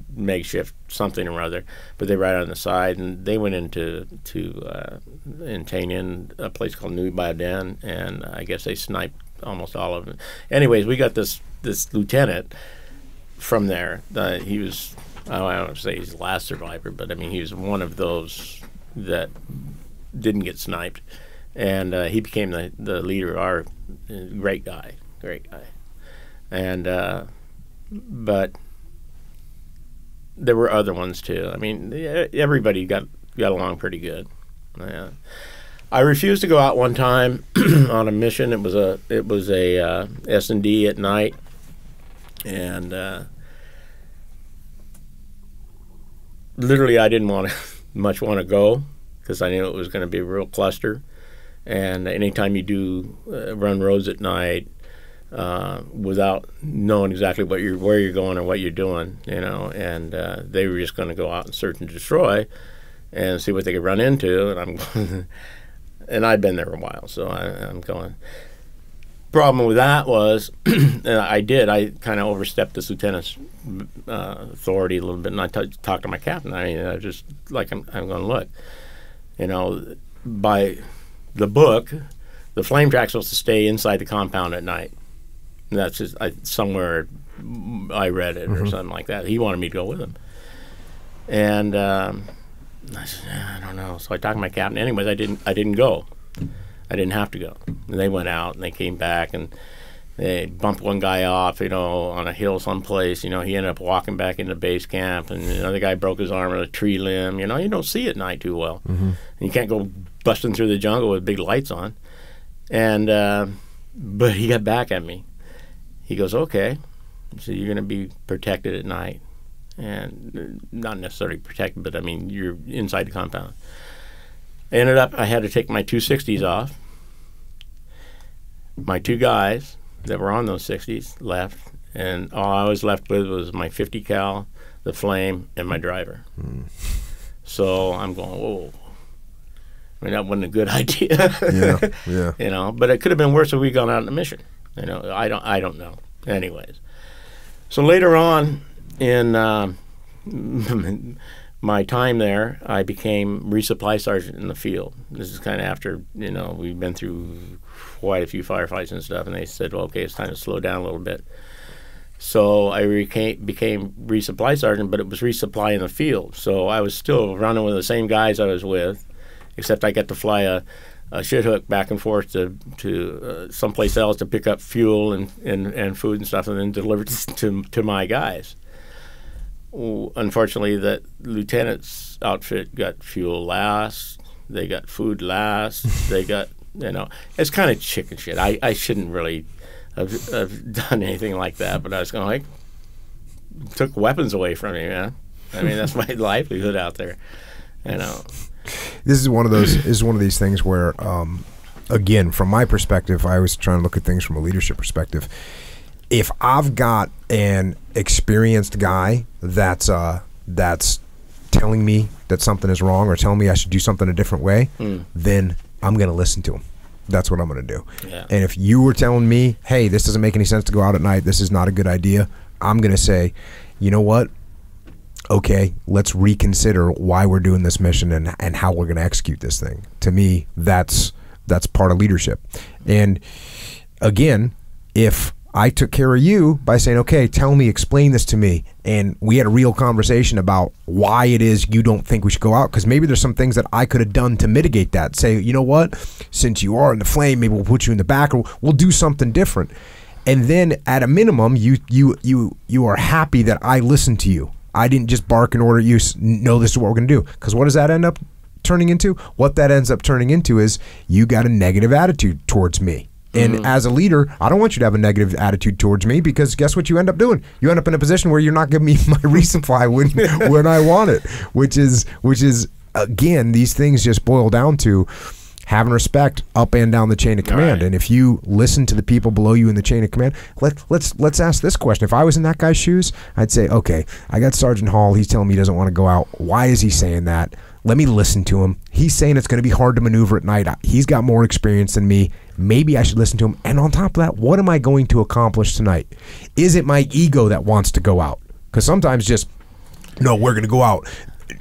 makeshift something or other, but they ride on the side, and they went into in Tay Ninh, a place called Nguyen Ba Den, and I guess they sniped almost all of them. Anyways, we got this lieutenant from there. He was, I don't want to say he's the last survivor, but I mean, he was one of those that didn't get sniped, and he became the leader. Our great guy. And but there were other ones too. I mean, everybody got along pretty good. I refused to go out one time on a mission. It was a S&D at night, and literally I didn't much want to go, because I knew it was going to be a real cluster. And anytime you do run roads at night, without knowing exactly where you're going or what you're doing, and they were just going to go out and search and destroy and see what they could run into, and I'm going, and I'd been there a while, so I'm going. Problem with that was, and I kind of overstepped this lieutenant's authority a little bit, and I talked to my captain. I mean, I just like I'm going, look, by the book, the flame track's supposed to stay inside the compound at night. And that's just somewhere I read it or something like that. He wanted me to go with him, and I said, I don't know. So I talked to my captain. Anyways, I didn't go. I didn't have to go. And they went out and they came back and they bumped one guy off, on a hill someplace. He ended up walking back into base camp, and another guy broke his arm on a tree limb. You don't see at night too well. And you can't go busting through the jungle with big lights on. And but he got back at me. He goes, okay, so you're going to be protected at night. And not necessarily protected, but you're inside the compound. I had to take my 260s off. My 2 guys that were on those 60s left, and all I was left with was my 50 cal, the flame, and my driver. So I'm going, whoa. That wasn't a good idea.
Yeah.
But it could have been worse if we'd gone out on a mission. I don't know. Anyways, so later on in my time there, I became resupply sergeant in the field. This is kind of after, we've been through quite a few firefights and stuff, and they said, well, okay, it's time to slow down a little bit. So I became resupply sergeant, but it was resupply in the field. So I was still running with the same guys I was with, except I got to fly a shit hook back and forth to someplace else to pick up fuel and food and stuff, and then deliver it to my guys. Unfortunately, that lieutenant's outfit got fuel last. They got food last. They got, it's kind of chicken shit. I shouldn't really have done anything like that, but I was going took weapons away from me, man. That's my livelihood out there,
This is one of these things where, again, from my perspective, I was trying to look at things from a leadership perspective. If I've got an experienced guy that's telling me that something is wrong or telling me I should do something a different way, then I'm going to listen to him. That's what I'm going to do.
Yeah.
And if you were telling me, hey, this doesn't make any sense to go out at night, this is not a good idea, I'm going to say, you know what? Okay, let's reconsider why we're doing this mission and how we're going to execute this thing. To me, that's part of leadership. And again, if I took care of you by saying, okay, explain this to me, and we had a real conversation about why it is you don't think we should go out, because maybe there's some things that I could have done to mitigate that. Say, you know what, since you are in the flame, maybe we'll put you in the back, or we'll do something different. And then at a minimum, you are happy that I listened to you. I didn't just bark and order you, no, this is what we're going to do. Because what does that end up turning into? What that ends up turning into is you got a negative attitude towards me. And as a leader, I don't want you to have a negative attitude towards me, because guess what you end up doing? You end up in a position where you're not giving me my resupply when I want it, which is again, these things just boil down to having respect up and down the chain of command.
Right.
And if you listen to the people below you in the chain of command, let's ask this question. If I was in that guy's shoes, I'd say, okay, I got Sergeant Hall. He's telling me he doesn't want to go out. Why is he saying that? Let me listen to him. He's saying it's going to be hard to maneuver at night. He's got more experience than me. Maybe I should listen to him. And on top of that, what am I going to accomplish tonight? Is it my ego that wants to go out? Because sometimes no, we're going to go out.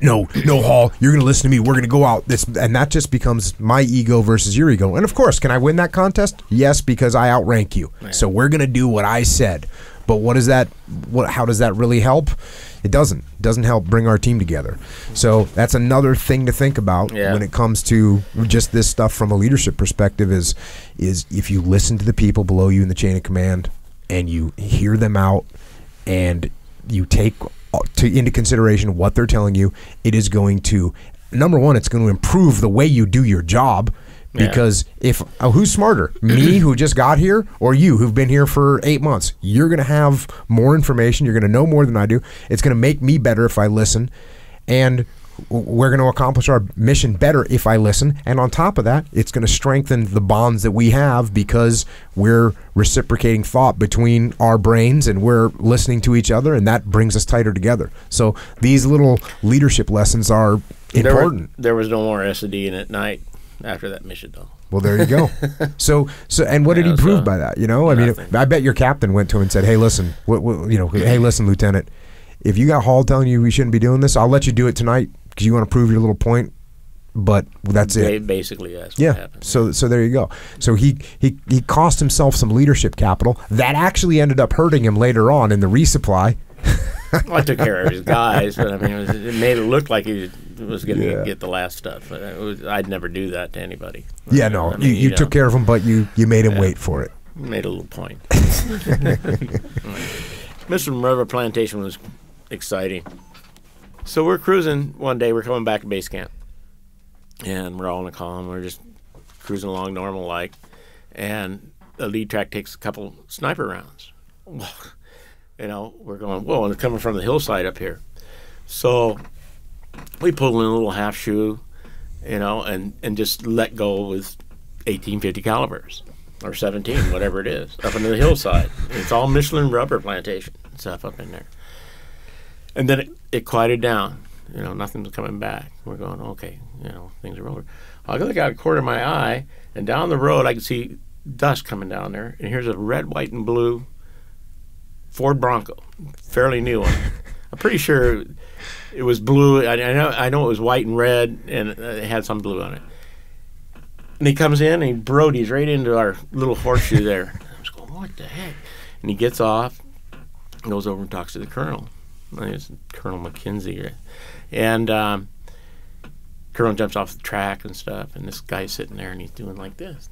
No, Hall, you're going to listen to me. We're going to go out. And that just becomes my ego versus your ego. And of course, can I win that contest? Yes, because I outrank you. Man. So we're going to do what I said. But how does that really help? It doesn't. It doesn't help bring our team together. So that's another thing to think about when it comes to just this stuff from a leadership perspective is if you listen to the people below you in the chain of command and you hear them out and you take into consideration what they're telling you, it is going to, number one, it's going to improve the way you do your job. Because who's smarter, me who just got here or you who've been here for 8 months? You're going to have more information. You're going to know more than I do. It's going to make me better if I listen. And we're going to accomplish our mission better if I listen. And on top of that, it's going to strengthen the bonds that we have because we're reciprocating thought between our brains and we're listening to each other, and that brings us tighter together. So these little leadership lessons are important.
There was no more S&D in at night after that mission, though.
Well, there you go. So, and what did he prove by that? I mean, I bet your captain went to him and said, "Hey, listen, hey, listen, Lieutenant, if you got Hall telling you we shouldn't be doing this, I'll let you do it tonight because you want to prove your little point." But that's it.
Basically, that's what happened.
So there you go. So he cost himself some leadership capital that actually ended up hurting him later on in the resupply.
Well, I took care of his guys, but I mean, it made it look like he was going to get the last stuff. But I'd never do that to anybody.
Yeah, no, I mean, you took care of him, but you made him wait for it.
Made a little point. Mission River Plantation was exciting. So we're cruising one day. We're coming back to base camp, and we're all in a column. We're just cruising along normal like, and the lead track takes a couple sniper rounds. You know, we're going, whoa, and it's coming from the hillside up here. So we pull in a little half shoe, you know, and just let go with 1850 calibers or 17, whatever it is, up into the hillside. It's all Michelin rubber plantation stuff up in there. And then it quieted down. You know, nothing was coming back. We're going, okay, you know, things are over. I look out of the corner of my eye, and down the road I can see dust coming down there, and here's a red, white, and blue Ford Bronco, fairly new one. I'm pretty sure it was blue. I know it was white and red, and it had some blue on it. And he comes in, and he brodies right into our little horseshoe there. I was going, what the heck? And he gets off, goes over and talks to the colonel. I think it's Colonel McKenzie. And colonel jumps off the track and stuff, and this guy's sitting there, and he's doing like this.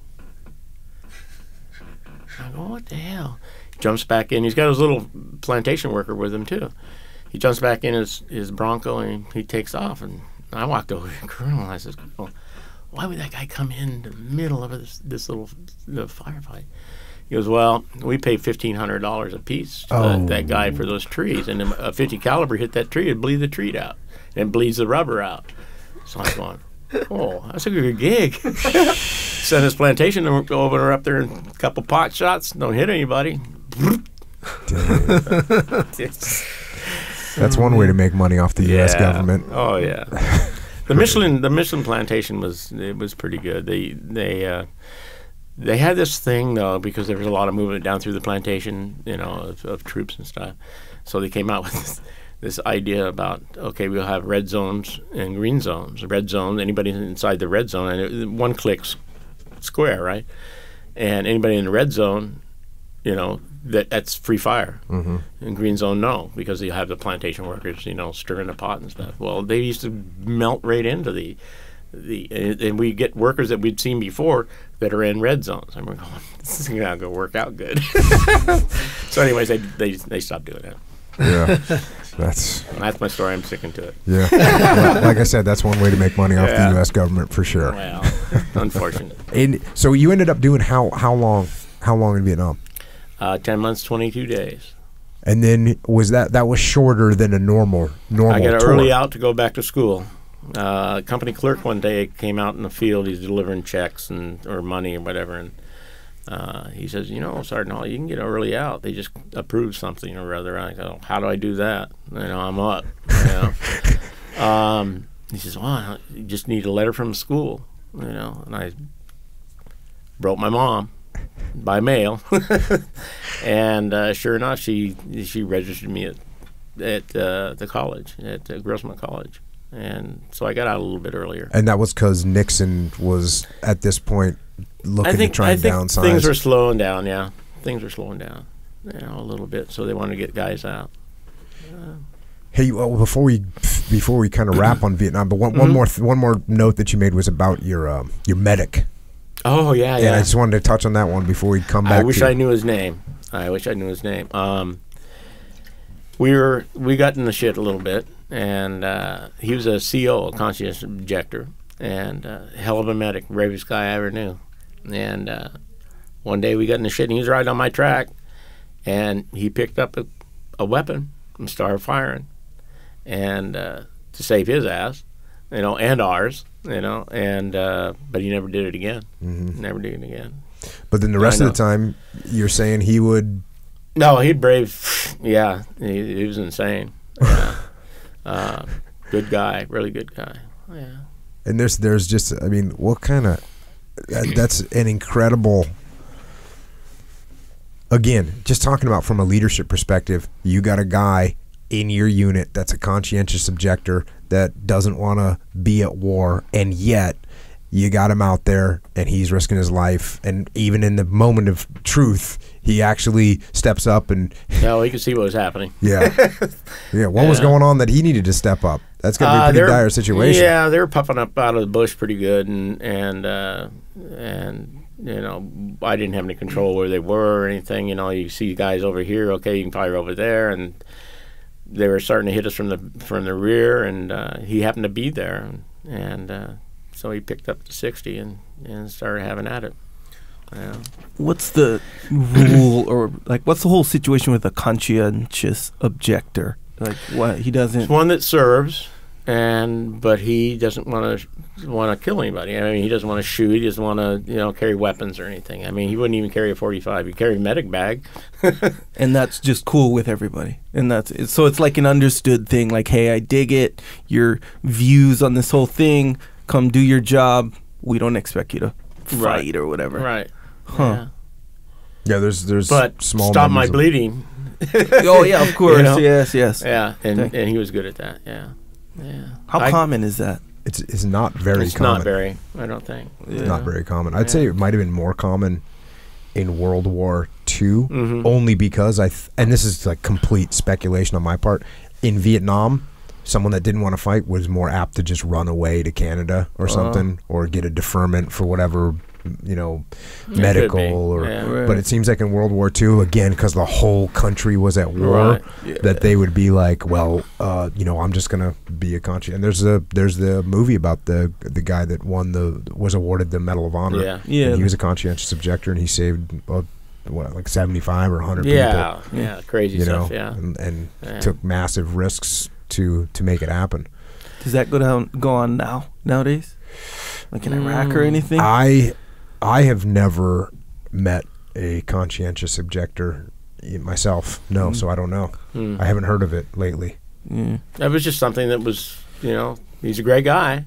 I go, what the hell? Jumps back in. He's got his little plantation worker with him too. He jumps back in his Bronco and he takes off. And I walked over to the colonel and I said, well, why would that guy come in the middle of this little firefight? He goes, well, we pay $1,500 a piece to that guy for those trees, and a 50 caliber hit that tree, it'd bleed the tree out, and it bleeds the rubber out. So I'm going, oh, that's a good gig. Send his plantation and go over up there and a couple pot shots, don't hit anybody.
That's one way to make money off the U.S. government.
Oh yeah, the Michelin plantation was pretty good. They had this thing though, because there was a lot of movement down through the plantation, you know, of troops and stuff. So they came out with this idea about, okay, we'll have red zones and green zones. Red zone, anybody inside the red zone, and one clicks square, right? And anybody in the red zone, you know, that's free fire. Mm-hmm. In green zone, no, because you have the plantation workers, you know, stirring the pot and stuff. Well, they used to melt right into and we get workers that we'd seen before that are in red zones. And we're going, this is not going to work out good. So anyways, they stopped doing it.
Yeah, that's
my story. I'm sticking to it.
Yeah, well, like I said, that's one way to make money off the U.S. government for sure.
Well, unfortunate.
And so you ended up doing how long in Vietnam?
10 months, 22 days.
And then was that was shorter than a normal
I got
tour.
early out to go back to school. Company clerk one day came out in the field. He's delivering checks or money or whatever, and he says, you know, Sergeant Hall, you can get early out. They just approved something or other. I go, how do I do that? You know, I'm up. You know? He says, well, you just need a letter from the school. You know, and I wrote my mom by mail, and sure enough, she registered me at the college, at Grossman College. And so I got out a little bit earlier.
And that was because Nixon was, at this point, looking to try and downsize.
Things were slowing down, yeah. Things were slowing down, you know, a little bit. So they wanted to get guys out.
Hey, well, before we kind of wrap on Vietnam, but one more note that you made was about your medic.
Oh yeah,
and I just wanted to touch on that one before we come back.
I wish I knew his name. We got in the shit a little bit, and he was a CO, a conscientious objector, and hell of a medic, bravest guy I ever knew. And one day we got in the shit, and he was riding on my track, and he picked up a weapon and started firing, and to save his ass, you know, and ours, you know, and but he never did it again. Mm-hmm. Never did it again.
But then the rest of the time, you're saying he would.
No, he'd brave. Yeah, he was insane. Yeah. Good guy, really good guy. Yeah.
And there's just, I mean, what kind of, that's an incredible, again, just talking about from a leadership perspective, you got a guy in your unit that's a conscientious objector that doesn't want to be at war, and yet you got him out there and he's risking his life, and even in the moment of truth he actually steps up and
No, he could see what was happening.
What was going on that he needed to step up? That's gonna be a pretty dire situation.
Yeah, they were puffing up out of the bush pretty good, and you know, I didn't have any control where they were or anything. You know, you see guys over here, okay, you can fire over there, and they were starting to hit us from the rear, and he happened to be there, and so he picked up the 60 and started having at it. Yeah.
What's the rule, or like what's the whole situation with a conscientious objector? Like what he doesn't.
It's one that serves, but he doesn't want to kill anybody. I mean, he doesn't want to shoot. He doesn't want to carry weapons or anything. I mean, he wouldn't even carry a .45. He'd carry a medic bag.
And that's just cool with everybody. And so it's like an understood thing. Like, hey, I dig it. Your views on this whole thing. Come do your job. We don't expect you to fight or whatever.
Right.
Huh.
Yeah, there's
but
small
stop my
numbers
bleeding.
Oh yeah, of course. Yes.
Yeah, and he was good at that. Yeah.
How common is that?
It's not very
it's
common.
Not very. I don't think.
It's not very common. I'd say it might have been more common in World War II, only because and this is like complete speculation on my part. In Vietnam, someone that didn't want to fight was more apt to just run away to Canada or something, or get a deferment for whatever, medical or.
Right.
But it seems like in World War II, again, because the whole country was at war, that they would be like, well, I'm just gonna be a conscientious. And there's the movie about the guy that was awarded the Medal of Honor.
Yeah.
And he was a conscientious objector, and he saved like 75 or 100 people.
Yeah, crazy stuff. Yeah,
and took massive risks to make it happen.
Does that go on nowadays, like in Iraq or anything?
I have never met a conscientious objector myself. No, so I don't know. I haven't heard of it lately.
That was just something that was, he's a great guy,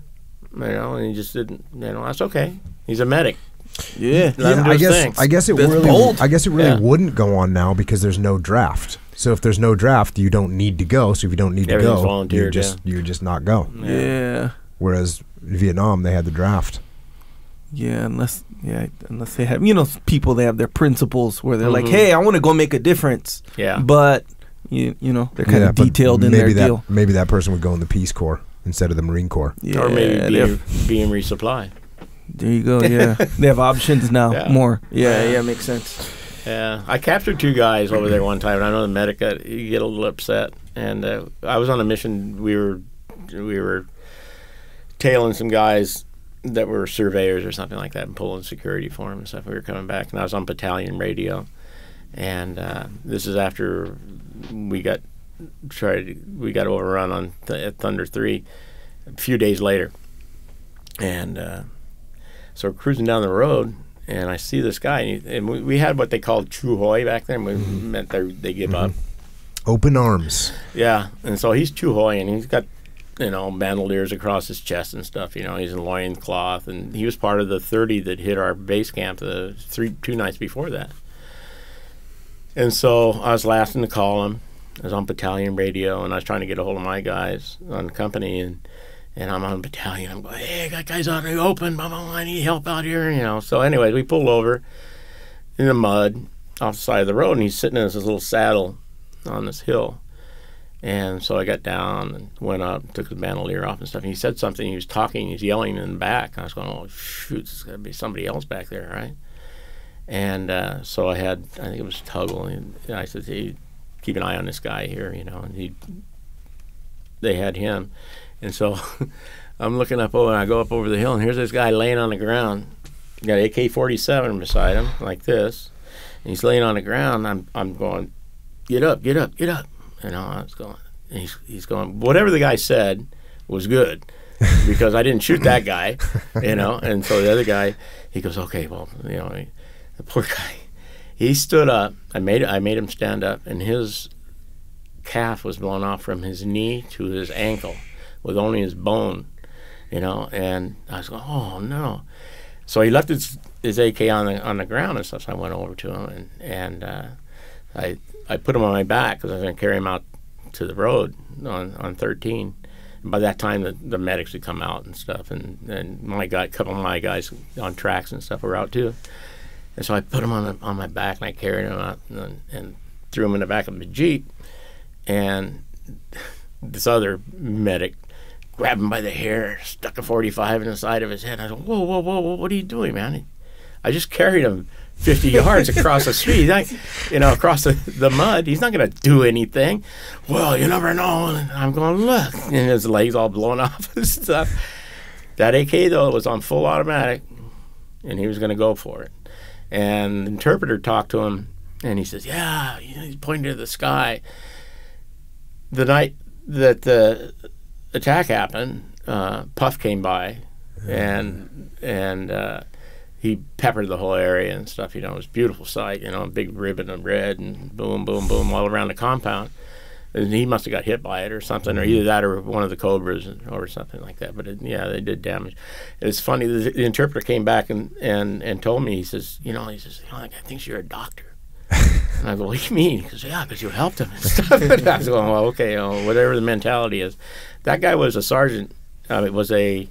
and he just didn't, that's okay. He's a medic.
Yeah.
I guess it really wouldn't go on now because there's no draft. So if there's no draft, you don't need to go. So if you don't need to go, you just not go.
Yeah.
Whereas Vietnam, they had the draft.
Yeah, unless they have people, they have their principles where they're like, hey, I want to go make a difference.
Yeah.
But they're kind of detailed in their deal.
Maybe that person would go in the Peace Corps instead of the Marine Corps.
Yeah, or maybe be in resupply.
There you go. Yeah, they have options now. More. Yeah, makes sense.
Yeah, I captured 2 guys over there one time, and I know the medic he get a little upset. And I was on a mission. We were tailing some guys that were surveyors or something like that, and pulling security for them and stuff. We were coming back, and I was on battalion radio. And this is after we got overrun at Thunder 3 a few days later. And so we're cruising down the road, and I see this guy, and we had what they called Chu Hoi back then. We meant they give up.
Open arms.
Yeah, and so he's Chu Hoi, and he's got bandoliers across his chest and stuff. He's in loincloth, and he was part of the 30 that hit our base camp 2 nights before that. And so I was last in to call him. I was on battalion radio, and I was trying to get a hold of my guys on the company, and I'm on battalion. I'm going, hey, I got guys out in the open. I need help out here, So anyways, we pulled over in the mud off the side of the road, and he's sitting in this little saddle on this hill. And so I got down and went up, took the bandolier off and stuff. And he said something. He was talking. He was yelling in the back. I was going, oh, shoot, there's got to be somebody else back there, right? And so I think it was Tuggle. And I said, hey, keep an eye on this guy here, And they had him. And so I'm looking up and I go up over the hill, and here's this guy laying on the ground. He got an AK-47 beside him, like this. And he's laying on the ground. I'm going, get up. I was going, and he's going, whatever the guy said was good, because I didn't shoot that guy, And so the other guy, he goes, okay, well, the poor guy, he stood up. I made him stand up, and his calf was blown off from his knee to his ankle, with only his bone, And I was going, oh no. So he left his AK on the ground and stuff. So I went over to him and I put him on my back because I was going to carry him out to the road on 13. By that time, the medics had come out and stuff, and my guy, a couple of my guys on tracks and stuff were out too. And so I put him on my back, and I carried him out and threw him in the back of the Jeep. And this other medic grabbed him by the hair, stuck a 45 in the side of his head. I said, whoa, whoa, whoa, what are you doing, man? I just carried him 50 yards across the street, across the mud. He's not going to do anything. Well, you never know. And I'm going, look. And his legs all blown off and stuff. That AK, though, was on full automatic, and he was going to go for it. And the interpreter talked to him, and he says, yeah, he's pointing to the sky. The night that the attack happened, Puff came by, and he peppered the whole area and stuff. It was a beautiful sight, a big ribbon of red and boom, boom, boom all around the compound. And he must have got hit by it or something, or either that or one of the Cobras or something like that. But they did damage. It's funny. The interpreter came back and told me. He says, I think you're a doctor. And I go, what do you mean? He goes, yeah, because you helped him and stuff. And I was going, well, okay, whatever the mentality is. That guy was a sergeant. It was a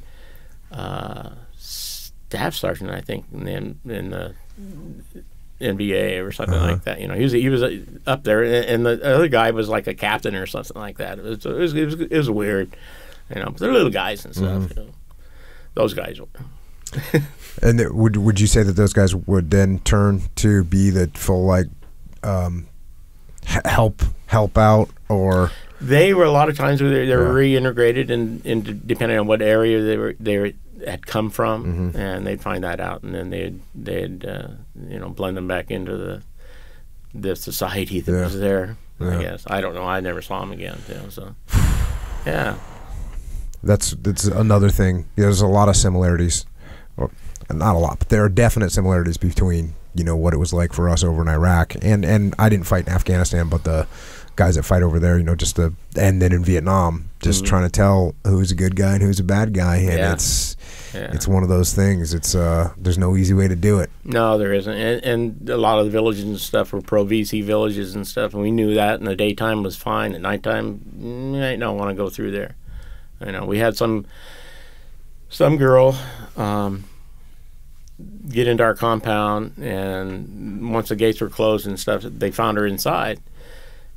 staff sergeant, I think, in the NBA or something like that. He was up there, and the other guy was like a captain or something like that. It was weird, But they're little guys and stuff. Those guys were.
And would you say that those guys would then turn to be the full help out, or
they were a lot of times they were reintegrated into depending on what area they had come from, and they'd find that out, and then they'd blend them back into the society that was there. I guess I don't know. I never saw them again. So yeah,
that's another thing. There's a lot of similarities. Well, not a lot, but there are definite similarities between what it was like for us over in Iraq, and I didn't fight in Afghanistan, but the guys that fight over there, and then in Vietnam, just trying to tell who's a good guy and who's a bad guy, and it's one of those things. It's there's no easy way to do it.
No, there isn't, and a lot of the villages and stuff were pro-VC villages and stuff, and we knew that. In the daytime was fine. At nighttime, I don't want to go through there. We had some girl get into our compound, and once the gates were closed and stuff, they found her inside.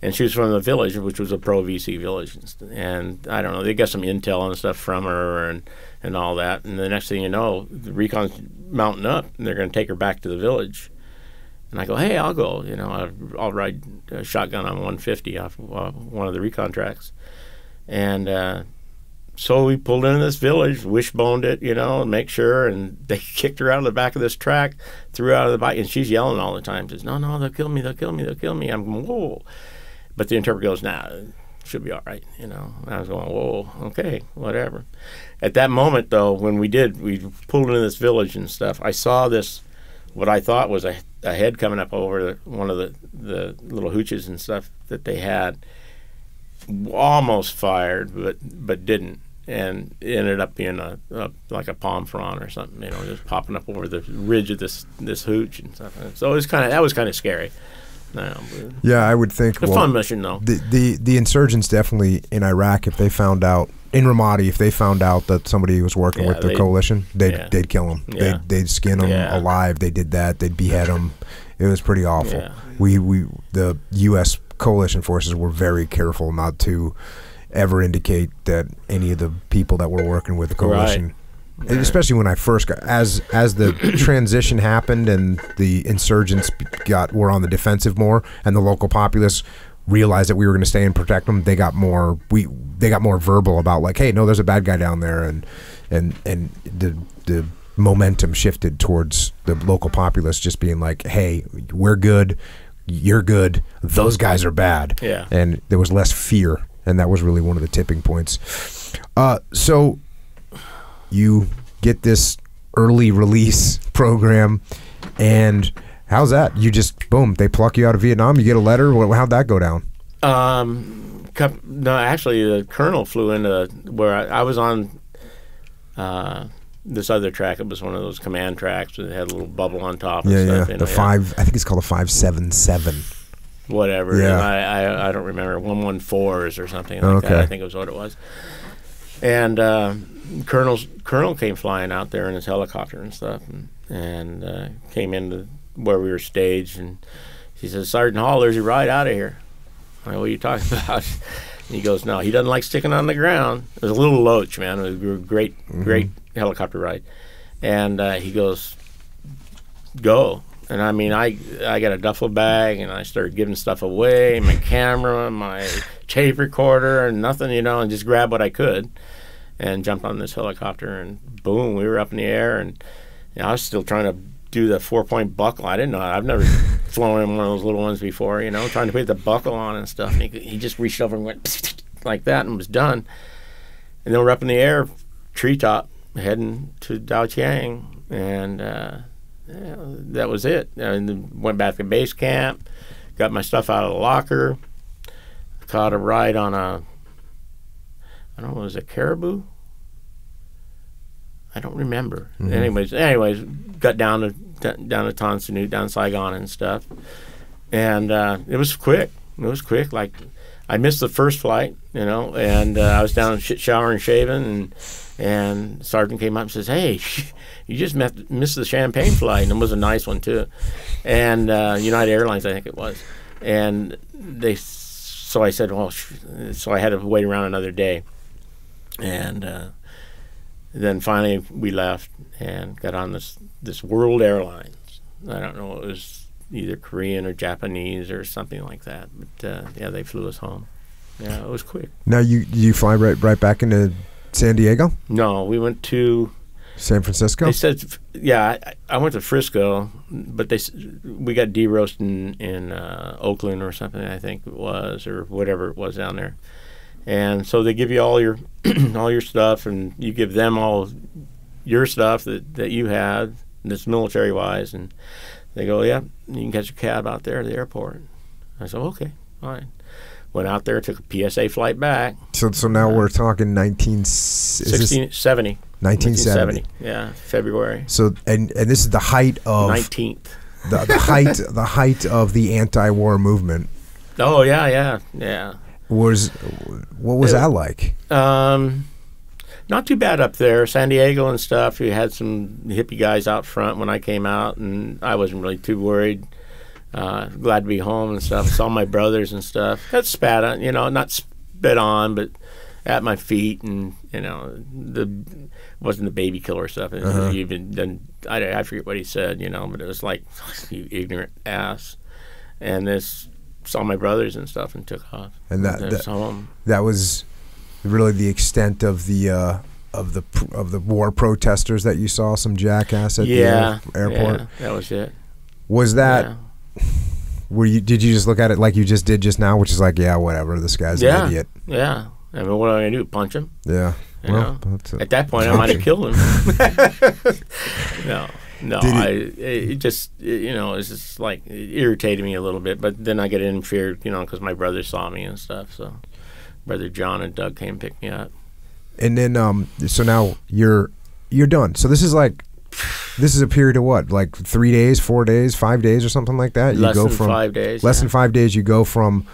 And she was from the village, which was a pro-VC village. And I don't know, they got some intel and stuff from her and all that. And the next thing you know, the recon's mounting up, and they're going to take her back to the village. And I go, hey, I'll go. I'll ride a shotgun on 150 off one of the recon tracks. And so we pulled into this village, wishboned it, and make sure. And they kicked her out of the back of this track, threw her out of the bike. And she's yelling all the time. Says, no, they'll kill me, they'll kill me, they'll kill me. I'm going, whoa. But the interpreter goes, nah, should be all right, I was going, whoa, okay, whatever. At that moment, though, when we pulled into this village and stuff, I saw this, what I thought was a head coming up over one of the little hooches and stuff that they had, almost fired, but didn't, and it ended up being like a palm frond or something, just popping up over the ridge of this hooch and stuff. So that was kind of scary. No,
yeah, I would think.
It's a fun mission, though.
The insurgents definitely in Iraq, if they found out in Ramadi, if they found out that somebody was working with the coalition, they'd kill them. Yeah. They'd skin them alive. They did that. They'd behead them. It was pretty awful. Yeah. The U.S. coalition forces were very careful not to ever indicate that any of the people that were working with the coalition. Right. Especially when I first got, as the transition happened and the insurgents were on the defensive more, and the local populace realized that we were going to stay and protect them, they got more verbal about like, hey, no, there's a bad guy down there, and the momentum shifted towards the local populace just being like, hey, we're good, you're good, those guys are bad.
Yeah.
And there was less fear, and that was really one of the tipping points. So you get this early release program, and how's that? You just, boom, they pluck you out of Vietnam, you get a letter? How'd that go down?
No, actually, the colonel flew into where I was on this other track. It was one of those command tracks that had a little bubble on top and stuff.
Yeah, I think it's called a 577.
Whatever.
Yeah.
I don't remember, 114s or something like that, I think it was what it was. And Colonel came flying out there in his helicopter and stuff, and came into where we were staged, and he says, "Sergeant Hall, there's your ride out of here." I'm like, "What are you talking about?" And he goes, "No, he doesn't like sticking on the ground." It was a little loach, man. It was a great helicopter ride. And he goes, "Go." And I mean, I got a duffel bag, and I started giving stuff away, my camera, my tape recorder, and nothing, and just grab what I could, and jumped on this helicopter, and boom, we were up in the air, and I was still trying to do the 4-point buckle. I didn't know. I've never flown in one of those little ones before, trying to put the buckle on and stuff. And he just reached over and went like that and was done. And then we're up in the air, treetop, heading to Daojiang, and that was it. And then went back to base camp, got my stuff out of the locker, caught a ride on I don't know, was it Caribou? I don't remember. Anyways, got down to Tan Son Nhut, down Saigon and stuff, and it was quick. Like, I missed the first flight, and I was down showering and shaving, and Sergeant came up and says, "Hey, you just missed the Champagne flight," and it was a nice one too, and United Airlines, I think it was, and so I said, well, so I had to wait around another day, and then finally we left and got on this World Airlines. I don't know, it was either Korean or Japanese or something like that. But yeah, they flew us home. Yeah, it was quick. Now
you fly right back into San Diego?
No, we went to
San Francisco.
They said, yeah, I went to Frisco, but we got de-roasted in Oakland or something, I think it was, or whatever it was down there. And so they give you all your all your stuff, and you give them all your stuff that you had that's military wise, and they go, "Yeah, you can catch a cab out there at the airport." I said, "Okay, fine." Went out there, took a PSA flight back.
So now we're talking 1970. 1970.
Yeah, February.
So and this is the height of
19th.
the height of the anti-war movement.
Oh yeah.
What was that like?
Not too bad up there, San Diego and stuff. We had some hippie guys out front when I came out, and I wasn't really too worried. Glad to be home and stuff. Saw my brothers and stuff. Got spat on, not spit on, but at my feet, and wasn't the baby killer stuff. I forget what he said, but it was like, "You ignorant ass," and this. Saw my brothers and stuff and took off.
And that was really the extent of the war protesters that you saw, some jackass at the airport.
Yeah, that was it.
Was that? Yeah. Did you just look at it like you just did just now, which is like, yeah, whatever, this guy's an idiot.
Yeah. I mean, what am I gonna do? Punch him?
Yeah.
At that point, I might have killed him. No, it just it's just like, it irritated me a little bit, but then I get interfered, because my brothers saw me and stuff. So, brother John and Doug came and picked me up.
And then, so now you're done. So this is a period of what, like 3 days, 4 days, 5 days, or something like that.
Less than 5 days.
Less than 5 days. You go from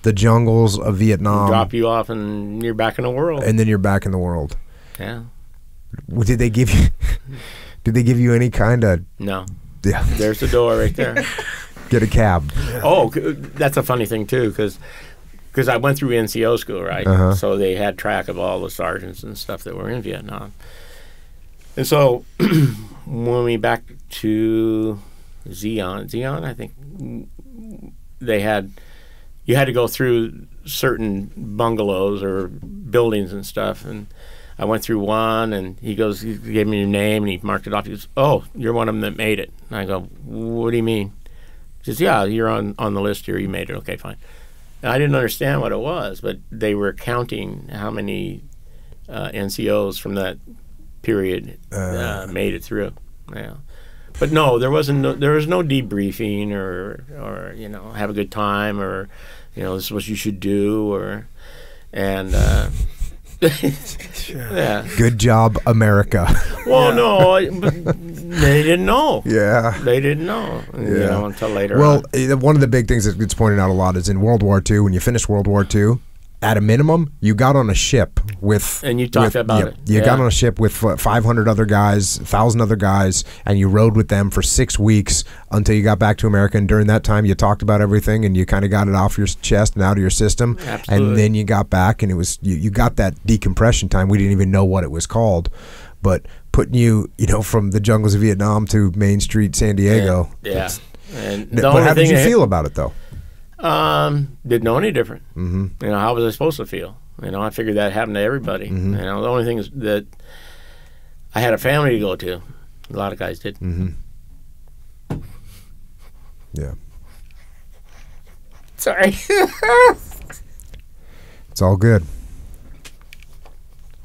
the jungles of Vietnam.
Drop you off, and you're back in the world.
And then you're back in the world.
Yeah.
Did they give you? Did they give you any kind of?
No.
Yeah.
There's the door right there.
Get a cab.
Oh, that's a funny thing too, because I went through NCO school, right? So they had track of all the sergeants and stuff that were in Vietnam. And so when we back to Zion, I think you had to go through certain bungalows or buildings and stuff, and I went through one, and he gave me your name, and he marked it off. He goes, "Oh, you're one of them that made it." And I go, "What do you mean?" He says, "Yeah, you're on the list here. You made it. Okay, fine." And I didn't understand what it was, but they were counting how many NCOs from that period made it through. Yeah, but no, there was no debriefing or have a good time, or this is what you should do, yeah.
Good job, America.
Well, no, but they didn't know.
Yeah.
They didn't know, until later
on. Well, one of the big things that gets pointed out a lot is in World War II, when you finish World War II, at a minimum, you got on a ship with...
And you talked about it.
You got on a ship with 500 other guys, 1,000 other guys, and you rode with them for 6 weeks until you got back to America. And during that time, you talked about everything, and you kind of got it off your chest and out of your system.
Absolutely.
And then you got back, and it was you got that decompression time. We didn't even know what it was called. But putting you, from the jungles of Vietnam to Main Street, San Diego.
Yeah. And
but how did you feel about it, though?
Didn't know any different.
Mm-hmm.
How was I supposed to feel? I figured that happened to everybody.
Mm-hmm.
The only thing is that I had a family to go to. A lot of guys did.
Mm-hmm. Yeah.
Sorry.
It's all good.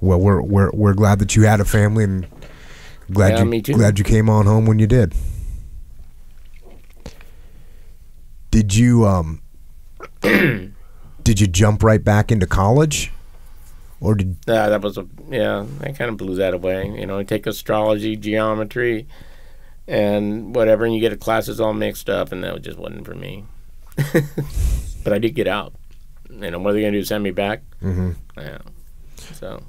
Well, we're glad that you had a family, and
Me too.
glad you came on home when you did. Did you did you jump right back into college, or did?
That I kind of blew that away. You take astrology, geometry, and whatever, and you get classes all mixed up, and that just wasn't for me. But I did get out. What are they going to do? Send me back?
Mm-hmm.
Yeah. So.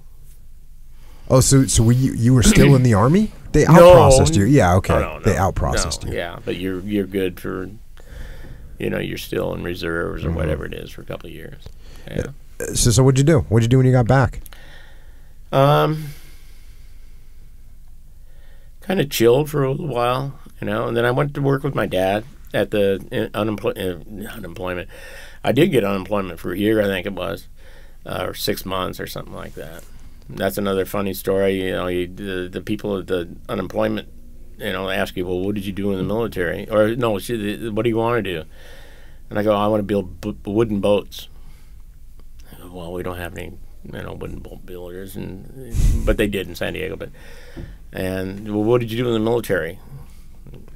Oh, so you were still in the Army? They
No.
outprocessed you. Yeah, okay.
No.
They outprocessed you.
Yeah, but you're good for, you're still in reserves or
Mm-hmm.
whatever it is for a couple of years. Yeah.
So what'd you do? What'd you do when you got back?
Kind of chilled for a little while, and then I went to work with my dad at the unemployment. I did get unemployment for a year, I think it was, or 6 months or something like that. That's another funny story. The people at the unemployment, ask you, well, what did you do in the military? Or no, what do you want to do? And I go, I want to build wooden boats. I go, well, we don't have any, wooden boat builders, but they did in San Diego. And well, what did you do in the military?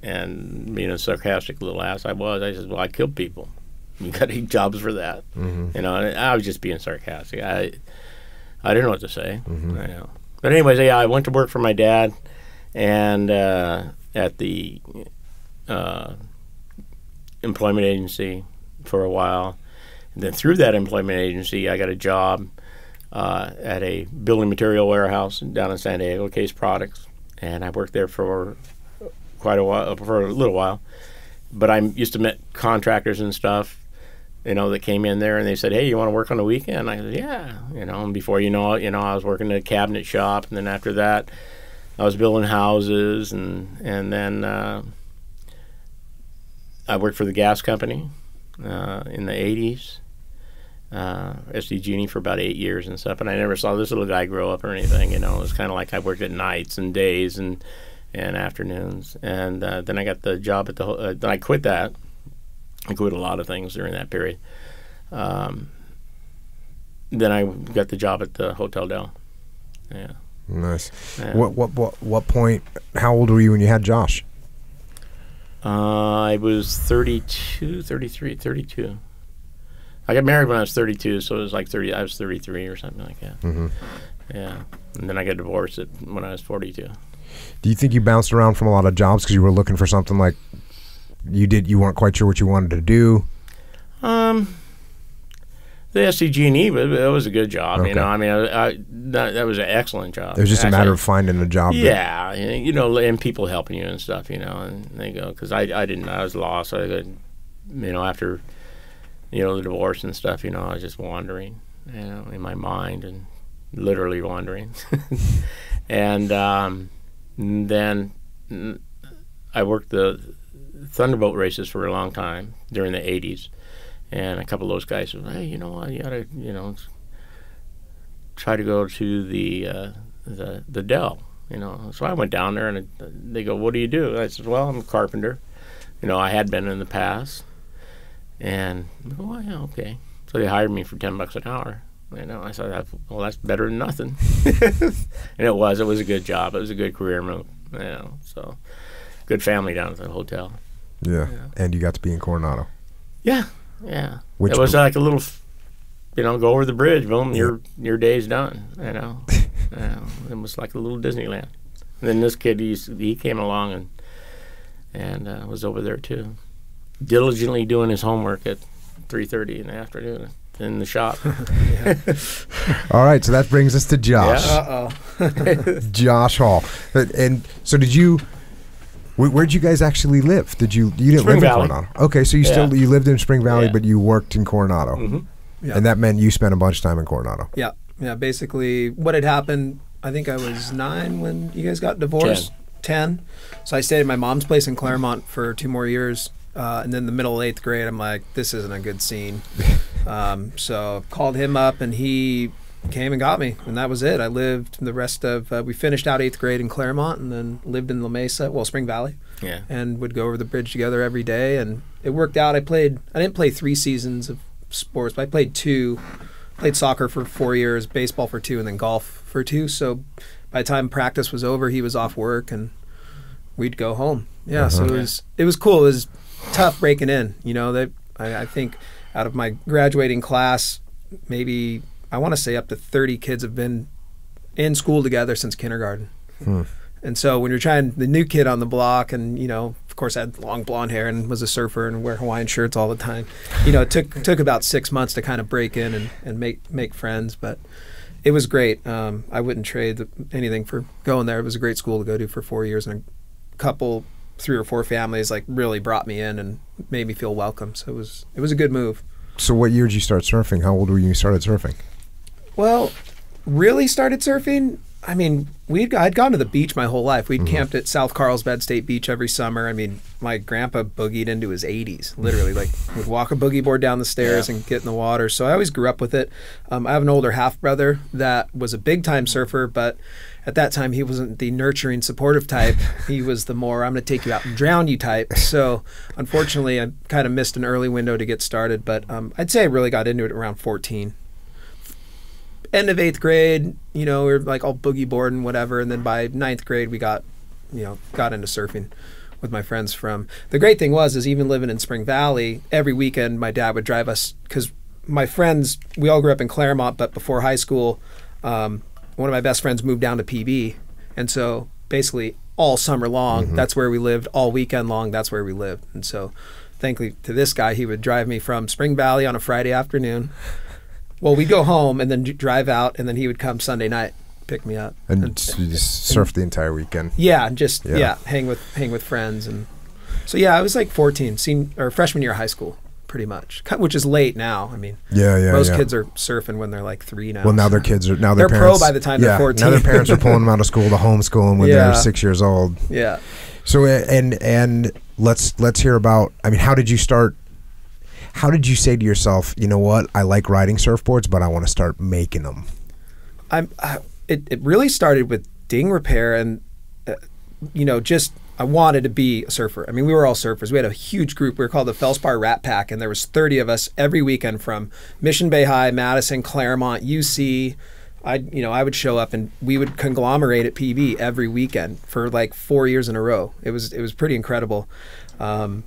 And being a sarcastic little ass I said, well, I killed people. You got any jobs for that? Mm-hmm. And I was just being sarcastic. I didn't know what to say. Mm-hmm. But anyways, I went to work for my dad, and at the employment agency for a while. And then through that employment agency, I got a job at a building material warehouse down in San Diego, Case Products, and I worked there for quite a while, for a little while. But I used to meet contractors and stuff, that came in there, and they said, "Hey, you want to work on the weekend?" I said, "Yeah," and before you know it, I was working at a cabinet shop, and then after that, I was building houses, and then I worked for the gas company in the 80s, SDG&E for about 8 years and stuff, and I never saw this little guy grow up or anything. It was kind of like I worked at nights and days and afternoons, and then I got the job at the. Then I quit that. I quit a lot of things during that period. Then I got the job at the Hotel Del. Yeah.
Nice.
Yeah.
What point? How old were you when you had Josh?
I was 32, 33, 32. I got married when I was 32, so it was like 30. I was 33 or something like that.
Mm-hmm.
Yeah. And then I got divorced when I was 42.
Do you think you bounced around from a lot of jobs because you were looking for something like you weren't quite sure what you wanted to do?
The SCG&E, it was a good job.
Okay.
That was an excellent job.
It was just a matter of finding a job.
Yeah, and people helping you and stuff, and they go, because I didn't, I was lost. I could, after, the divorce and stuff, I was just wandering, in my mind and literally wandering. And then I worked the Thunderbolt races for a long time during the 80s. And a couple of those guys said, "Hey, you know what? You ought to, try to go to the Dell." So I went down there, and they go, "What do you do?" I said, "Well, I'm a carpenter. I had been in the past." And they go, "Oh, yeah, okay." So they hired me for $10 an hour. I said, "Well, that's better than nothing." And it was a good job. It was a good career move. So good family down at the hotel.
Yeah. And you got to be in Coronado.
Yeah. Yeah, it was like a little, go over the bridge, boom, your day's done. It was like a little Disneyland. And then this kid, he came along and was over there too, diligently doing his homework at 3:30 in the afternoon. in the shop.
All right, so that brings us to Josh.
Yeah.
Josh Hall. And so did you, where'd you guys actually live? You didn't
Spring
live
Valley.
in Coronado? Okay, so you lived in Spring Valley,
Yeah.
but you worked in Coronado.
Mm-hmm.
Yeah.
And that meant you spent a bunch of time in Coronado.
Yeah. Yeah. Basically, what had happened, I think I was 9 when you guys got divorced. 10. So I stayed at my mom's place in Claremont for 2 more years. And then the middle of 8th grade, I'm like, this isn't a good scene. So called him up and he came and got me. And that was it. I lived the rest of, we finished out 8th grade in Claremont and then lived in La Mesa, well, Spring Valley.
Yeah.
And would go over the bridge together every day. And it worked out. I didn't play 3 seasons of sports, but I played 2. Played soccer for 4 years, baseball for 2, and then golf for 2. So by the time practice was over, he was off work, and we'd go home. Yeah, so it was cool. It was tough breaking in. You know, that I think out of my graduating class, maybe I want to say up to 30 kids have been in school together since kindergarten. And so when you're the new kid on the block, and you know, of course, I had long blonde hair and was a surfer and wear Hawaiian shirts all the time. You know, it took about 6 months to kind of break in and make friends, but it was great. I wouldn't trade anything for going there. It was a great school to go to for 4 years, and a couple, 3 or 4 families like really brought me in and made me feel welcome. So it was a good move.
So what year did you start surfing? How old were you when you started surfing?
Well, really started surfing, I mean, I'd gone to the beach my whole life. We'd camped at South Carlsbad State Beach every summer. I mean, my grandpa boogied into his 80s, literally. Like, would walk a boogie board down the stairs and get in the water. So I always grew up with it. I have an older half-brother that was a big-time surfer, but at that time he wasn't the nurturing, supportive type. He was the more, I'm going to take you out and drown you type. So unfortunately, I kind of missed an early window to get started. But I'd say I really got into it around 14. End of 8th grade, you know, we were like all boogie board and whatever. And then by 9th grade, we got into surfing with my friends from. The great thing is even living in Spring Valley, every weekend my dad would drive us, because my friends, we all grew up in Claremont, but before high school, one of my best friends moved down to PB. And so basically all summer long, that's where we lived. All weekend long, that's where we lived. And so thankfully to this guy, he would drive me from Spring Valley on a Friday afternoon. Well, we'd go home and then drive out, and then he would come Sunday night, pick me up,
and you just surf the entire weekend.
Yeah, and just hang with friends, and so I was like 14, freshman year of high school, pretty much, which is late now. I mean, most kids are surfing when they're like 3 now.
Well, now their kids are their
pro by the time they're 14.
Now their parents are pulling them out of school to homeschool them when they're 6 years old.
Yeah.
So and let's hear about. I mean, how did you start? How did you say to yourself, you know what, I like riding surfboards, but I want to start making them?
It really started with ding repair, and I wanted to be a surfer. I mean, we were all surfers. We had a huge group. We were called the Felspar Rat Pack, and there was 30 of us every weekend from Mission Bay High, Madison, Claremont, UC. I would show up and we would conglomerate at PB every weekend for like 4 years in a row. It was pretty incredible, I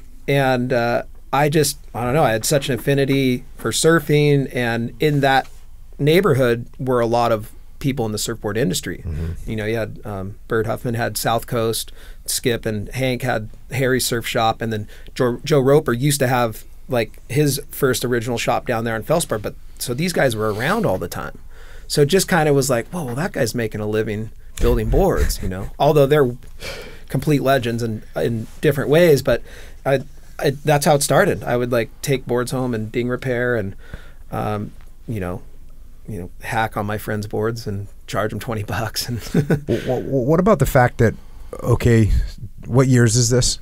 don't know, I had such an affinity for surfing, and in that neighborhood were a lot of people in the surfboard industry. You know, you had Bert Huffman had South Coast, Skip, and Hank had Harry's Surf Shop, and then Joe Roper used to have like his first original shop down there in Felspar, but so these guys were around all the time. So it just kind of was like, whoa, well, that guy's making a living building boards, you know, although they're complete legends in different ways, but that's how it started. I would like take boards home and ding repair and, hack on my friends' boards and charge them $20. And
what about the fact that, okay, what years is this?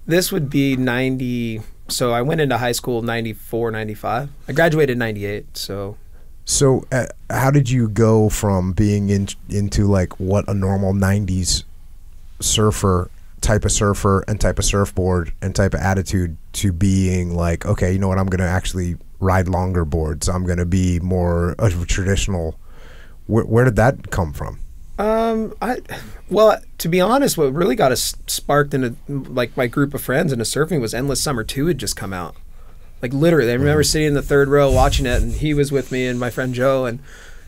This would be 90. So I went into high school 94, 95. I graduated in 98. So
how did you go from being into like what a normal 90s type of surfer and type of surfboard and type of attitude to being like, okay, you know what, I'm going to actually ride longer boards. I'm going to be more a traditional. Where did that come from?
Well, to be honest, what really got us sparked into like my group of friends into surfing was Endless Summer 2 had just come out. Like literally, I remember sitting in the third row watching it, and he was with me and my friend Joe, and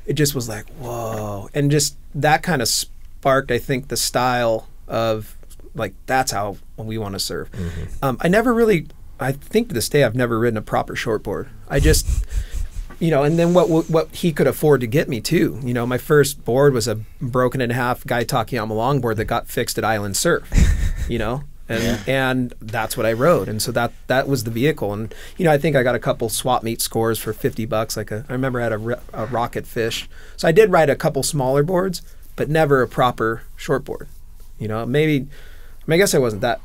it just was like, whoa. And just that kind of sparked, I think, the style of like, that's how we want to surf. I never really, I think to this day, I've never ridden a proper shortboard. you know, and then what he could afford to get me too. You know, my first board was a broken in half Gai Takayama longboard that got fixed at Island Surf, you know, and that's what I rode. And so that was the vehicle. And, you know, I think I got a couple swap meet scores for $50. Like I remember I had a Rocket Fish. So I did ride a couple smaller boards, but never a proper shortboard. You know, maybe, I mean, I guess I wasn't that,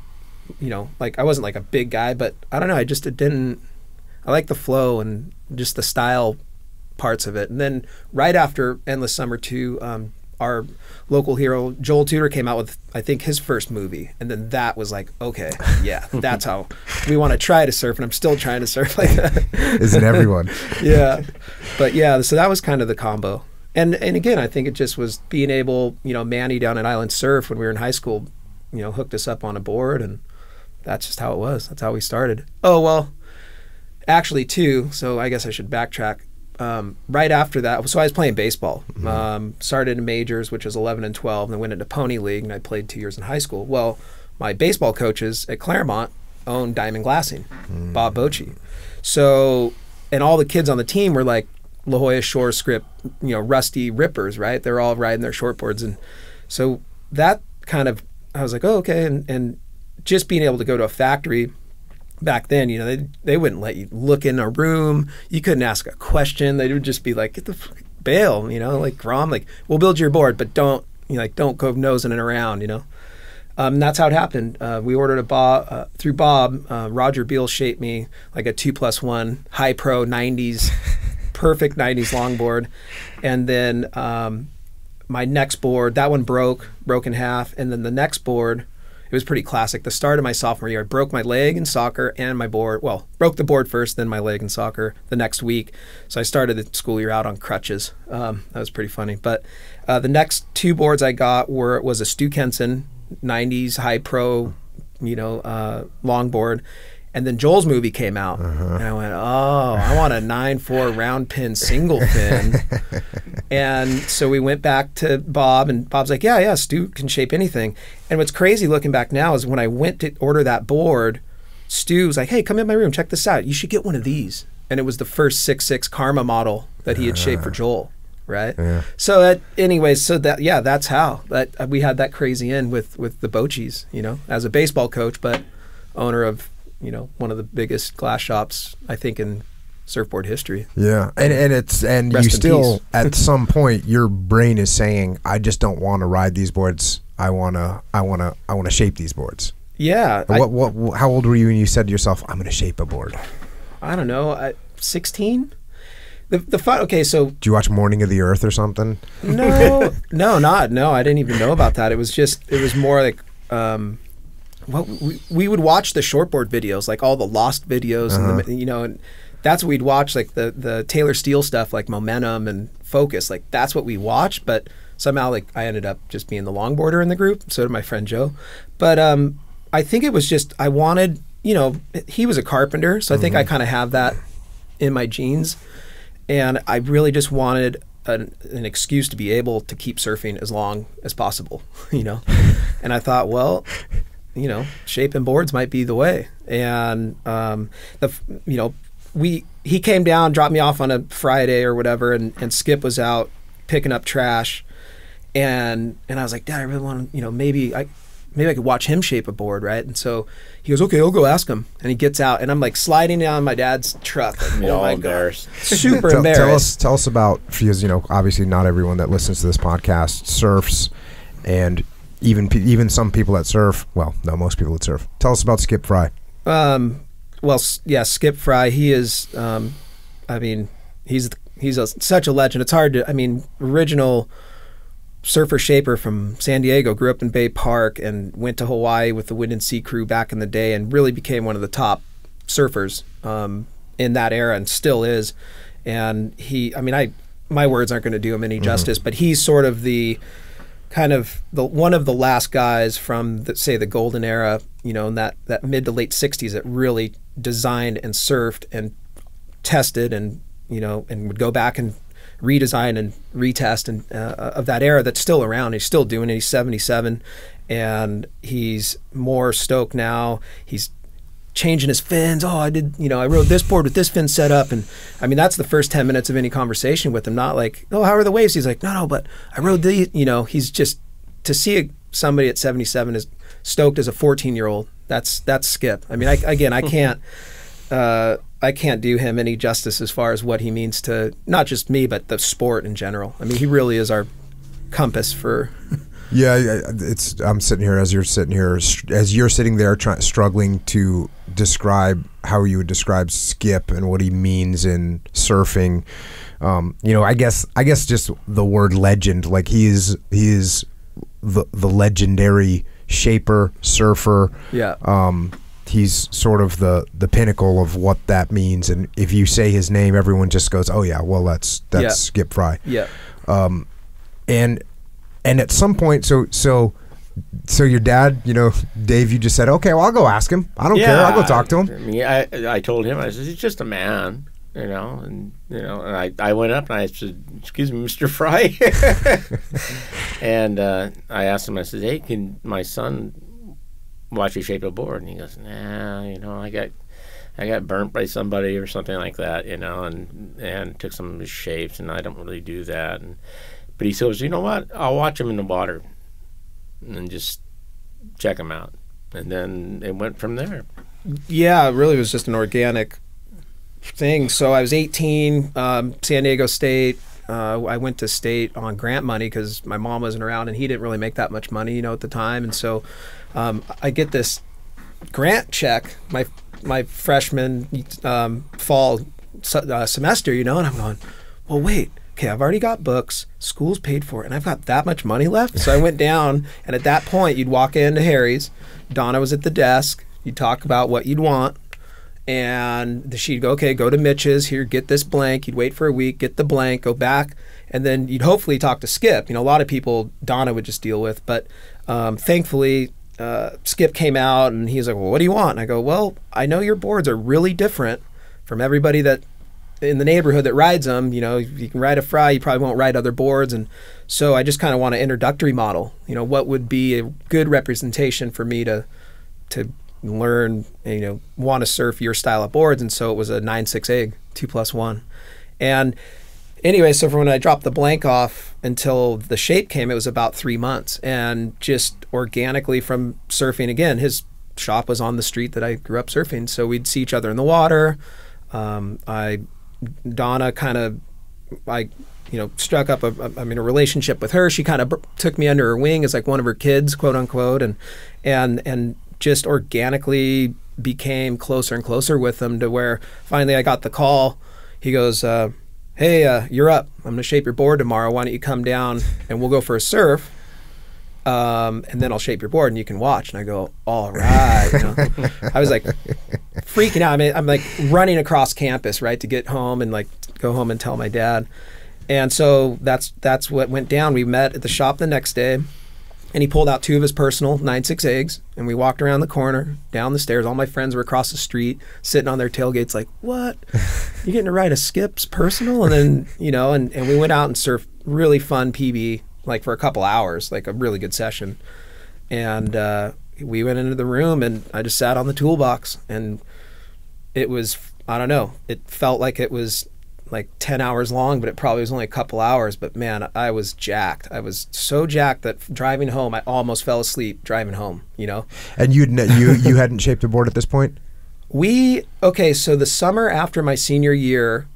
you know, like I wasn't like a big guy, but I don't know. I like the flow and just the style parts of it. And then right after Endless Summer 2, our local hero Joel Tudor came out with, I think, his first movie, and then that was like, okay, yeah, that's how we want to try to surf, and I'm still trying to surf like that.
Isn't everyone?
Yeah, but yeah, so that was kind of the combo. And again, I think it just was being able, you know, Manny down at Island Surf when we were in high school, you know, hooked us up on a board, and that's just how it was. That's how we started. Oh well. Actually, too, so I guess I should backtrack. Right after that, so I was playing baseball. Started in majors, which was 11 and 12, and then went into Pony League, and I played 2 years in high school. Well, my baseball coaches at Claremont owned Diamond Glassing, Bob Bochy. So, and all the kids on the team were like La Jolla Shore Script, you know, Rusty Rippers, right? They're all riding their shortboards. And so that kind of, I was like, oh, okay. And just being able to go to a factory back then, you know, they wouldn't let you look in a room. You couldn't ask a question. They would just be like, get the bail, you know, like Grom, like, we'll build your board, but don't, you know, like, don't go nosing it around, you know. That's how it happened. We ordered a Bob, through Bob, Roger Beal shaped me like a 2+1 high pro 90s, perfect 90s longboard. And then my next board, that one broke in half. And then the next board, it was pretty classic. The start of my sophomore year, I broke my leg in soccer and my board. Well, broke the board first, then my leg in soccer the next week. So I started the school year out on crutches. That was pretty funny. But the next two boards I got was a Stu Kenson 90s high pro, you know, longboard. And then Joel's movie came out, and I went, oh, I want a 9.4 round pin single fin. And so we went back to Bob, and Bob's like, yeah, Stu can shape anything. And what's crazy looking back now is when I went to order that board, Stu was like, hey, come in my room, check this out. You should get one of these. And it was the first 6.6 Karma model that he had shaped for Joel, right? Yeah. So anyways, so that, yeah, that's how we had that crazy in with the Bochies, you know, as a baseball coach, but owner of, you know, one of the biggest glass shops, I think, in surfboard history. Yeah,
and you still at some point your brain is saying, I just don't want to ride these boards. I wanna shape these boards.
Yeah.
How old were you when you said to yourself, I'm gonna shape a board?
I don't know. 16. The fun. Okay, so
do you watch Morning of the Earth or something?
No, I didn't even know about that. It was more like. Well, we would watch the shortboard videos, like all the Lost videos, and the, you know, and that's what we'd watch, like the Taylor Steele stuff, like Momentum and Focus, like that's what we watched. But somehow, like I ended up just being the longboarder in the group. So did my friend Joe. But I think it was just I wanted, you know, he was a carpenter, so I think I kind of have that in my genes, and I really just wanted an excuse to be able to keep surfing as long as possible, you know. And I thought, well, you know, shaping boards might be the way. And you know, he came down, dropped me off on a Friday or whatever, and Skip was out picking up trash, and I was like, Dad, I really want to, you know, maybe I could watch him shape a board, right? And so he goes, okay, I'll go ask him. And he gets out, and I'm like sliding down my dad's truck. Like, oh my God, super embarrassed.
Tell us about, because you know, obviously not everyone that listens to this podcast surfs, and even some people that surf, well, no, most people that surf. Tell us about Skip Fry.
Well, yeah, Skip Fry, he is, I mean, he's such a legend. It's hard to, I mean, original surfer shaper from San Diego, grew up in Bay Park and went to Hawaii with the Wind and Sea crew back in the day and really became one of the top surfers in that era and still is. And he, I mean, my words aren't going to do him any justice, but he's sort of the kind of one of the last guys from say the golden era, you know, in that mid to late 60s that really designed and surfed and tested and, you know, and would go back and redesign and retest and of that era that's still around. He's still doing it. He's 77 and he's more stoked now. He's changing his fins. Oh, I did, I rode this board with this fin set up. And I mean, that's the first 10 minutes of any conversation with him. Not like, oh, how are the waves? He's like, no, but I rode these, he's just, to see somebody at 77 is stoked as a 14-year-old. That's Skip. I mean, I can't do him any justice as far as what he means to not just me, but the sport in general. I mean, he really is our compass for.
Yeah, I'm sitting here as you're sitting there, struggling to describe how you would describe Skip and what he means in surfing. I guess just the word legend. Like he is the legendary shaper, surfer.
Yeah.
He's sort of the pinnacle of what that means, and if you say his name, everyone just goes, "Oh yeah, well that's Skip Fry."
Yeah.
And at some point, so your dad, Dave, you just said, "Okay, well I'll go ask him. I don't care. I'll go talk to him."
I mean, I told him, I said, "He's just a man." And I went up and I said, "Excuse me, Mr. Fry," and I asked him. I said, "Hey, can my son watch you shape a board?" And he goes, "Nah, I got burnt by somebody or something like that, and took some of his shapes, and I don't really do that." But he says, "You know what? I'll watch him in the water and just check him out." And then it went from there.
Yeah, it really was just an organic thing. So I was 18, San Diego State. I went to state on grant money because my mom wasn't around and he didn't really make that much money, at the time. And so I get this grant check my freshman fall semester, and I'm going, well, wait, okay, I've already got books, school's paid for it, and I've got that much money left. So I went down, and at that point, you'd walk into Harry's. Donna was at the desk. You'd talk about what you'd want. And she'd go, okay, go to Mitch's, here, get this blank. You'd wait for a week, get the blank, go back, and then you'd hopefully talk to Skip. A lot of people Donna would just deal with, but thankfully Skip came out and he's like, well, what do you want? And I go, well, I know your boards are really different from everybody that in the neighborhood that rides them. You can ride a Fry, you probably won't ride other boards. And so I just kind of want an introductory model. What would be a good representation for me to learn, want to surf your style of boards. And so it was a 9/6 egg, 2+1. And anyway, so from when I dropped the blank off until the shape came, it was about 3 months. And just organically from surfing, again, his shop was on the street that I grew up surfing. So we'd see each other in the water. Donna struck up a relationship with her. She kind of took me under her wing as like one of her kids, quote unquote. And just organically became closer and closer with him to where finally I got the call. He goes, hey, you're up. I'm going to shape your board tomorrow. Why don't you come down and we'll go for a surf, and then I'll shape your board and you can watch. And I go, all right. I was like freaking out. I mean, I'm like running across campus, right, to get home and like go home and tell my dad. And so that's what went down. We met at the shop the next day. And he pulled out 2 of his personal 9/6 eggs, and we walked around the corner, down the stairs. All my friends were across the street, sitting on their tailgates like, what? You getting to ride a Skip's personal? And then, and we went out and surfed really fun PB, like for a couple hours, like a really good session. And we went into the room, and I just sat on the toolbox, and it was, I don't know, it felt like it was like 10 hours long, but it probably was only a couple hours. But man, I was jacked. I was so jacked that driving home, I almost fell asleep driving home,
And you hadn't shaped a board at this point?
So the summer after my senior year,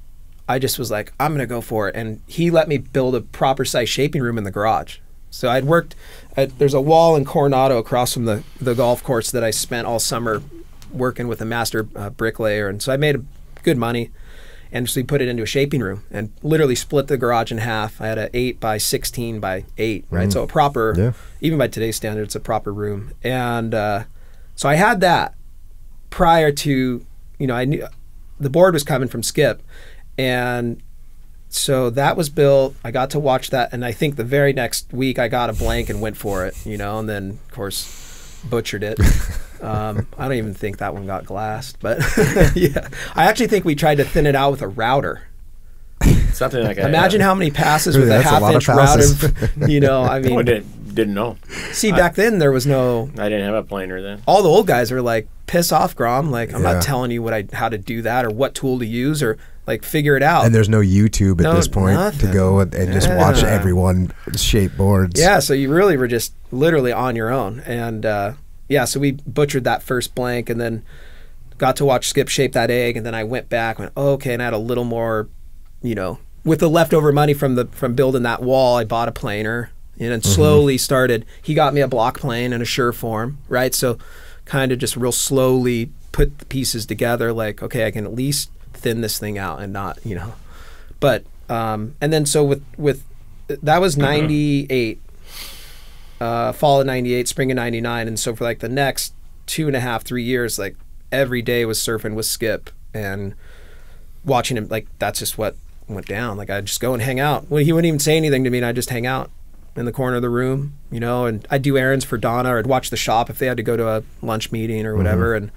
I just was like, I'm going to go for it. And he let me build a proper size shaping room in the garage. So I'd worked, there's a wall in Coronado across from the golf course that I spent all summer working with a master bricklayer. And so I made good money. And so we put it into a shaping room and literally split the garage in half. I had an 8x16 by 8, right? So a proper, even by today's standard, it's a proper room. And so I had that prior to, I knew the board was coming from Skip. And so that was built. I got to watch that. And I think the very next week I got a blank and went for it, and then, of course, butchered it. I don't even think that one got glassed, but yeah. I actually think we tried to thin it out with a router.
Something like that.
Imagine how many passes with a half-inch router. I mean,
didn't know.
See, back then there was no.
I didn't have a planer then.
All the old guys were like, "Piss off, Grom! Like, I'm
Yeah.
not telling you how to do that or what tool to use or like figure it out."
And there's no YouTube at
No,
this point
nothing.
to go and just watch everyone shape boards.
Yeah, so you really were just literally on your own. And yeah, so we butchered that first blank and then got to watch Skip shape that egg. And then I went back and went, oh, okay, and I had a little more, you know, with the leftover money from building that wall, I bought a planer and then slowly started. He got me a block plane and a Sureform, right? So kind of just real slowly put the pieces together like, okay, I can at least thin this thing out and not, you know. But, and then so with that was 98. Fall of 98, spring of 99. And so for like the next 2.5, 3 years, like every day was surfing with Skip and watching him. Like that's just what went down. Like I'd just go and hang out. Well, he wouldn't even say anything to me and I'd just hang out in the corner of the room, you know, and I'd do errands for Donna or I'd watch the shop if they had to go to a lunch meeting or whatever. And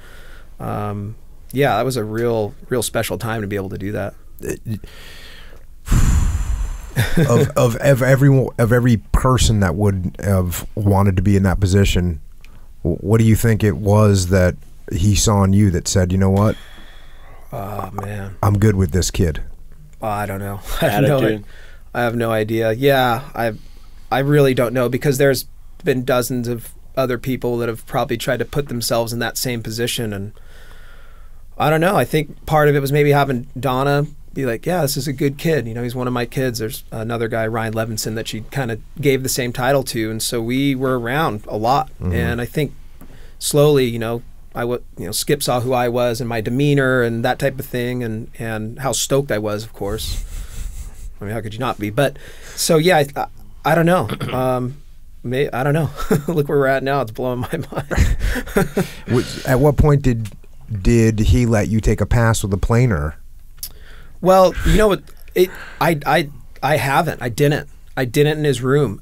yeah, that was a real special time to be able to do that.
of every person that would have wanted to be in that position, what do you think it was that he saw in you that said, you know what?
Oh man,
I'm good with this kid.
I don't know.
Attitude.
I have no idea. Yeah, I really don't know because there's been dozens of other people that have probably tried to put themselves in that same position, and I don't know. I think part of it was maybe having Donna be like, yeah, this is a good kid. You know, he's one of my kids. There's another guy, Ryan Levinson, that she kind of gave the same title to, and so we were around a lot. And I think slowly, you know, Skip saw who I was and my demeanor and that type of thing, and how stoked I was, of course. I mean, how could you not be? But so yeah, I don't know. I don't know. Look where we're at now. It's blowing my mind.
At what point did he let you take a pass with a planer?
Well, you know what? I haven't. I didn't in his room.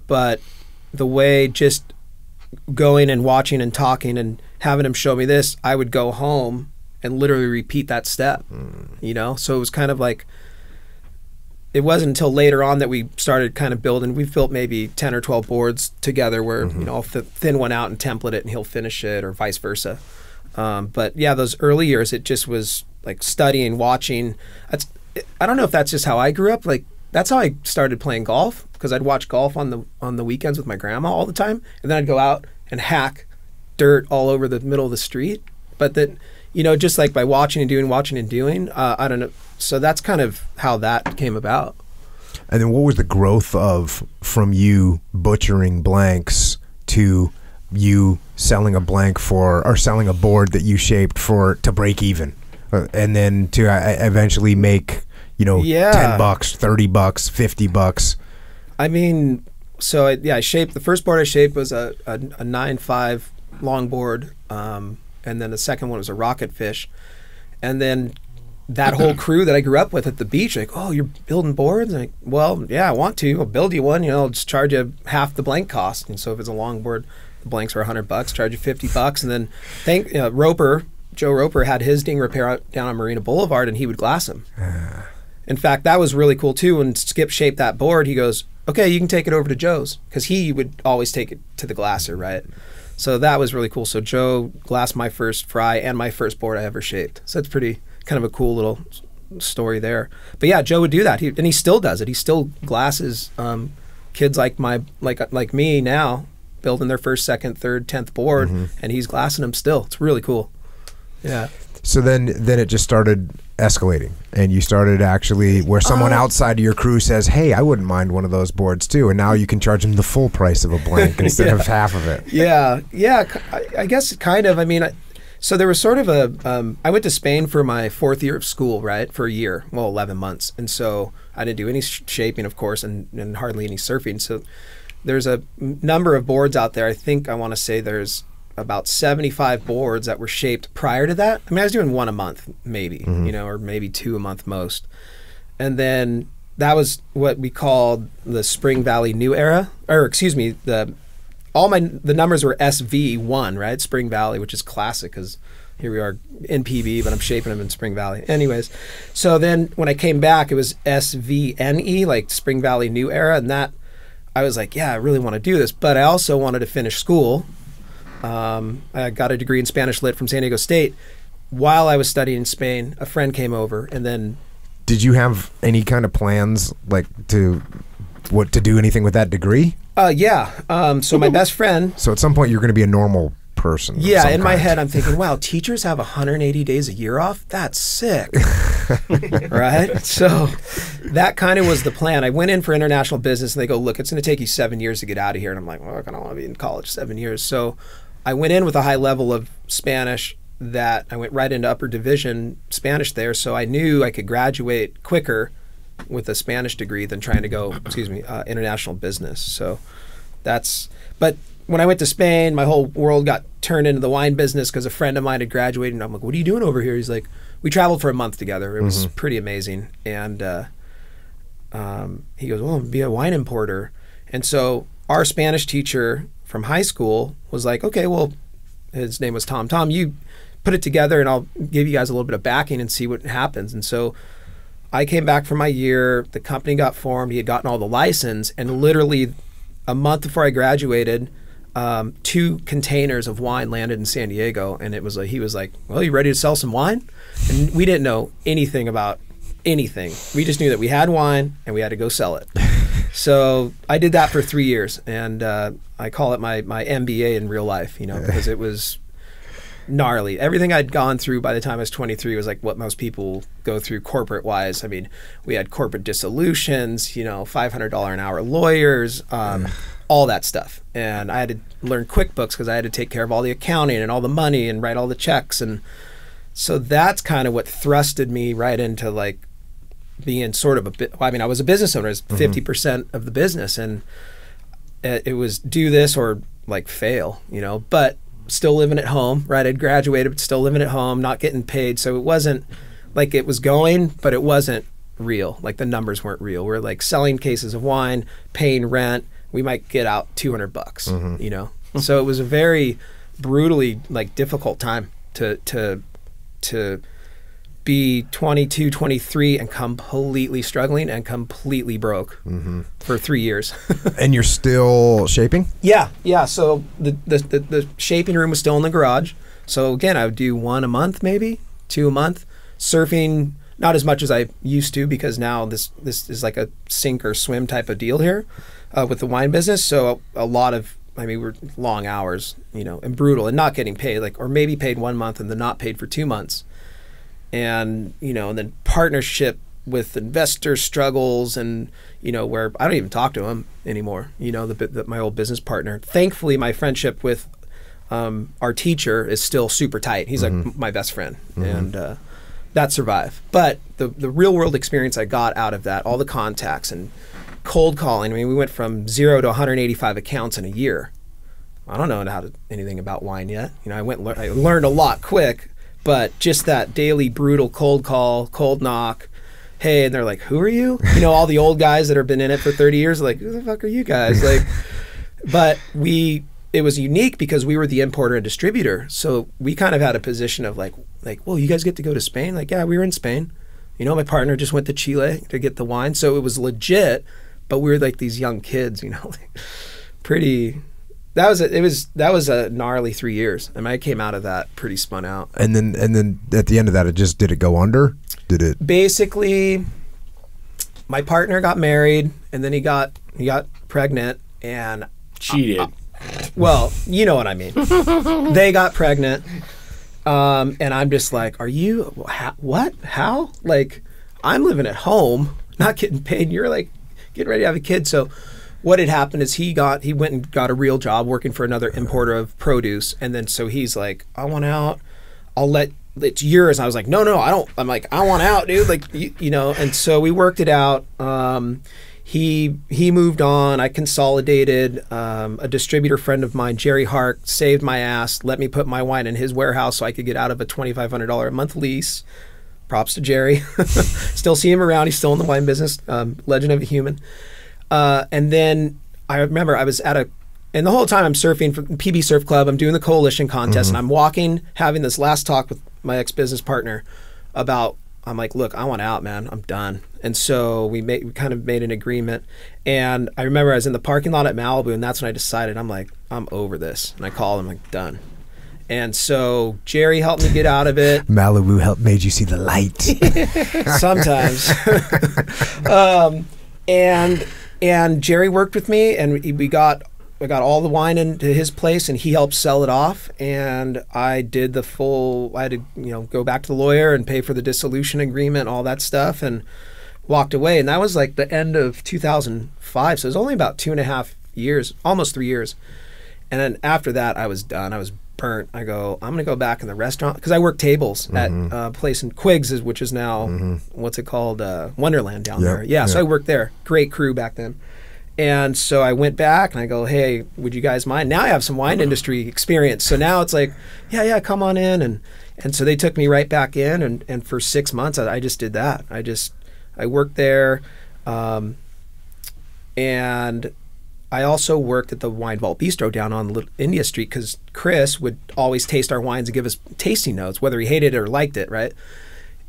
But the way just going and watching and talking and having him show me this, I would go home and literally repeat that step. You know, so it was kind of like. It wasn't until later on that we started kind of building. We've built maybe 10 or 12 boards together where, you know, I'll thin one out and template it and he'll finish it or vice versa. But yeah, those early years, it just was like studying, watching. I don't know if that's just how I grew up. Like that's how I started playing golf because I'd watch golf on the weekends with my grandma all the time. And then I'd go out and hack dirt all over the middle of the street. But that, you know, just like by watching and doing, I don't know. So that's kind of how that came about.
And then what was the growth from you butchering blanks to you selling a blank or selling a board that you shaped to break even? And then to eventually make, you know, $10, $30, $50. I
mean, so I shaped, the first board I shaped was a 9.5 longboard. And then the second one was a rocket fish. And then that whole crew that I grew up with at the beach, like, oh, you're building boards? I'm like, well, yeah, I want to. I'll build you one. You know, I'll just charge you half the blank cost. And so if it's a longboard, the blanks were $100, charge you $50. And then Joe Roper had his ding repair out down on Marina Boulevard, and he would glass them. In fact, that was really cool too. When Skip shaped that board, he goes, okay, you can take it over to Joe's, because he would always take it to the glasser, right? So that was really cool. So Joe glassed my first fry and my first board I ever shaped. So it's pretty kind of a cool little story there. But yeah, Joe would do that, and he still does it. He still glasses kids like me now, building their first, second, third, 10th board, and he's glassing them still. It's really cool. Yeah.
So then it just started escalating, and you started actually where someone outside of your crew says, hey, I wouldn't mind one of those boards too, and now you can charge them the full price of a blank instead of half of it.
Yeah. I guess kind of. I mean, so there was sort of I went to Spain for my 4th year of school, right, for a year, 11 months, and so I didn't do any shaping, of course, and hardly any surfing. So there's a number of boards out there. I want to say there's about 75 boards that were shaped prior to that. I mean, I was doing one a month, maybe, you know, or maybe 2 a month most. And then that was what we called the Spring Valley New Era, or excuse me, the numbers were SV1, right? Spring Valley, which is classic because here we are in PB, but I'm shaping them in Spring Valley. Anyways, so then when I came back, it was SVNE, like Spring Valley New Era, and that I was like, yeah, I really want to do this, but I also wanted to finish school. I got a degree in Spanish Lit from San Diego State. While I was studying in Spain, a friend came over, and then...
Did you have any kind of plans, like, to do anything with that degree?
Yeah. So my best friend...
So at some point you're going to be a normal person.
Yeah, in my head I'm thinking, wow, teachers have 180 days a year off? That's sick. Right? So that kind of was the plan. I went in for international business, and they go, look, it's going to take you 7 years to get out of here. And I'm like, well, I don't want to be in college 7 years. So I went in with a high level of Spanish that I went right into upper division Spanish there. So I knew I could graduate quicker with a Spanish degree than trying to go, international business. So but when I went to Spain, my whole world got turned into the wine business because a friend of mine had graduated, and I'm like, what are you doing over here? He's like, we traveled for a month together. It was pretty amazing. And he goes, well, be a wine importer. And so our Spanish teacher from high school was like, okay, well, his name was Tom. Tom, you put it together, and I'll give you guys a little bit of backing and see what happens. And so I came back for my year. The company got formed. He had gotten all the license, and literally a month before I graduated, 2 containers of wine landed in San Diego, and it was like, he was like, well, you ready to sell some wine? And we didn't know anything about anything. We just knew that we had wine and we had to go sell it. So I did that for 3 years, and I call it my MBA in real life, because it was gnarly. Everything I'd gone through by the time I was 23 was like what most people go through corporate wise. I mean, we had corporate dissolutions, $500 an hour lawyers, all that stuff. And I had to learn QuickBooks because I had to take care of all the accounting and all the money and write all the checks. And so that's kind of what thrusted me right into like being sort of I was a business owner, it's 50% of the business. And it was do this or like fail, but still living at home, right? I'd graduated, but still living at home, not getting paid. So it wasn't like it was going, but it wasn't real. Like the numbers weren't real. We're like selling cases of wine, paying rent. We might get out $200, So it was a very brutally like difficult time to be 22, 23 and completely struggling and completely broke for 3 years.
And you're still shaping?
Yeah. So the shaping room was still in the garage. So again, I would do 1 a month, maybe 2 a month. Surfing, not as much as I used to, because now this is like a sink or swim type of deal here with the wine business. So a lot of, we're long hours, and brutal and not getting paid, or maybe paid 1 month and then not paid for 2 months. And, and then partnership with investor struggles and, where I don't even talk to him anymore, my old business partner. Thankfully, my friendship with our teacher is still super tight. He's like my best friend, and that survived. But the real world experience I got out of that, all the contacts and cold calling. We went from 0 to 185 accounts in a year. I don't know anything about wine yet. I learned a lot quick, but just that daily brutal cold call, cold knock. Hey, and they're like, who are you? All the old guys that have been in it for 30 years, like, who the fuck are you guys? But it was unique because we were the importer and distributor. So we kind of had a position of like, well, you guys get to go to Spain? Like, yeah, we were in Spain. My partner just went to Chile to get the wine. So it was legit, but we were like these young kids, pretty. That was a gnarly 3 years. I came out of that pretty spun out.
And then at the end of that, did it go under? Did it?
Basically, my partner got married, and then he got pregnant and
cheated.
Well, you know what I mean. They got pregnant, and I'm just like, are you what? How? Like, I'm living at home, not getting paid, and you're like getting ready to have a kid. So what had happened is he went and got a real job working for another importer of produce, and then so he's like, I want out. It's yours. And I was like, no, I don't. I'm like, I want out, dude. Like, And so we worked it out. He moved on. I consolidated. A distributor friend of mine, Jerry Hart, saved my ass. Let me put my wine in his warehouse so I could get out of a $2,500 a month lease. Props to Jerry. Still see him around. He's still in the wine business. Legend of a human. And then I remember I was and the whole time I'm surfing for PB Surf Club. I'm doing the coalition contest, and I'm having this last talk with my ex-business partner about I'm like, look, I want out, man. I'm done. And so we kind of made an agreement. And I remember I was in the parking lot at Malibu, and that's when I decided, I'm like, I'm over this. And I called him, like, done. And so Jerry helped me get out of it.
Malibu made you see the light.
Sometimes. And Jerry worked with me, and we got all the wine into his place, and he helped sell it off. And I did I had to, go back to the lawyer and pay for the dissolution agreement, all that stuff, and walked away. And that was like the end of 2005. So it was only about 2.5 years, almost 3 years. And then after that, I was done. I was burnt. I go, I'm going to go back in the restaurant, because I worked tables at a place in Quiggs, which is now, what's it called? Wonderland down there. Yeah, so I worked there. Great crew back then. And so I went back and I go, hey, would you guys mind? Now I have some wine industry experience. So now it's like, yeah, come on in. And so they took me right back in. And for 6 months, I just did that. I worked there. And I also worked at the Wine Vault Bistro down on Little India Street, because Chris would always taste our wines and give us tasting notes, whether he hated it or liked it, right?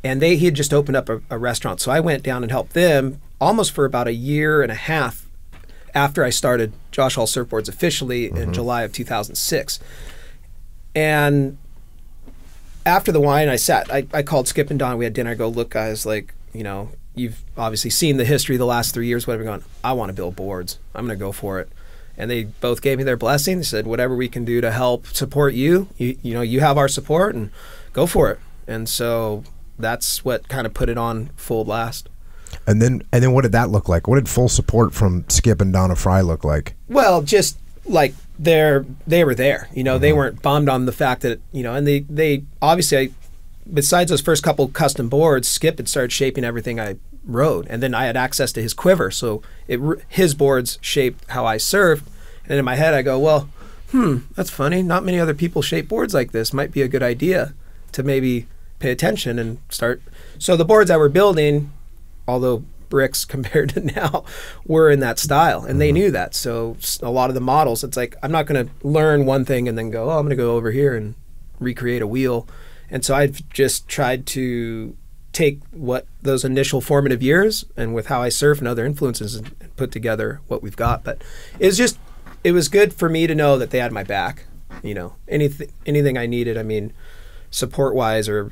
And he had just opened up a restaurant. So I went down and helped them almost for about 1.5 years after I started Josh Hall Surfboards officially in July of 2006. And after the wine, I called Skip and Don. We had dinner. I go, look, guys, like, you've obviously seen the history of the last 3 years, whatever, going, I want to build boards. I'm going to go for it. And they both gave me their blessing. They said, whatever we can do to help support you, you have our support, and go for it. And so that's what kind of put it on full blast.
And then what did that look like? What did full support from Skip and Donna Fry look like?
Well, just like they were there. They weren't bummed on the fact that, and they obviously, besides those first couple custom boards, Skip had started shaping everything I rode, and then I had access to his quiver, so his boards shaped how I surfed. And in my head I go, well, that's funny, not many other people shape boards like this. Might be a good idea to maybe pay attention and start. So the boards I were building, although bricks compared to now, were in that style, and they knew that. So a lot of the models, it's like, I'm not going to learn one thing and then go, I'm going to go over here and recreate a wheel. And so I've just tried to take what those initial formative years and with how I surf and other influences and put together what we've got. But it was good for me to know that they had my back. Anything I needed, support wise, or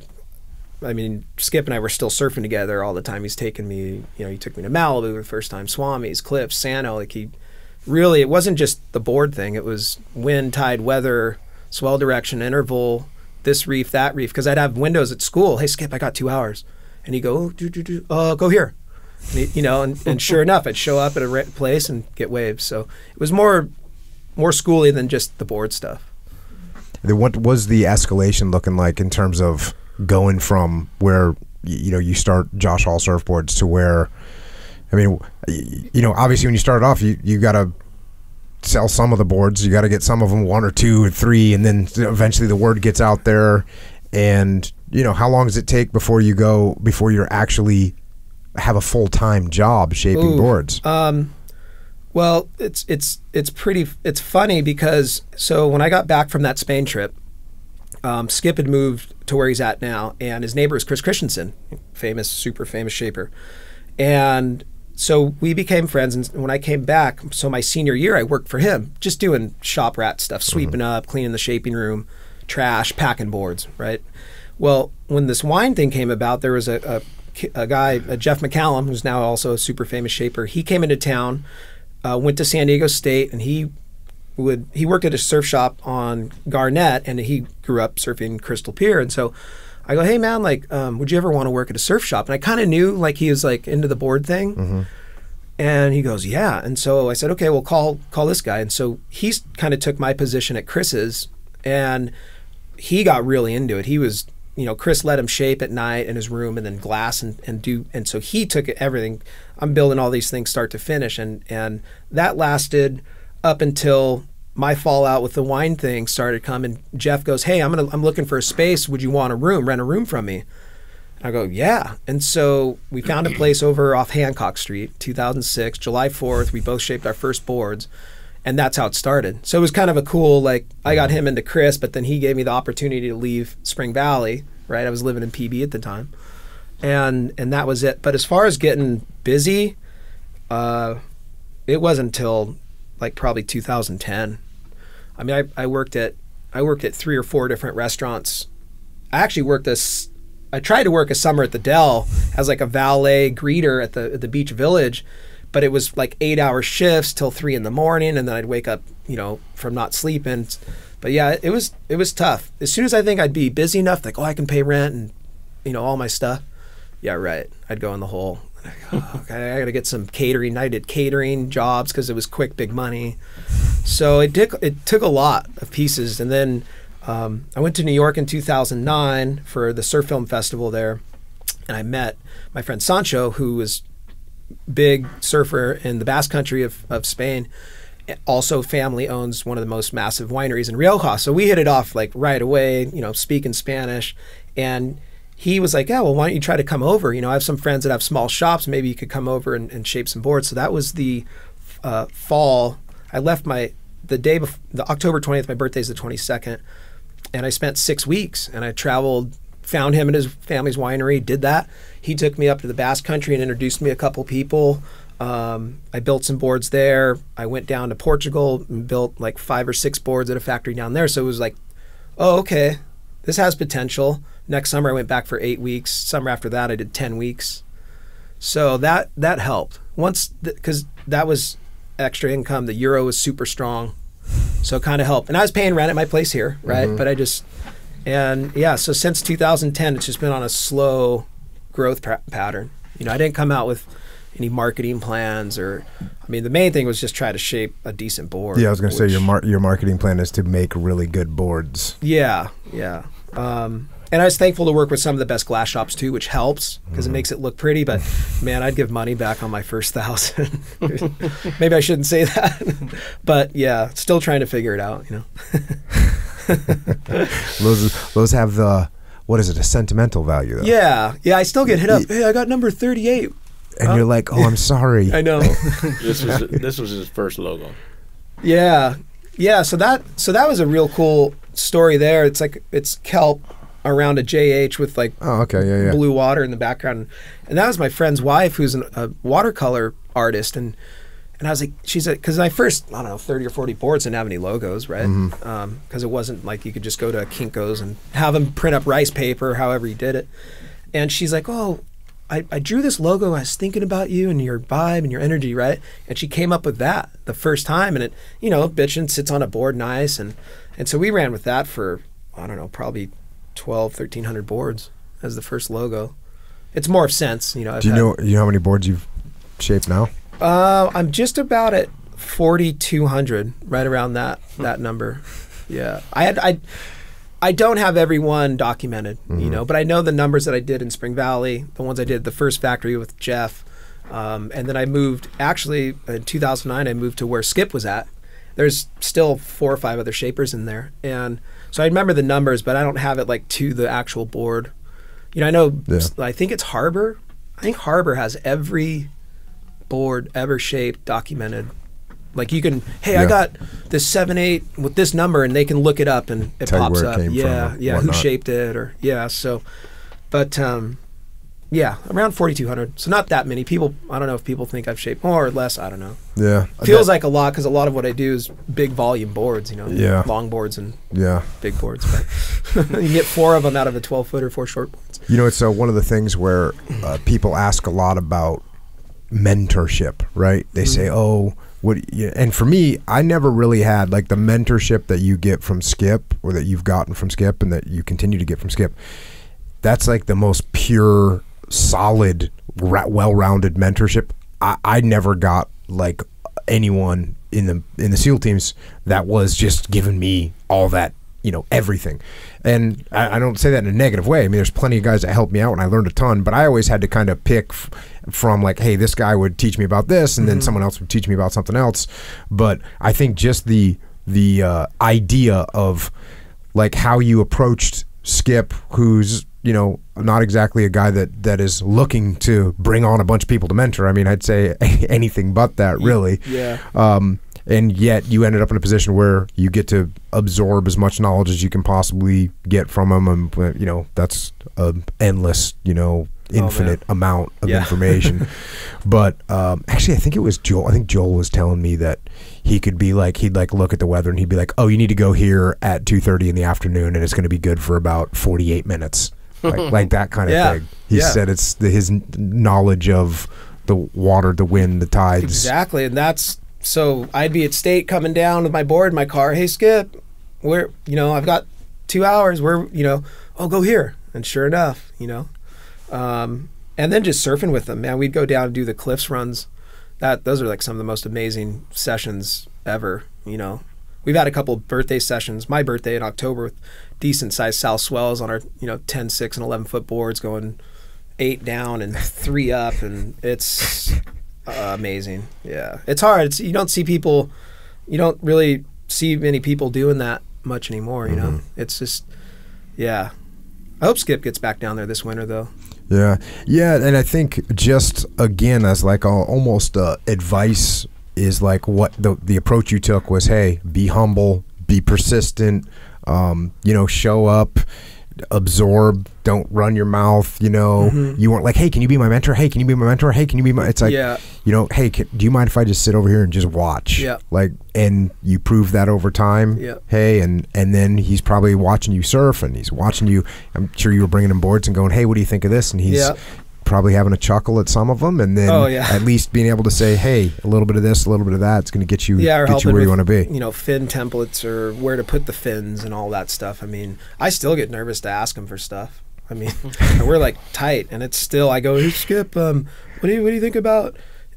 Skip and I were still surfing together all the time. He's taken me, he took me to Malibu the first time, Swami's, Cliffs, Sano. Like, it wasn't just the board thing. It was wind, tide, weather, swell direction, interval, this reef, that reef, because I'd have windows at school. Hey, Skip, I got 2 hours. And he'd go, go here. And and sure enough, I'd show up at a place and get waves. So it was more schooly than just the board stuff.
What was the escalation looking like in terms of going from where, you start Josh Hall Surfboards to where, obviously when you started off, you got to sell some of the boards, you got to get some of them 1 or 2 or 3, and then eventually the word gets out there. And how long does it take before you're actually have a full-time job shaping boards?
Well, it's funny because, so when I got back from that Spain trip, Skip had moved to where he's at now, and his neighbor is Chris Christensen, super famous shaper. And so we became friends, and when I came back, so my senior year, I worked for him, just doing shop rat stuff, sweeping up, cleaning the shaping room, trash, packing boards, right? Well, when this wine thing came about, there was a guy, Jeff McCallum, who's now also a super famous shaper. He came into town, went to San Diego State, and he worked at a surf shop on Garnett, and he grew up surfing Crystal Pier. And so I go, hey man, like, would you ever want to work at a surf shop? And I kind of knew like he was like into the board thing. And he goes, yeah. And so I said, okay, well, call this guy. And so he's kind of took my position at Chris's, and he got really into it. He was, Chris let him shape at night in his room and then glass and so he took everything. I'm building all these things start to finish. And that lasted up until my fallout with the wine thing started coming. Jeff goes, hey, I'm looking for a space. Would you want rent a room from me? And I go, yeah. And so we found a place over off Hancock Street, 2006, July 4th. We both shaped our first boards, and that's how it started. So it was kind of a cool, like, I got him into Chris, but then he gave me the opportunity to leave Spring Valley, right? I was living in PB at the time. and that was it. But as far as getting busy, it wasn't until like probably 2010. I mean, I worked at 3 or 4 different restaurants. I actually I tried to work a summer at the Dell as like a valet greeter at the beach village, but it was like 8-hour shifts till 3 in the morning, and then I'd wake up, you know, from not sleeping. But yeah, it was tough. As soon as I think I'd be busy enough, like, oh, I can pay rent and, you know, all my stuff. Yeah, right. I'd go in the hole. Okay, I got to get some catering. I did catering jobs because it was quick, big money. So it took a lot of pieces. And then I went to New York in 2009 for the Surf Film Festival there, and I met my friend Sancho, who was big surfer in the Basque Country of Spain. Also, family owns one of the most massive wineries in Rioja. So we hit it off like right away, you know, speaking Spanish. And he was like, yeah, well, why don't you try to come over? You know, I have some friends that have small shops. Maybe you could come over and shape some boards. So that was the fall. I left the day before, the October 20th, my birthday's the 22nd. And I spent 6 weeks, and I traveled, found him at his family's winery, did that. He took me up to the Basque Country and introduced me a couple people. I built some boards there. I went down to Portugal and built like 5 or 6 boards at a factory down there. So it was like, oh, okay, this has potential. Next summer I went back for 8 weeks. Summer after that I did 10 weeks. So that helped. Because that was extra income. The euro was super strong. So it kind of helped. And I was paying rent at my place here, right? Mm-hmm. But so since 2010, it's just been on a slow growth pattern. You know, I didn't come out with any marketing plans the main thing was just try to shape a decent board.
Yeah, I was going to say your marketing plan is to make really good boards.
Yeah. And I was thankful to work with some of the best glass shops too, which helps because it makes it look pretty. But man, I'd give money back on my first 1,000. Maybe I shouldn't say that, but yeah, still trying to figure it out. You know,
those have what is it? A sentimental value, though.
Yeah. I still get hit up. Hey, I got number 38.
And you're like, oh, I'm sorry.
I know.
This was his first logo.
Yeah. So that was a real cool story there. It's like it's kelp around a JH with like blue water in the background, and that was my friend's wife, who's a watercolor artist, and I was like, she's like, because I first, I don't know, 30 or 40 boards didn't have any logos, right? Because it wasn't like you could just go to Kinko's and have them print up rice paper, however you did it. And she's like, oh, I drew this logo. I was thinking about you and your vibe and your energy, right? And she came up with that the first time, and it, you know, bitchin' sits on a board nice, and so we ran with that for, I don't know, probably 1,300 boards as the first logo. It's more sense, you know. Do you know
how many boards you've shaped now?
I'm just about at 4,200, right around that number. Yeah, I don't have every one documented, you know, but I know the numbers that I did in Spring Valley, the ones I did at the first factory with Jeff, and then I moved. Actually, in 2009, I moved to where Skip was at. There's still 4 or 5 other shapers in there, and so I remember the numbers, but I don't have it like to the actual board. You know, I know. Yeah. I think it's Harbor. I think Harbor has every board ever shaped documented. Like you can, hey, I got this 7/8 with this number, and they can look it up and it
tell
pops
where it
up.
Came from
Who shaped it or so. But around 4,200. So not that many people. I don't know if people think I've shaped more or less. I don't know.
Yeah,
feels like a lot because a lot of what I do is big volume boards. You know, long boards and big boards. But you can get 4 of them out of a 12-footer, 4 short boards.
You know, it's one of the things where people ask a lot about mentorship, right? They say, oh. And for me, I never really had like the mentorship that you get from Skip, or that you've gotten from Skip, and that you continue to get from Skip. That's like the most pure, solid, well-rounded mentorship. I never got like anyone in the SEAL teams that was just giving me all that, you know, everything. And I don't say that in a negative way. I mean, there's plenty of guys that helped me out, and I learned a ton. But I always had to kind of pick from like, hey, this guy would teach me about this, and then someone else would teach me about something else. But I think just the idea of like how you approached Skip, who's, you know, not exactly a guy that is looking to bring on a bunch of people to mentor. I mean, I'd say anything but that, really.
Yeah.
And yet you ended up in a position where you get to absorb as much knowledge as you can possibly get from him, and you know, that's an endless, you know, infinite amount of
Yeah.
information. But actually, I think it was Joel. I think Joel was telling me that he could be like, he'd like look at the weather and he'd be like, oh, you need to go here at 2:30 in the afternoon, and it's going to be good for about 48 minutes, like that kind of
Yeah.
thing. He said it's his knowledge of the water, the wind, the tides.
Exactly, and that's so. I'd be at state coming down with my board in my car. Hey, Skip, where I've got 2 hours. Where I'll go here, and sure enough, and then just surfing with them, man. We'd go down and do the cliffs runs. Those are like some of the most amazing sessions ever. We've had a couple birthday sessions. My birthday in October with decent sized south swells on our 10, 6, and 11-foot boards going 8 down and 3 up, and it's amazing. Yeah, it's hard. You don't really see many people doing that much anymore. It's just, yeah. I hope Skip gets back down there this winter though.
Yeah, and I think just again as like almost advice is like what the approach you took was, hey, be humble, be persistent, show up, absorb, don't run your mouth. You weren't like, hey, can you be my mentor? Hey, can you be my mentor? Hey, can you be my? It's like, hey, do you mind if I just sit over here and just watch?
Yeah.
Like, and you prove that over time.
Yeah.
Hey, and then he's probably watching you surf, and he's watching you. I'm sure you were bringing him boards and going, hey, what do you think of this? And he's probably having a chuckle at some of them, and then at least being able to say, hey, a little bit of this, a little bit of that, it's going to get you where you want to be.
Fin templates or where to put the fins and all that stuff. I mean, I still get nervous to ask him for stuff. I mean, we're like tight, and it's still, I go, hey, Skip, what do you think about,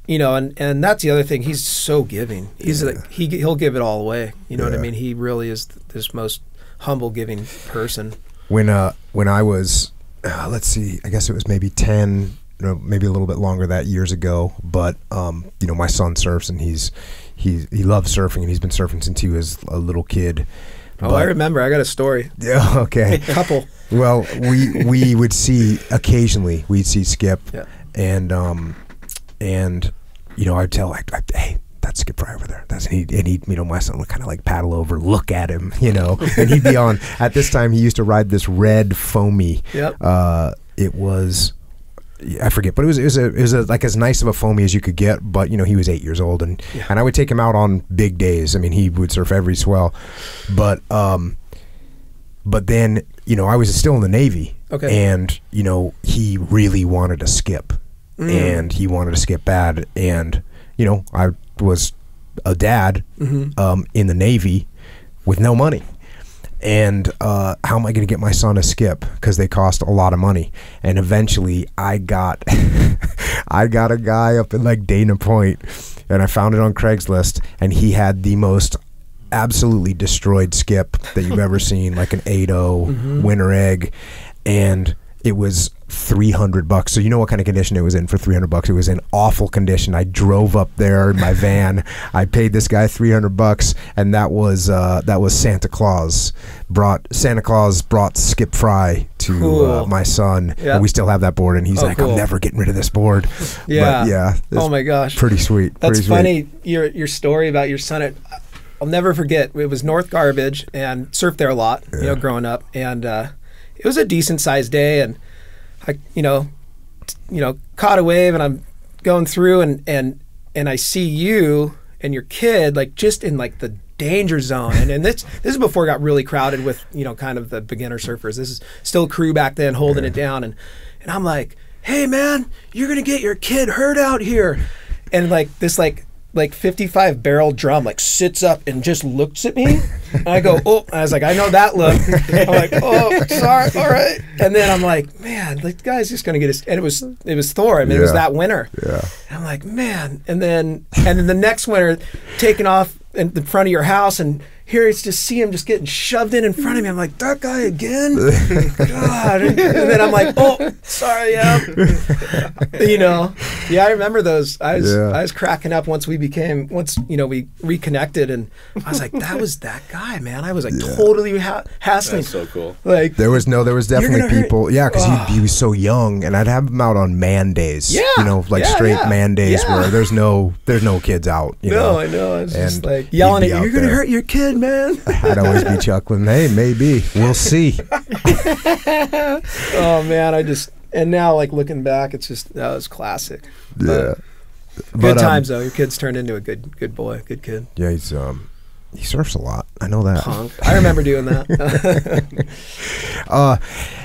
and that's the other thing. He's so giving. He's like, he'll give it all away. You know what I mean? He really is this most humble, giving person. When
I was, let's see, I guess it was maybe 10, maybe a little bit longer that years ago, but my son surfs, and he loves surfing, and he's been surfing since he was a little kid.
But, I remember. I got a story.
Yeah, okay.
A couple.
Well, we would see occasionally, we'd see Skip, and I'd tell like, hey, that's Skip Fry over there. And he my son would kind of like paddle over, look at him, and he'd be on. At this time, he used to ride this red foamy.
Yep.
It was, I forget, but it was like as nice of a foamy as you could get. But he was 8 years old, and I would take him out on big days. I mean, he would surf every swell, but then I was still in the Navy, and he really wanted to skip, and he wanted to skip bad, and I was a dad in the Navy with no money. And how am I going to get my son a skip? Because they cost a lot of money. And eventually I got a guy up in like Dana Point, and I found it on Craigslist, and he had the most absolutely destroyed skip that you've ever seen, like an 8.0 winter egg. And it was $300. So you know what kind of condition it was in for $300? It was in awful condition. I drove up there in my van. I paid this guy $300, and that was Santa Claus. Santa Claus brought Skip Fry to my son, and we still have that board. And he's like, I'm never getting rid of this board.
Yeah,
but yeah.
Oh my gosh,
pretty sweet.
That's funny. Your story about your son. I'll never forget. It was North Garbage, and surfed there a lot. Growing up, and it was a decent sized day, and I, caught a wave, and I'm going through, and I see you and your kid like just in like the danger zone, and this is before it got really crowded with kind of the beginner surfers. This is still crew back then holding it down, and I'm like, hey man, you're gonna get your kid hurt out here, and like this like 55 barrel drum like sits up and just looks at me, and I go, oh, and I was like, I know that look. I'm like, oh, sorry, all right. And then I'm like, man, the guy's just gonna get his, and it was Thor. I mean, it was that winter. Yeah. And I'm like, man, and then the next winter, taking off in the front of your house, and here it's just see him just getting shoved in front of me. I'm like, that guy again? God. And then I'm like, oh, sorry, yeah. I remember those. I was cracking up once we reconnected, and I was like, that was that guy, man. I was like totally hassling.
That's so cool.
Like there was definitely people, because he was so young, and I'd have him out on man days. Straight man days where there's no kids out.
No, I know. I was just like yelling at you, you're gonna hurt your kid, man.
I'd always be chuckling, hey, maybe. We'll see.
Oh man, And now, like, looking back, it's just, that was classic.
Yeah.
Good times, though. Your kid's turned into a good boy, good kid.
Yeah, he surfs a lot. I know that.
Punk. I remember doing that.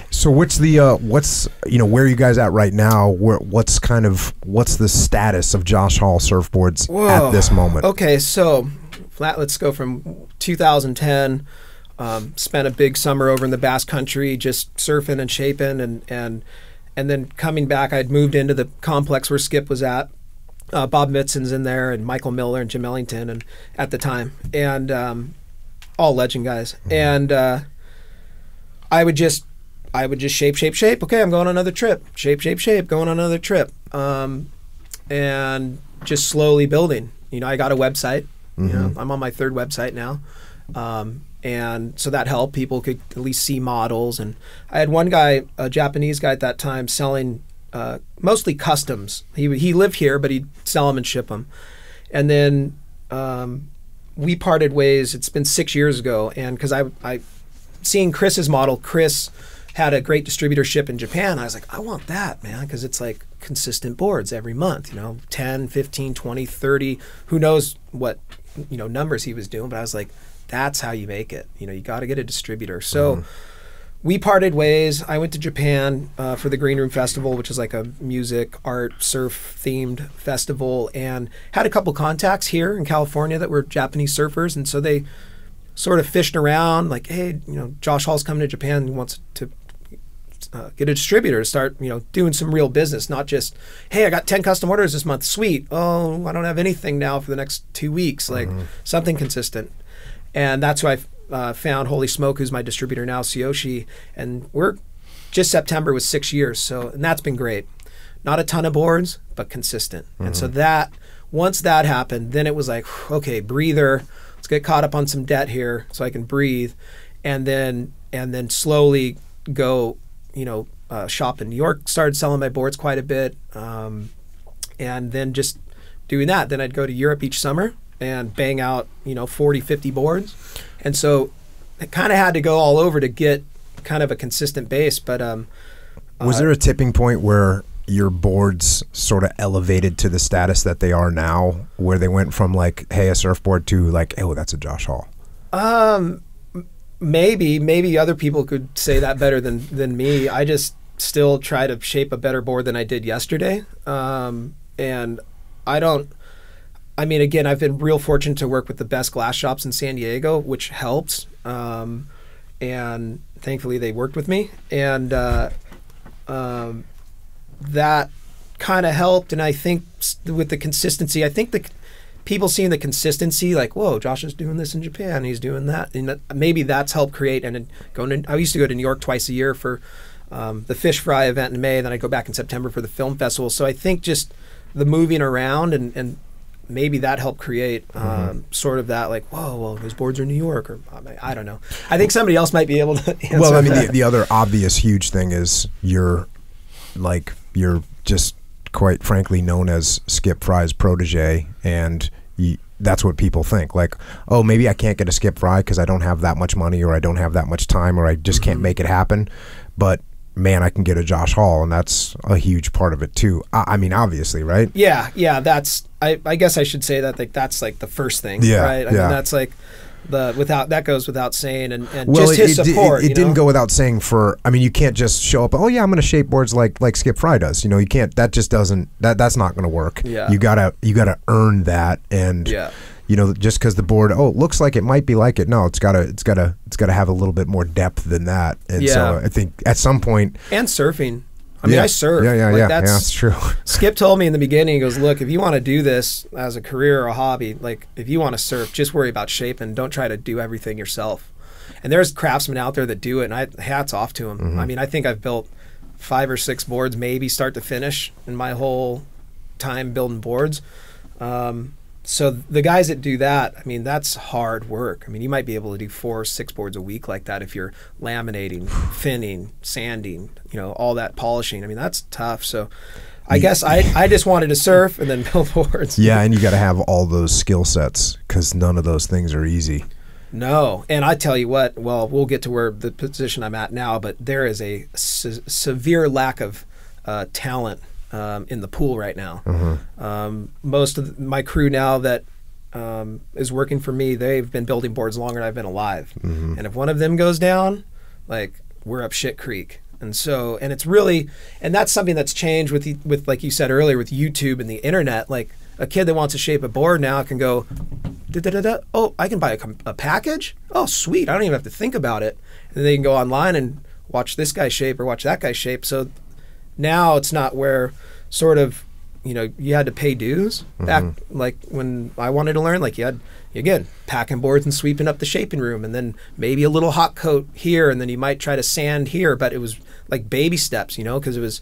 So what's where are you guys at right now? What's the status of Josh Hall Surfboards at this moment?
Okay, so let's go from 2010. Spent a big summer over in the Basque Country, just surfing and shaping, and then coming back, I'd moved into the complex where Skip was at. Bob Mitson's in there, and Michael Miller and Jim Ellington, and at the time, and all legend guys. And I would just shape. Okay, I'm going on another trip. Shape. Going on another trip. And just slowly building. You know, I got a website. You know, I'm on my 3rd website now. And so that helped. People could at least see models. And I had one guy, a Japanese guy at that time, selling mostly customs. He lived here, but he'd sell them and ship them. And then we parted ways. It's been 6 years ago. And because I seeing Chris's model, Chris had a great distributorship in Japan. I was like, I want that, man, because it's like consistent boards every month, 10, 15, 20, 30. Who knows what, numbers he was doing. But I was like, that's how you make it. You got to get a distributor. So we parted ways. I went to Japan for the Green Room Festival, which is like a music, art, surf themed festival, and had a couple contacts here in California that were Japanese surfers. And so they sort of fished around like, hey, Josh Hall's coming to Japan. He wants to get a distributor to start, doing some real business, not just, hey, I got 10 custom orders this month. Sweet. Oh, I don't have anything now for the next 2 weeks. Like something consistent. And that's who I found Holy Smoke, who's my distributor now, Tsuyoshi. And we're just September was 6 years. So, and that's been great. Not a ton of boards, but consistent. And so once that happened, then it was like, okay, breather. Let's get caught up on some debt here so I can breathe. And then slowly go, shop in New York, started selling my boards quite a bit. And then just doing that. Then I'd go to Europe each summer and bang out, 40, 50 boards. And so it kind of had to go all over to get kind of a consistent base. But
was there a tipping point where your boards sort of elevated to the status that they are now, where they went from like, hey, a surfboard to like, oh, that's a Josh Hall?
Maybe other people could say that better than me. I just still try to shape a better board than I did yesterday. And again, I've been real fortunate to work with the best glass shops in San Diego, which helps. And thankfully they worked with me. And that kind of helped. And I think with the consistency, I think the people seeing the consistency, like, whoa, Josh is doing this in Japan, he's doing that. And maybe that's helped create. And I used to go to New York twice a year for the Fish Fry event in May. Then I go back in September for the film festival. So I think just the moving around and maybe that helped create sort of that, like, whoa, well, those boards are in New York, or I don't know. I think somebody else might be able to answer.
Well, I mean, the other obvious huge thing is you're just quite frankly known as Skip Fry's protege, and that's what people think. Like, oh, maybe I can't get a Skip Fry because I don't have that much money, or I don't have that much time, or I just can't make it happen. But man, I can get a Josh Hall, and that's a huge part of it too. I mean, obviously, right?
Yeah. That's I guess I should say that, like, that's like the first thing, right? I mean, that's like that goes without saying, and well, just his support.
It didn't go without saying. You can't just show up. Oh yeah, I'm going to shape boards like Skip Fry does. You can't. That just doesn't. That's not going to work.
Yeah.
You gotta earn that, and just because the board, it looks like it might be like it. No, it's gotta have a little bit more depth than that. And so I think at some point,
and surfing. I mean, I surf.
That's true.
Skip told me in the beginning, he goes, look, if you want to do this as a career or a hobby, like, if you want to surf, just worry about shaping. Don't try to do everything yourself. And there's craftsmen out there that do it, and hats off to them. I mean, I think I've built 5 or 6 boards, maybe start to finish, in my whole time building boards. So the guys that do that, I mean, that's hard work. I mean, you might be able to do 4 or 6 boards a week like that if you're laminating, finning, sanding, all that polishing. I mean, that's tough. So I guess I just wanted to surf and then build boards.
Yeah, and you got to have all those skill sets because none of those things are easy.
No, and I tell you what, well, we'll get to where the position I'm at now, but there is a severe lack of talent in the pool right now. Most of my crew now that is working for me, they've been building boards longer than I've been alive. And if one of them goes down, like, we're up shit creek. And so, and it's really, and that's something that's changed with like you said earlier, with YouTube and the internet. Like, a kid that wants to shape a board now can go, oh, I can buy a package? Oh, sweet. I don't even have to think about it. And then they can go online and watch this guy shape or watch that guy shape. So now it's not where sort of, you know, you had to pay dues back, like when I wanted to learn, like you had, again, packing boards and sweeping up the shaping room, and then maybe a little hot coat here, and then you might try to sand here, but it was like baby steps, you know, because it was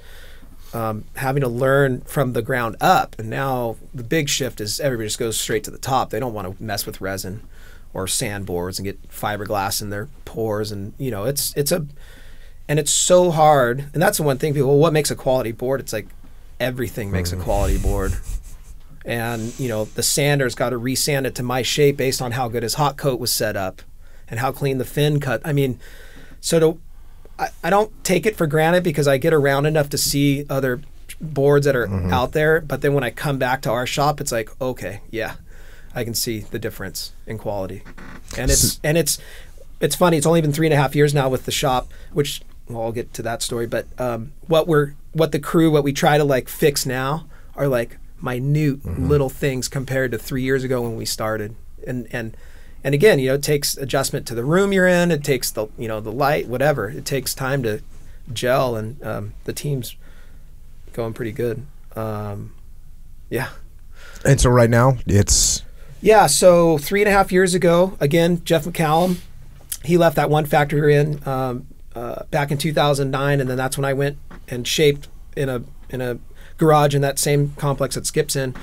having to learn from the ground up. And now the big shift is everybody just goes straight to the top. They don't want to mess with resin or sand boards and get fiberglass in their pores, and you know, it's so hard. And that's the one thing people, well, what makes a quality board? It's like everything makes a quality board. And you know, the sander's got to resand it to my shape based on how good his hot coat was set up and how clean the fin cut. I mean, I don't take it for granted because I get around enough to see other boards that are out there. But then when I come back to our shop, it's like, okay, yeah, I can see the difference in quality. And it's funny. It's only been 3.5 years now with the shop, which, well, I'll get to that story. But what we try to like fix now are like minute little things compared to 3 years ago when we started. And again, you know, it takes adjustment to the room you're in. It takes the, you know, the light, whatever. It takes time to gel, and the team's going pretty good. Yeah.
And so right now it's...
Yeah, so 3.5 years ago, again, Jeff McCallum, he left that one factory we were in back in 2009, and then that's when I went and shaped in a garage in that same complex that Skip's in.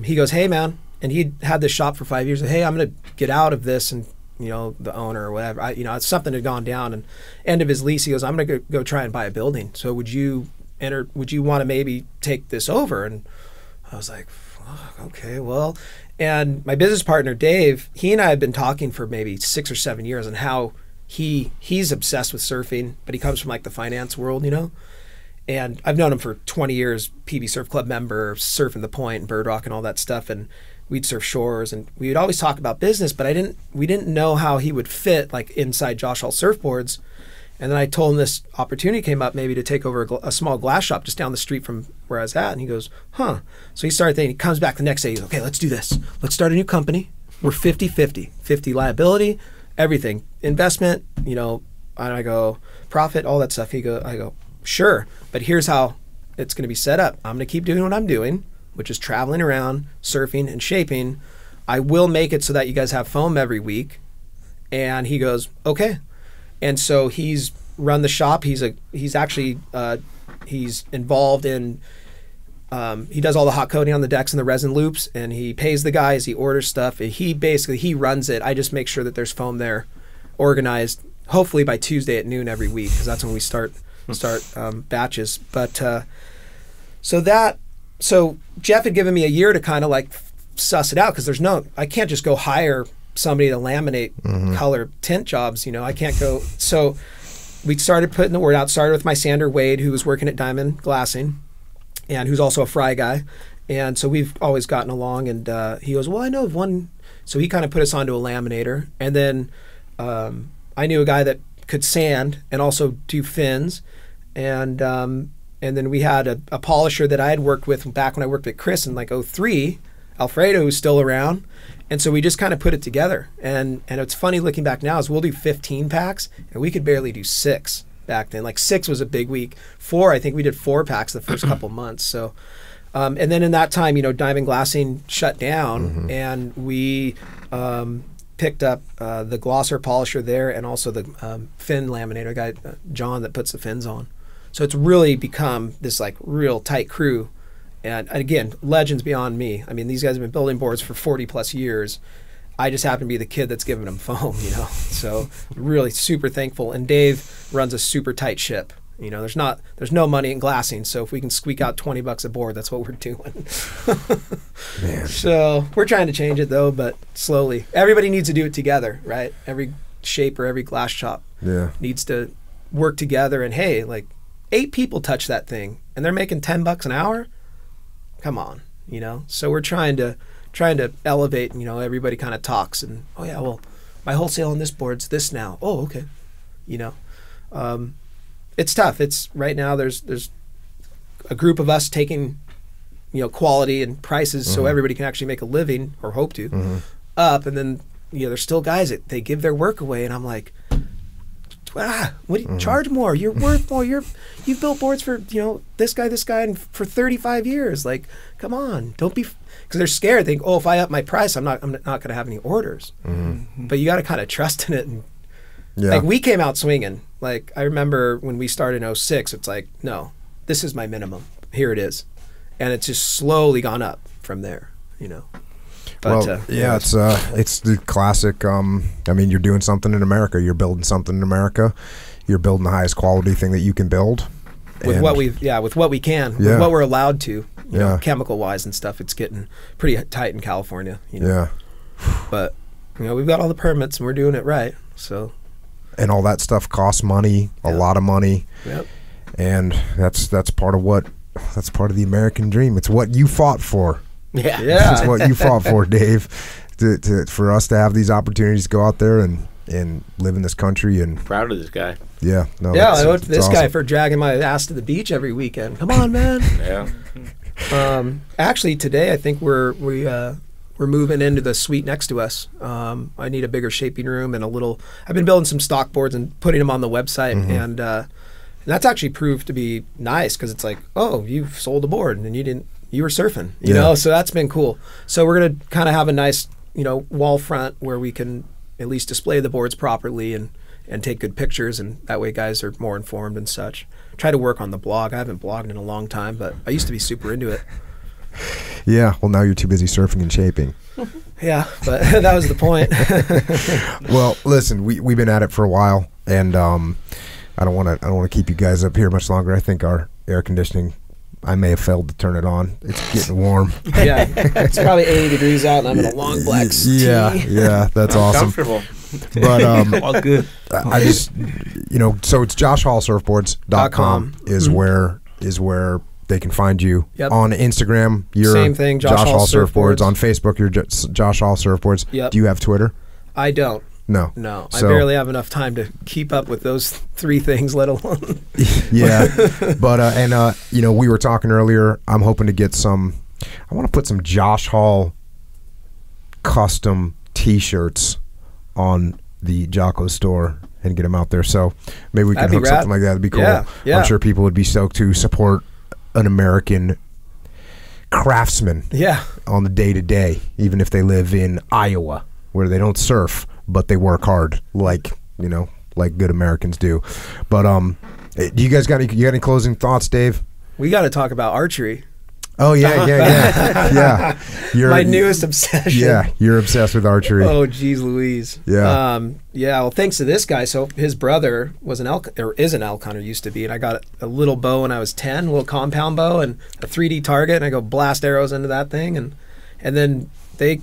He goes, hey, man, and he'd had this shop for 5 years. Hey, I'm going to get out of this, and you know, the owner or whatever, you know, something had gone down, and end of his lease, he goes, I'm going to go try and buy a building. So would you want to maybe take this over? And I was like, okay, well. And my business partner, Dave, he and I had been talking for maybe 6 or 7 years on how he's obsessed with surfing, but he comes from like the finance world, you know? And I've known him for 20 years, PB Surf Club member, surfing the point and bird rock and all that stuff. And we'd surf shores, and we would always talk about business, but we didn't know how he would fit like inside Josh Hall Surfboards. And then I told him this opportunity came up maybe to take over a small glass shop just down the street from where I was at. And he goes, huh. So he started thinking, he comes back the next day, he's okay, let's do this. Let's start a new company. We're 50-50, 50 liability, everything, investment, you know, and I go, profit, all that stuff. I go, sure, but here's how it's going to be set up. I'm going to keep doing what I'm doing, which is traveling around, surfing and shaping. I will make it so that you guys have foam every week. And he goes, okay. And so he's run the shop. He's involved in, he does all the hot coating on the decks and the resin loops, and he pays the guys, he orders stuff, and he runs it. I just make sure that there's foam there organized, hopefully by Tuesday at noon every week, because that's when we start batches. But so Jeff had given me a year to kind of like suss it out, because I can't just go hire somebody to laminate color tint jobs, you know, I can't go. So we started putting the word out, started with my sander Wade, who was working at Diamond Glassing and who's also a fry guy. And so we've always gotten along, and he goes, well, I know of one. So he kind of put us onto a laminator. And then I knew a guy that could sand and also do fins. And then we had a polisher that I had worked with back when I worked with Chris in like 2003, Alfredo, who's still around. And so we just kind of put it together. And it's funny looking back now is we'll do 15 packs, and we could barely do 6 back then. Like 6 was a big week. 4, I think we did 4 packs the first couple months. So, and then in that time, you know, Diamond Glassing shut down, and we picked up the glosser polisher there, and also the fin laminator guy, John, that puts the fins on. So it's really become this like real tight crew. And again, legends beyond me. I mean, these guys have been building boards for 40 plus years. I just happen to be the kid that's giving them foam, you know. So really super thankful. And Dave runs a super tight ship. You know, there's no money in glassing. So if we can squeak out $20 a board, that's what we're doing.
Man.
So we're trying to change it though, but slowly. Everybody needs to do it together, right? Every shaper, every glass shop needs to work together. And hey, like, 8 people touch that thing and they're making $10 an hour. Come on, you know. So we're trying to elevate. You know, everybody kind of talks and, oh yeah, well, my wholesale on this board's this now. Oh, okay. You know, it's tough. It's right now. There's a group of us taking, you know, quality and prices so everybody can actually make a living or hope to up, and then you know there's still guys that they give their work away, and I'm like, what do you charge more? You're worth more. You've built boards for, you know, this guy, and for 35 years. Like, come on, don't be, because they're scared. They think, oh, if I up my price, I'm not going to have any orders. But you got to kind of trust in it. And like we came out swinging. Like I remember when we started in 06, it's like, no, this is my minimum. Here it is, and it's just slowly gone up from there. You know. But,
well, yeah, it's the classic. I mean, you're doing something in America. You're building something in America. You're building the highest quality thing that you can build.
With what we can, with what we're allowed to, you know, chemical wise and stuff. It's getting pretty tight in California. You know? Yeah. But you know, we've got all the permits and we're doing it right. So.
And all that stuff costs money, a lot of money. Yep. And that's part of the American dream. It's what you fought for.
Yeah,
That's what you fought for, Dave. For us to have these opportunities to go out there and live in this country. And
proud of this guy.
Yeah, no.
Yeah, I owe this awesome guy for dragging my ass to the beach every weekend. Come on, man.
Yeah.
Actually, today I think we're moving into the suite next to us. I need a bigger shaping room and a little. I've been building some stock boards and putting them on the website, and that's actually proved to be nice because it's like, oh, you've sold a board and you were surfing, you know, so that's been cool. So we're going to kind of have a nice, you know, wall front where we can at least display the boards properly and take good pictures, and that way guys are more informed and such. Try to work on the blog. I haven't blogged in a long time, but I used to be super into it.
Yeah, well, now you're too busy surfing and shaping.
Yeah, but that was the point.
Well, listen, we've been at it for a while, and I don't want to keep you guys up here much longer. I think our air conditioning, I may have failed to turn it on. It's getting warm.
Yeah, it's probably 80 degrees out, and I'm in a long black tee.
Yeah, that's awesome.
Comfortable.
But
all good.
I just, you know, so it's joshhallsurfboards.com is where they can find you.
Yep.
On Instagram, you're
same thing, Josh Hall Surfboards.
On Facebook, you're Josh Hall Surfboards.
Yep.
Do you have Twitter?
I don't.
No.
I barely have enough time to keep up with those 3 things, let alone.
Yeah, but you know, we were talking earlier. I'm hoping to get some. I want to put some Josh Hall custom T-shirts on the Jocko store and get them out there. So maybe we can hook something like that. That'd be cool.
Yeah.
I'm sure people would be stoked to support an American craftsman.
Yeah.
On the day-to-day, even if they live in Iowa, where they don't surf, but they work hard, like, you know, like good Americans do. But do you guys got any closing thoughts, Dave?
We got to talk about archery.
Oh yeah.
My newest obsession.
Yeah, you're obsessed with archery.
Oh geez, Louise.
Yeah.
Well, thanks to this guy. So his brother was is an elk hunter, used to be, and I got a little bow when I was 10, a little compound bow, and a 3D target, and I go blast arrows into that thing, and then they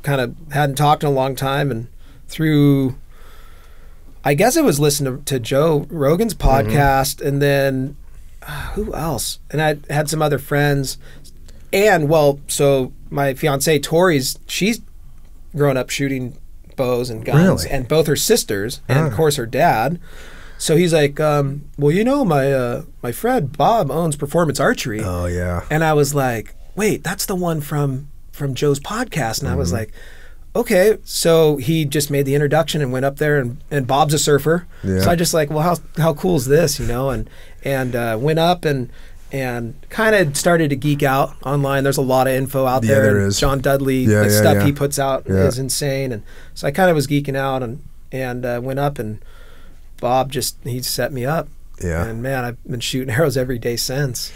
kind of hadn't talked in a long time, and through, I guess it was listening to Joe Rogan's podcast, and then who else? And I had some other friends, and so my fiance Tori's, she's grown up shooting bows and guns,
really?
And both her sisters, and of course her dad. So he's like, well, you know, my friend Bob owns Performance Archery.
Oh yeah.
And I was like, wait, that's the one from Joe's podcast, and I was like, okay. So he just made the introduction and went up there, and Bob's a surfer. Yeah. So I just like, well, how cool is this, you know? And went up and kind of started to geek out online. There's a lot of info out there.
There is.
John Dudley, the stuff he puts out is insane. And so I kind of was geeking out and went up, and Bob he set me up. Yeah. And man, I've been shooting arrows every day since.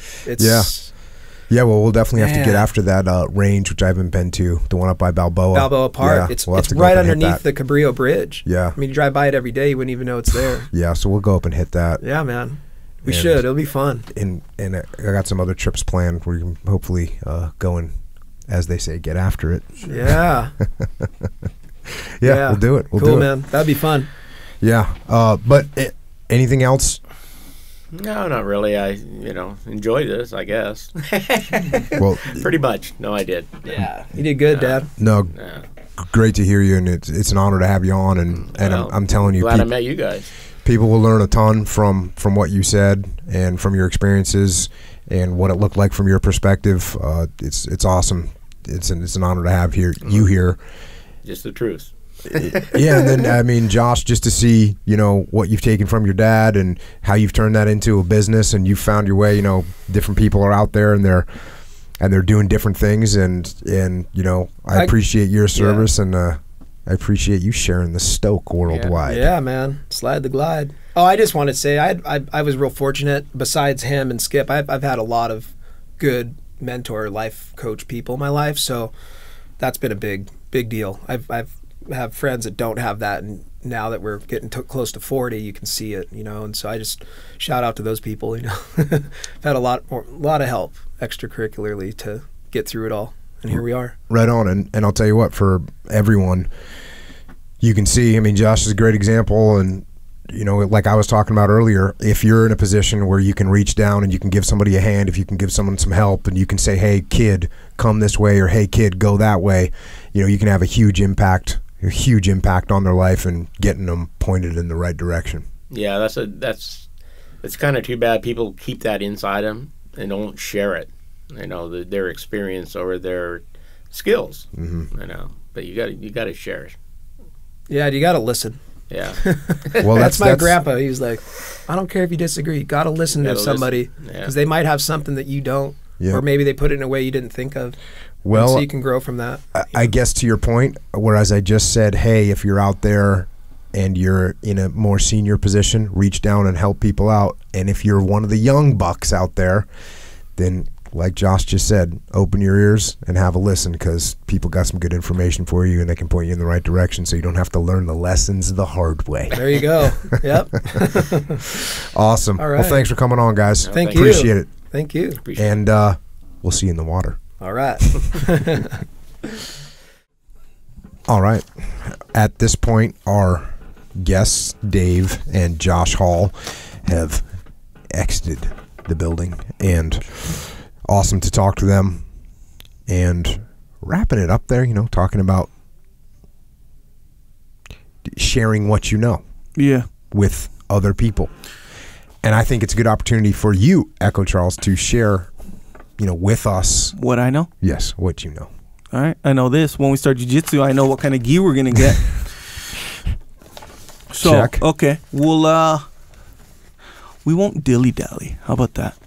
Yeah, well, we'll definitely have to get after that range, which I haven't been to, the one up by Balboa.
Balboa Park.
Yeah,
it's right underneath the Cabrillo Bridge.
Yeah.
I mean, you drive by it every day, you wouldn't even know it's there.
Yeah, so we'll go up and hit that.
Yeah, man. We should. It'll be fun.
And I got some other trips planned where you can hopefully go and, as they say, get after it.
Yeah.
Yeah, we'll do it. We'll
cool,
do it.
Man. That'd be fun.
Yeah. But anything else
No, not really. I enjoy this, I guess.
Well,
pretty much. No, I did.
Yeah, you did good, Dad.
No, great to hear you, and it's an honor to have you on. And I'm telling you,
glad I met you guys.
People will learn a ton from what you said and from your experiences and what it looked like from your perspective. It's awesome. It's an honor to have you here.
Just the truth.
Yeah, and then I mean, Josh, just to see what you've taken from your dad and how you've turned that into a business, and you've found your way. Different people are out there and they're doing different things, and I appreciate your service, and I appreciate you sharing the Stoke worldwide.
Yeah, man, slide the glide. Oh, I just want to say I was real fortunate. Besides him and Skip, I've had a lot of good mentor, life coach people in my life, so that's been a big deal. I've have friends that don't have that, and now that we're getting close to 40, you can see it, and so I just shout out to those people. I've had a lot of help extracurricularly to get through it all, and here we are.
Right on. And I'll tell you what, for everyone, you can see, I mean, Josh is a great example, and like I was talking about earlier, if you're in a position where you can reach down and you can give somebody a hand, if you can give someone some help, and you can say, hey kid, come this way, or hey kid, go that way, you can have a huge impact on their life and getting them pointed in the right direction.
Yeah, it's kind of too bad people keep that inside them and don't share it. Their experience or their skills. Mm-hmm. But you got to share it.
Yeah, you got to listen.
Yeah.
Well,
that's my grandpa. He was like, I don't care if you disagree. You got to listen to somebody, because they might have something that you don't, or maybe they put it in a way you didn't think of. Well, so you can grow from that.
I guess to your point, whereas I just said, hey, if you're out there and you're in a more senior position, reach down and help people out. And if you're one of the young bucks out there, then like Josh just said, open your ears and have a listen, because people got some good information for you and they can point you in the right direction, so you don't have to learn the lessons the hard way.
There you go. Yep.
Awesome.
All right.
Well, thanks for coming on, guys.
Thank you.
Appreciate it.
Thank you.
And we'll see you in the water.
All right.
All right. At this point, our guests, Dave and Josh Hall, have exited the building, and awesome to talk to them, and wrapping it up there, talking about sharing what you know with other people. And I think it's a good opportunity for you, Echo Charles, to share with us
what I know.
Yes, what you know.
All right, I know this. When we start jiu-jitsu, I know what kind of gi we're gonna get. So
check.
Okay, we'll we won't dilly-dally. How about that?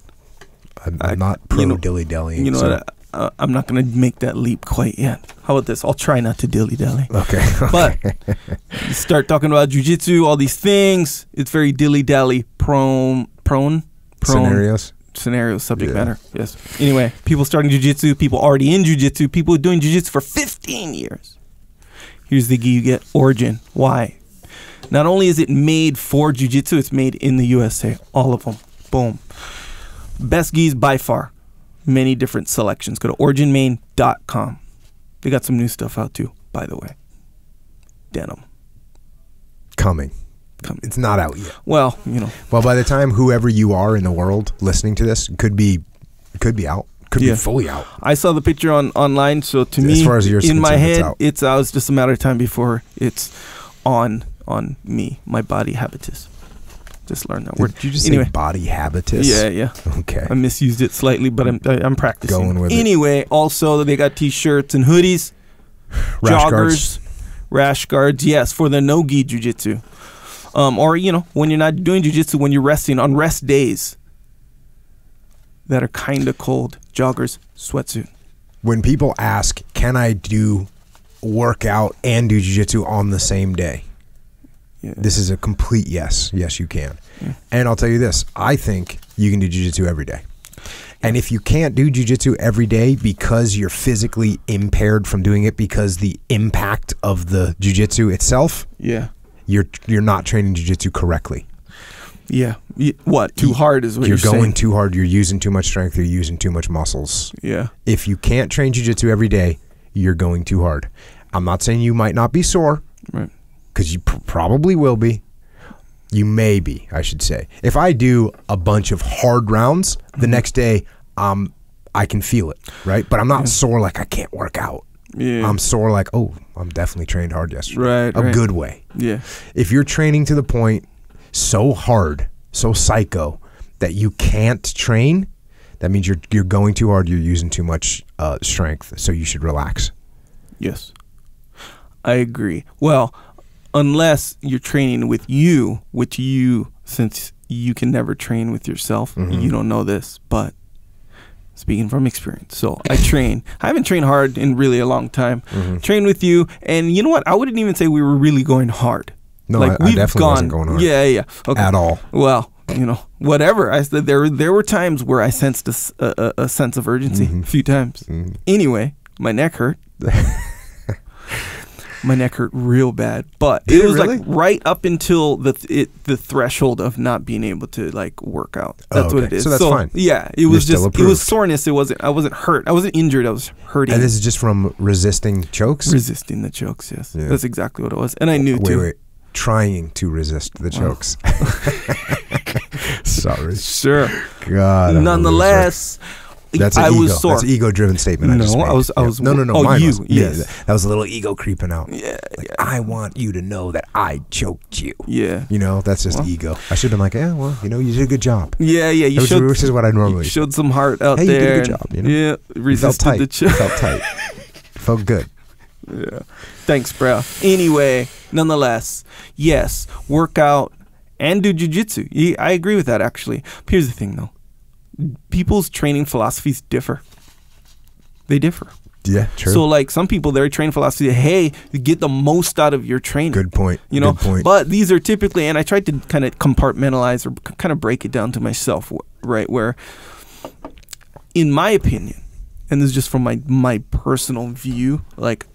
I'm not pro dilly-dallying.
What? I'm not gonna make that leap quite yet. How about this? I'll try not to dilly-dally.
Okay.
But you start talking about jiu-jitsu, all these things. It's very dilly-dally prone scenarios, subject matter. Yes. Anyway, people starting jiu-jitsu, people already in jiu-jitsu, people doing jiu-jitsu for 15 years. Here's the gi you get. Origin. Why? Not only is it made for jiu-jitsu, it's made in the USA. All of them. Boom. Best gis by far. Many different selections. Go to originmain.com. They got some new stuff out too, by the way. Denim.
Coming. It's not out yet.
Well,
Well, by the time whoever you are in the world listening to this, could be out. Could be fully out.
I saw the picture online, so to
me, as far as
in my head, it's out. It's just a matter of time before it's on me, my body habitus. Just learned that word.
Did you just say body habitus?
Yeah.
Okay.
I misused it slightly, but I'm practicing.
Going with it.
Anyway, also they got t-shirts and hoodies, joggers, rash guards. Yes, for the no-gi jiu-jitsu. Or, when you're not doing jiu-jitsu, when you're resting on rest days that are kind of cold, joggers, sweatsuit.
When people ask, can I do workout and do jiu-jitsu on the same day? Yeah. This is a complete yes. Yes, you can. Yeah. And I'll tell you this, I think you can do jiu-jitsu every day. And if you can't do jiu-jitsu every day because you're physically impaired from doing it because the impact of the jiu-jitsu itself, you're not training jiu-jitsu correctly.
Yeah. What? Too hard is what you're saying.
You're going too hard. You're using too much strength. You're using too much muscles.
Yeah.
If you can't train jiu-jitsu every day, you're going too hard. I'm not saying you might not be sore.
Right.
Because you probably will be. You may be, I should say. If I do a bunch of hard rounds, the next day, I can feel it, right? But I'm not sore like I can't work out.
Yeah.
I'm sore like, oh, I'm definitely trained hard yesterday.
Right.
A good way.
Yeah.
If you're training to the point so hard, so psycho, that you can't train, that means you're going too hard, you're using too much strength, so you should relax.
Yes. I agree. Well, unless you're training with you, which since you can never train with yourself, you don't know this, but speaking from experience. So I haven't trained hard in really a long time. Trained with you, and you know what? I wouldn't even say we were really going hard.
No, like, I definitely wasn't going hard.
Yeah. Okay.
At all.
Well, whatever. I said there were times where I sensed a sense of urgency a few times. Anyway, my neck hurt. My neck hurt real bad, but it was
really?
like right up until the threshold of not being able to like work out. That's what it is.
So that's fine.
Yeah, it
You're
was
still
just
approved.
it was soreness. I wasn't hurt. I wasn't injured. I was hurting.
And this is just from resisting chokes?
Resisting the chokes. Yes,
Yeah.
that's exactly what it was, and I knew too.
Wait. Trying to resist the chokes. Sorry.
Sure.
God. I'm a
Nonetheless.
That's
I
ego.
was sore.
That's an ego-driven statement. I just made.
I was.
No.
Oh,
mine
you.
was.
Yes.
Yeah, that was a little ego creeping out.
Yeah.
Like, I want you to know that I choked you.
Yeah.
That's just ego. I should have been like, yeah, well, you did a good job.
Yeah. You showed.
This is what I normally
You showed some heart out
hey,
there.
You did a good job.
Yeah. Resisted
felt tight.
the choke.
Felt tight. Felt good.
Yeah. Thanks, bro. Anyway, nonetheless, yes, work out and do jiu-jitsu. I agree with that, actually. But here's the thing, though. People's training philosophies differ. They differ.
Yeah, true.
So, like, some people, their training philosophy is, hey, get the most out of your training.
Good point. Good point.
But these are typically, and I tried to kind of compartmentalize or kind of break it down to myself, right, where, in my opinion, and this is just from my personal view, like,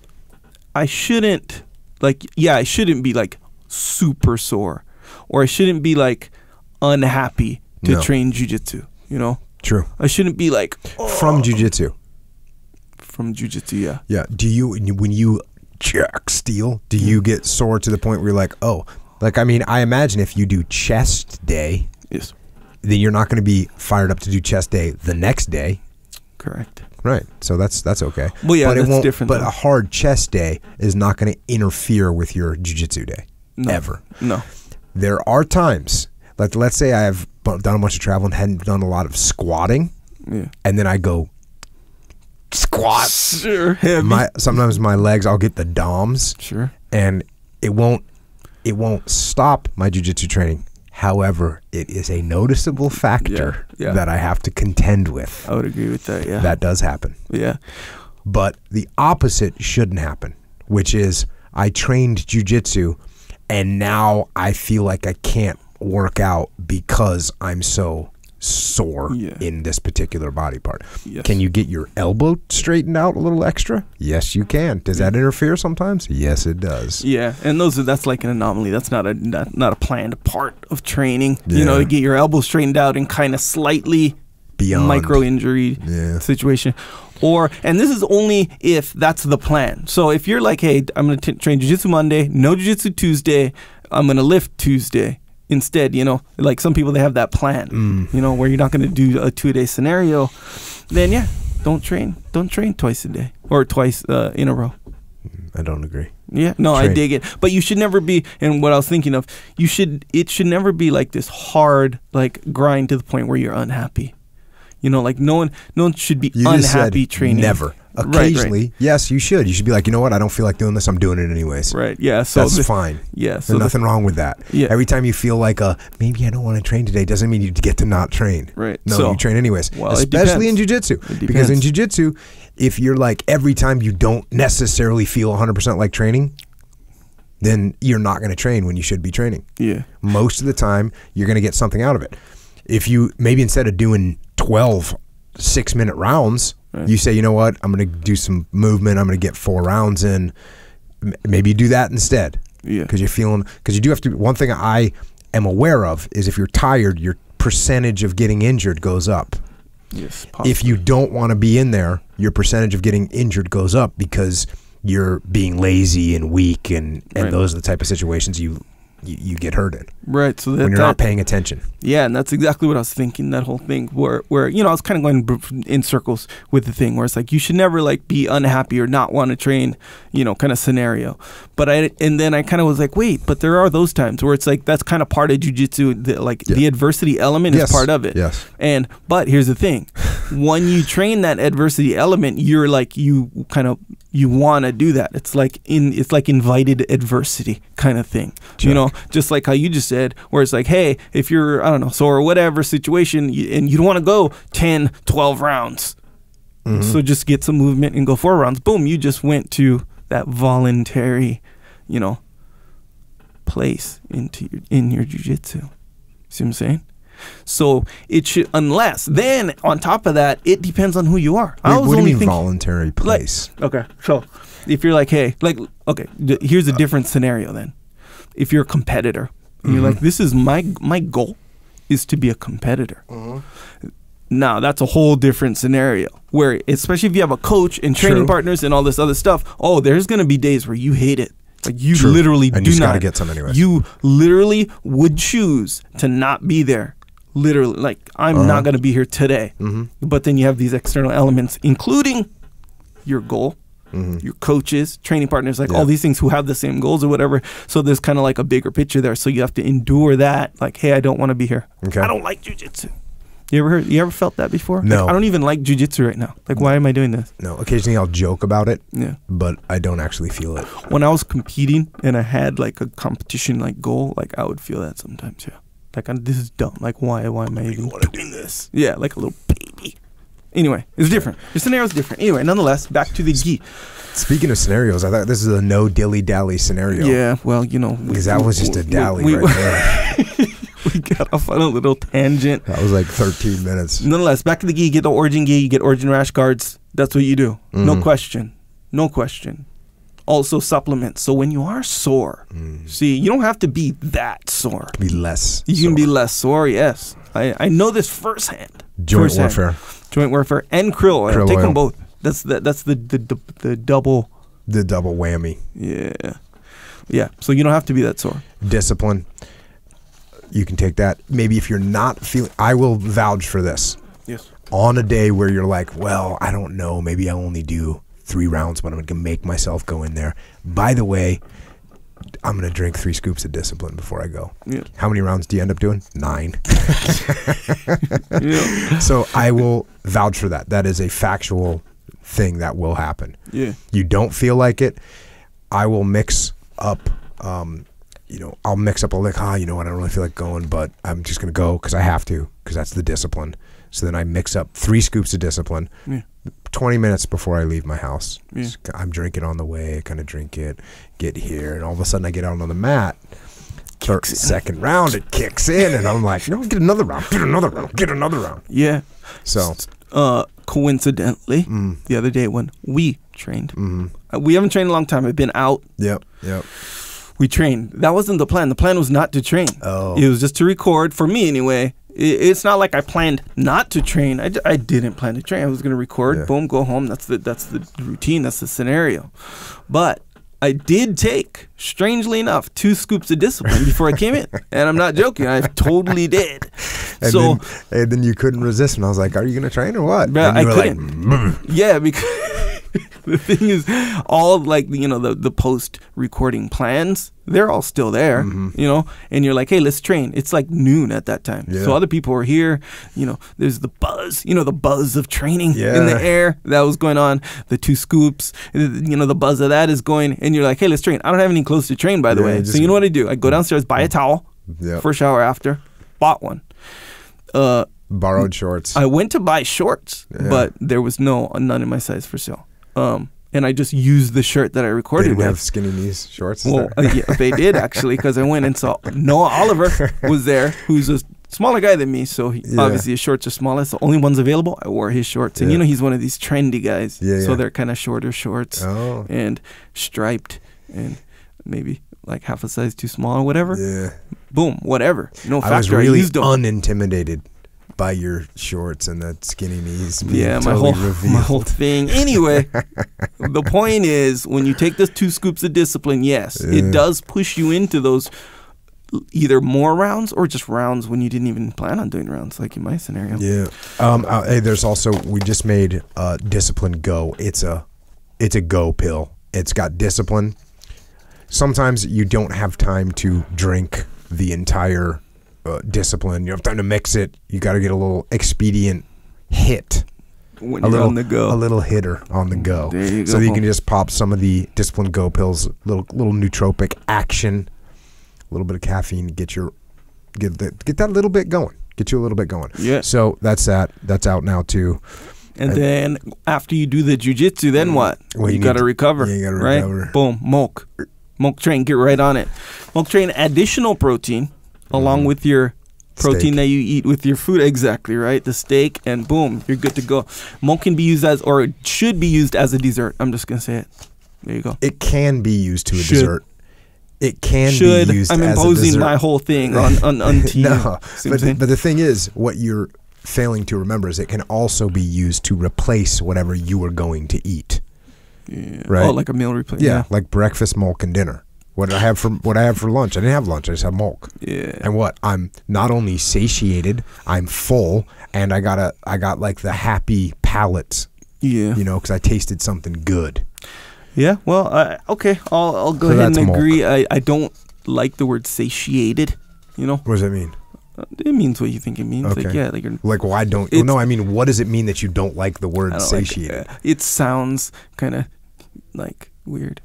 I shouldn't be like super sore, or I shouldn't be like unhappy to train jiu-jitsu,
True.
I shouldn't be like
from jiu-jitsu.
From jiu-jitsu, yeah.
Yeah. Do you, when you jack steel, do you get sore to the point where you're like, oh, like, I mean, I imagine if you do chest day,
Yes.
then you're not going to be fired up to do chest day the next day.
Correct.
Right. So that's okay.
Well, yeah,
but
that's
it won't,
different.
But
though.
a hard chest day is not going to interfere with your jiu-jitsu day.
No.
Ever.
No.
There are times, like, let's say I have done a bunch of travel and hadn't done a lot of squatting,
Yeah.
and then I go squat.
Sure. Heavy.
Sometimes my legs, I'll get the DOMs,
Sure.
and it won't stop my jiu-jitsu training. However, it is a noticeable factor
Yeah.
that I have to contend with.
I would agree with that, yeah.
That does happen.
Yeah.
But the opposite shouldn't happen, which is I trained jiu-jitsu and now I feel like I can't work out because I'm so sore in this particular body part.
Yes.
Can you get your elbow straightened out a little extra? Yes, you can. Does that interfere sometimes? Yes, it does.
Yeah, and that's like an anomaly. That's not a planned part of training.
Yeah.
To get your elbow straightened out and kind of slightly
Beyond.
micro injury situation. And this is only if that's the plan. So if you're like, hey, I'm going to train jiu-jitsu Monday, no jiu-jitsu Tuesday, I'm going to lift Tuesday. Instead, like some people, they have that plan, where you're not going to do a 2-a-day scenario, then don't train twice a day or twice in a row.
I don't agree.
Yeah, no, I dig it. But you should never be, and what I was thinking of, it should never be like this hard, like grind to the point where you're unhappy. Like no one should be unhappy training.
Never. Occasionally, yes, you should. You should be like, you know what? I don't feel like doing this. I'm doing it anyways.
Right. Yeah. So
that's fine.
Yeah.
There's nothing wrong with that.
Yeah.
Every time you feel like maybe I don't want to train today, doesn't mean you get to not train.
Right.
No, you train anyways.
Well,
especially in jiu-jitsu. Because in jiu-jitsu, if you're like every time you don't necessarily feel 100% like training, then you're not going to train when you should be training.
Yeah.
Most of the time, you're going to get something out of it. If you maybe instead of doing 12 6-minute rounds, you say, you know what, I'm going to do some movement. I'm going to get 4 rounds in. Maybe you do that instead.
Yeah.
Because you do have to. One thing I am aware of is if you're tired, your percentage of getting injured goes up.
Yes. Possibly.
If you don't want to be in there, your percentage of getting injured goes up because you're being lazy and weak, and those are the type of situations you you get hurted
Right. So
when you're not paying attention.
Yeah, and that's exactly what I was thinking. That whole thing where I was kind of going in circles with the thing where it's like you should never like be unhappy or not want to train, kind of scenario. But then I kind of was like, wait, but there are those times where it's like that's kind of part of jiu-jitsu. The adversity element is part of it.
Yes.
But here's the thing: when you train that adversity element, you're like you want to do that. It's like invited adversity kind of thing.
Check.
Just like how you just said, where it's like, hey, if you're, I don't know, sore or whatever situation, and you don't want to go 10, 12 rounds. Mm-hmm. So just get some movement and go 4 rounds. Boom, you just went to that voluntary, place in your jiu-jitsu. See what I'm saying? So it should, unless then on top of that, it depends on who you are.
Wait, what do you mean voluntary place?
Okay, so if you're like, hey, here's a different scenario then. If you're a competitor, and you're like, this is my goal is to be a competitor. Mm-hmm. Now that's a whole different scenario where, especially if you have a coach and training partners and all this other stuff. Oh, there's gonna be days where you hate it. Like you literally
and
do
you
not.
Gotta get some anyway.
You literally would choose to not be there. Literally, like I'm not gonna be here today. Mm-hmm. But then you have these external elements, including your goal. Mm-hmm. Your coaches, training partners, like all these things who have the same goals or whatever. So there's kind of like a bigger picture there. So you have to endure that. Like, hey, I don't want to be here.
Okay.
I don't like jiu-jitsu. You ever felt that before?
No.
Like, I don't even like jiu-jitsu right now. Like, why am I doing this?
No. Occasionally I'll joke about it.
Yeah.
But I don't actually feel it.
When I was competing and I had like a competition like goal, like I would feel that sometimes. Yeah. Like this is dumb. Like why am I even doing this? Yeah, like a little baby. Anyway, it's different. Your scenario's different. Anyway, nonetheless, back to the gi.
Speaking of scenarios, I thought this is a no dilly-dally scenario.
Yeah, well,
because that was just a dally right there.
We got off on a little tangent.
That was like 13 minutes.
Nonetheless, back to the gi. You get the origin gi. You get origin rash guards. That's what you do. Mm-hmm. No question. Also supplements. So when you are sore, see, you don't have to be that sore.
Be less.
You can be less sore, yes. I know this firsthand.
Joint warfare
and krill oil. Take them both. That's the double.
The double whammy.
Yeah. So you don't have to be that sore.
Discipline. You can take that. Maybe if you're not feeling, I will vouch for this.
Yes.
On a day where you're like, well, I don't know, maybe I'll only do 3 rounds, but I'm going to make myself go in there. By the way, I'm going to drink 3 scoops of discipline before I go. Yeah. How many rounds do you end up doing? 9.
Yeah.
So I will vouch for that. That is a factual thing that will happen.
Yeah.
You don't feel like it, I will mix up, I'll mix up a lick. I don't really feel like going, but I'm just going to go because I have to, because that's the discipline. So then I mix up 3 scoops of discipline. Yeah. 20 minutes before I leave my house. Yeah. I'm drinking on the way. I kind of drink it, get here, and all of a sudden I get out on the mat. Second round, it kicks in, and I'm like, get another round, get another round.
Yeah.
So,
coincidentally, the other day when we trained, we haven't trained in a long time. I've been out.
Yep.
We trained. That wasn't the plan. The plan was not to train.
Oh.
It was just to record, for me anyway. It's not like I planned not to train. I didn't plan to train. I was going to record, boom, go home. That's the routine. That's the scenario. But I did take, strangely enough, 2 scoops of discipline before I came in. And I'm not joking. I totally did.
And then you couldn't resist. And I was like, are you going to train or what?
Bro,
and you
I couldn't.
Like,
yeah, because the thing is, all like, the post-recording plans, they're all still there, and you're like, hey, let's train. It's like noon at that time. Yeah. So other people are here, there's the buzz, the buzz of training in the air that was going on, the 2 scoops, the buzz of that is going, and you're like, hey, let's train. I don't have any clothes to train, by the way. So you know what I do? I go downstairs, buy a towel for a shower after, bought one.
Borrowed shorts.
I went to buy shorts, but there was none in my size for sale. And I just used the shirt that I recorded
with. They didn't
with.
have skinny knees shorts?
Well, yeah, they did actually, because I went and saw Noah Oliver was there, who's a smaller guy than me, so obviously his shorts are smaller. It's the only ones available. I wore his shorts, and he's one of these trendy guys, so they're kind of shorter shorts and striped and maybe like half a size too small or whatever.
Yeah.
Boom, whatever. No factor.
I was really unintimidated by your shorts and the skinny knees.
Yeah,
totally
my whole thing. Anyway, the point is, when you take those 2 scoops of discipline, it does push you into those either more rounds or just rounds when you didn't even plan on doing rounds, like in my scenario.
Yeah. Hey, there's also, we just made Discipline Go. It's a go pill. It's got discipline. Sometimes you don't have time to drink the entire discipline. You have time to mix it. You got to get a little expedient hit.
When you're on the go.
A little hitter on the go.
There you go.
So you can just pop some of the Discipline Go pills, little nootropic action, a little bit of caffeine, get that little bit going. Get you a little bit going.
Yeah.
So that's that. That's out now too.
And then after you do the jiu-jitsu, then what?
Well,
you got to recover.
Yeah, you got to
right?
recover.
Boom. Milk Train, get right on it. Milk Train, additional protein along with your protein
Steak.
that you eat with your food. Exactly, right? The steak, and boom, you're good to go. Milk can be used as, or it should be used as a dessert. I'm just going to say it. There you go.
It can be used to a
Should.
dessert. It can
Should.
be used
I'm
as a
imposing
dessert.
my whole thing on to you.
No,
See what I'm saying?
but the thing is, what you're failing to remember is it can also be used to replace whatever you were going to eat.
Yeah.
Right?
Oh, like a meal replacement.
Yeah, like breakfast, milk, and dinner. What did I have for lunch? I didn't have lunch. I just had milk.
Yeah.
And what? I'm not only satiated, I'm full, and I got like the happy palate.
Yeah.
You know, because I tasted something good.
Yeah. Well, okay. I'll go
So
ahead and
that's milk.
agree. I don't like the word satiated. You know,
What does that mean?
it means what you think it means.
Okay.
Like, yeah, like you're.
Like, why don't?
It's-
No, I mean, what does it mean that you don't like the word
I don't like it.
satiated?
It sounds kind of like weird.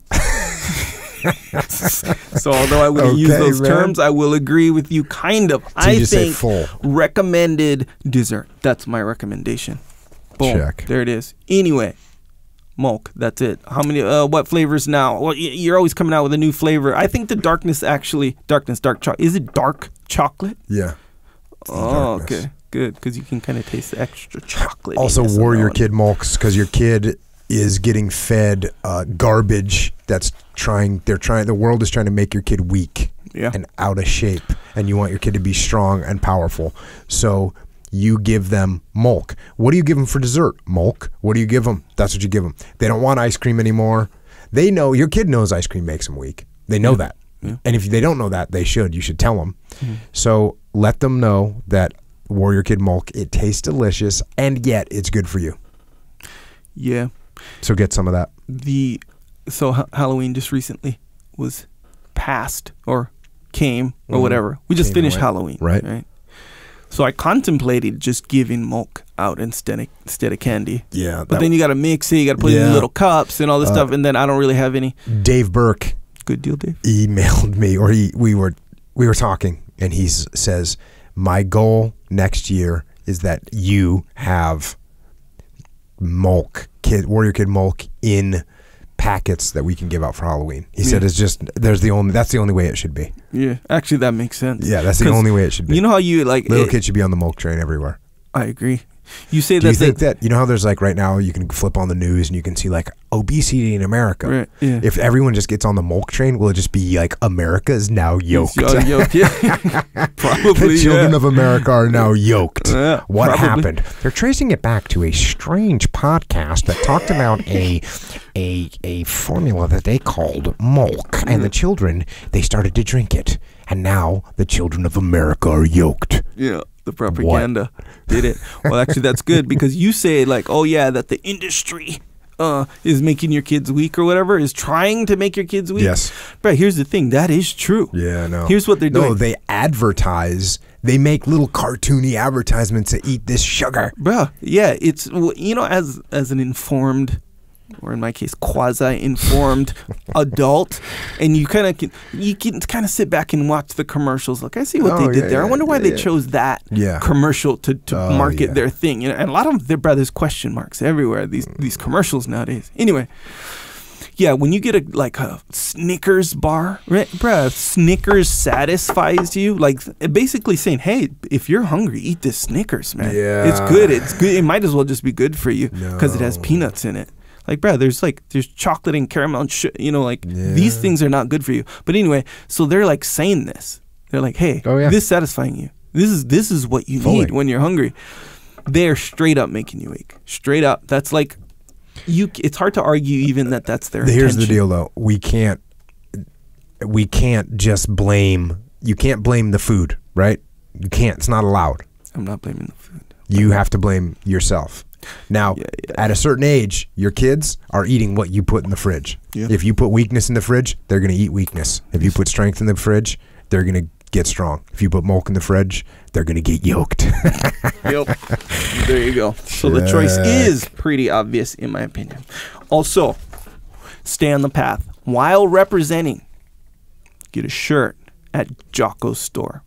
So although I wouldn't use
Okay,
those
man.
terms, I will agree with you kind of.
So
I
you just say
think
full.
recommended dessert. That's my recommendation. Boom.
Check.
There it is. Anyway, milk. That's it. How many? What flavors now? Well, you're always coming out with a new flavor. I think the dark chocolate. Is it dark chocolate?
Yeah.
Oh,
darkness.
okay. Good, because you can kind of taste the extra chocolate.
Also, Warrior Kid milks, because your kid is getting fed garbage that's the world is trying to make your kid weak
Yeah.
and out of shape, and you want your kid to be strong and powerful. So you give them milk. What do you give them for dessert? Milk. What do you give them? That's what you give them. They don't want ice cream anymore. They know, your kid knows ice cream makes them weak. They know that.
Yeah.
And if they don't know that, you should tell them.
Mm-hmm. So
let them know that Warrior Kid milk, it tastes delicious, and yet it's good for you.
yeah.
So get some of that.
Halloween just recently was passed or came or whatever. We just
Came
finished
away.
Halloween,
Right.
So I contemplated just giving milk out instead of candy.
Yeah.
But then you got to mix it. You got to put it in
Yeah.
little cups and all this stuff. And then I don't really have any.
Dave Burke
Good deal, Dave.
emailed me, or we were talking, and he says, my goal next year is that you have Warrior Kid milk in packets that we can give out for Halloween. He said it's just that's the only way it should be.
Yeah, actually that makes sense.
Yeah, that's the
'Cause
only way it should be.
You know how you like
Little kids should be on the milk train everywhere.
I agree. You say
Do
that
you think that, you know how there's like right now you can flip on the news and you can see like obesity in America.
Right, yeah.
If everyone just gets on the milk train, will it just be like America is now yoked?
Yoked, yeah. Probably.
The children
yeah.
of America are now yoked.
Yeah,
What
probably.
happened? They're tracing it back to a strange podcast that talked about a formula that they called milk, and the children, they started to drink it, and now the children of America are yoked.
Yeah, the propaganda did it. Well, actually, that's good because you say like, oh yeah, that the industry is making your kids weak or whatever, is trying to make your kids weak.
Yes.
But here's the thing, that is true.
Yeah, no.
Here's what they're doing.
No, they advertise. They make little cartoony advertisements to eat this sugar.
Bruh, yeah, it's, as an informed, or in my case, quasi-informed adult, and you can kind of sit back and watch the commercials. Like, I see what they did there. I wonder why they chose that commercial to market their thing. You know, and a lot of their brothers question marks everywhere. These commercials nowadays. Anyway. Yeah, when you get a Snickers bar, right, bruh, Snickers satisfies you, like basically saying, hey, if you're hungry, eat this Snickers, man.
Yeah.
It's good. It's good. It might as well just be good for you because it has peanuts in it. Like, bruh, there's chocolate and caramel and these things are not good for you. But anyway, so they're like saying this. They're like, hey, this is satisfying you. This is what you need when you're hungry. They're straight up making you weak. Straight up. That's like, it's hard to argue even that's their intention.
Here's the deal, though. We can't just blame you can't blame the food, right? You can't. It's not allowed.
I'm not blaming the food.
You have to blame yourself. Now, at a certain age, your kids are eating what you put in the fridge.
Yeah.
If you put weakness in the fridge, they're going to eat weakness. If you put strength in the fridge, they're going to get strong. If you put milk in the fridge, they're going to get yoked.
Yep. There you go. So the choice is pretty obvious, in my opinion. Also, stay on the path. While representing, get a shirt at Jocko's store.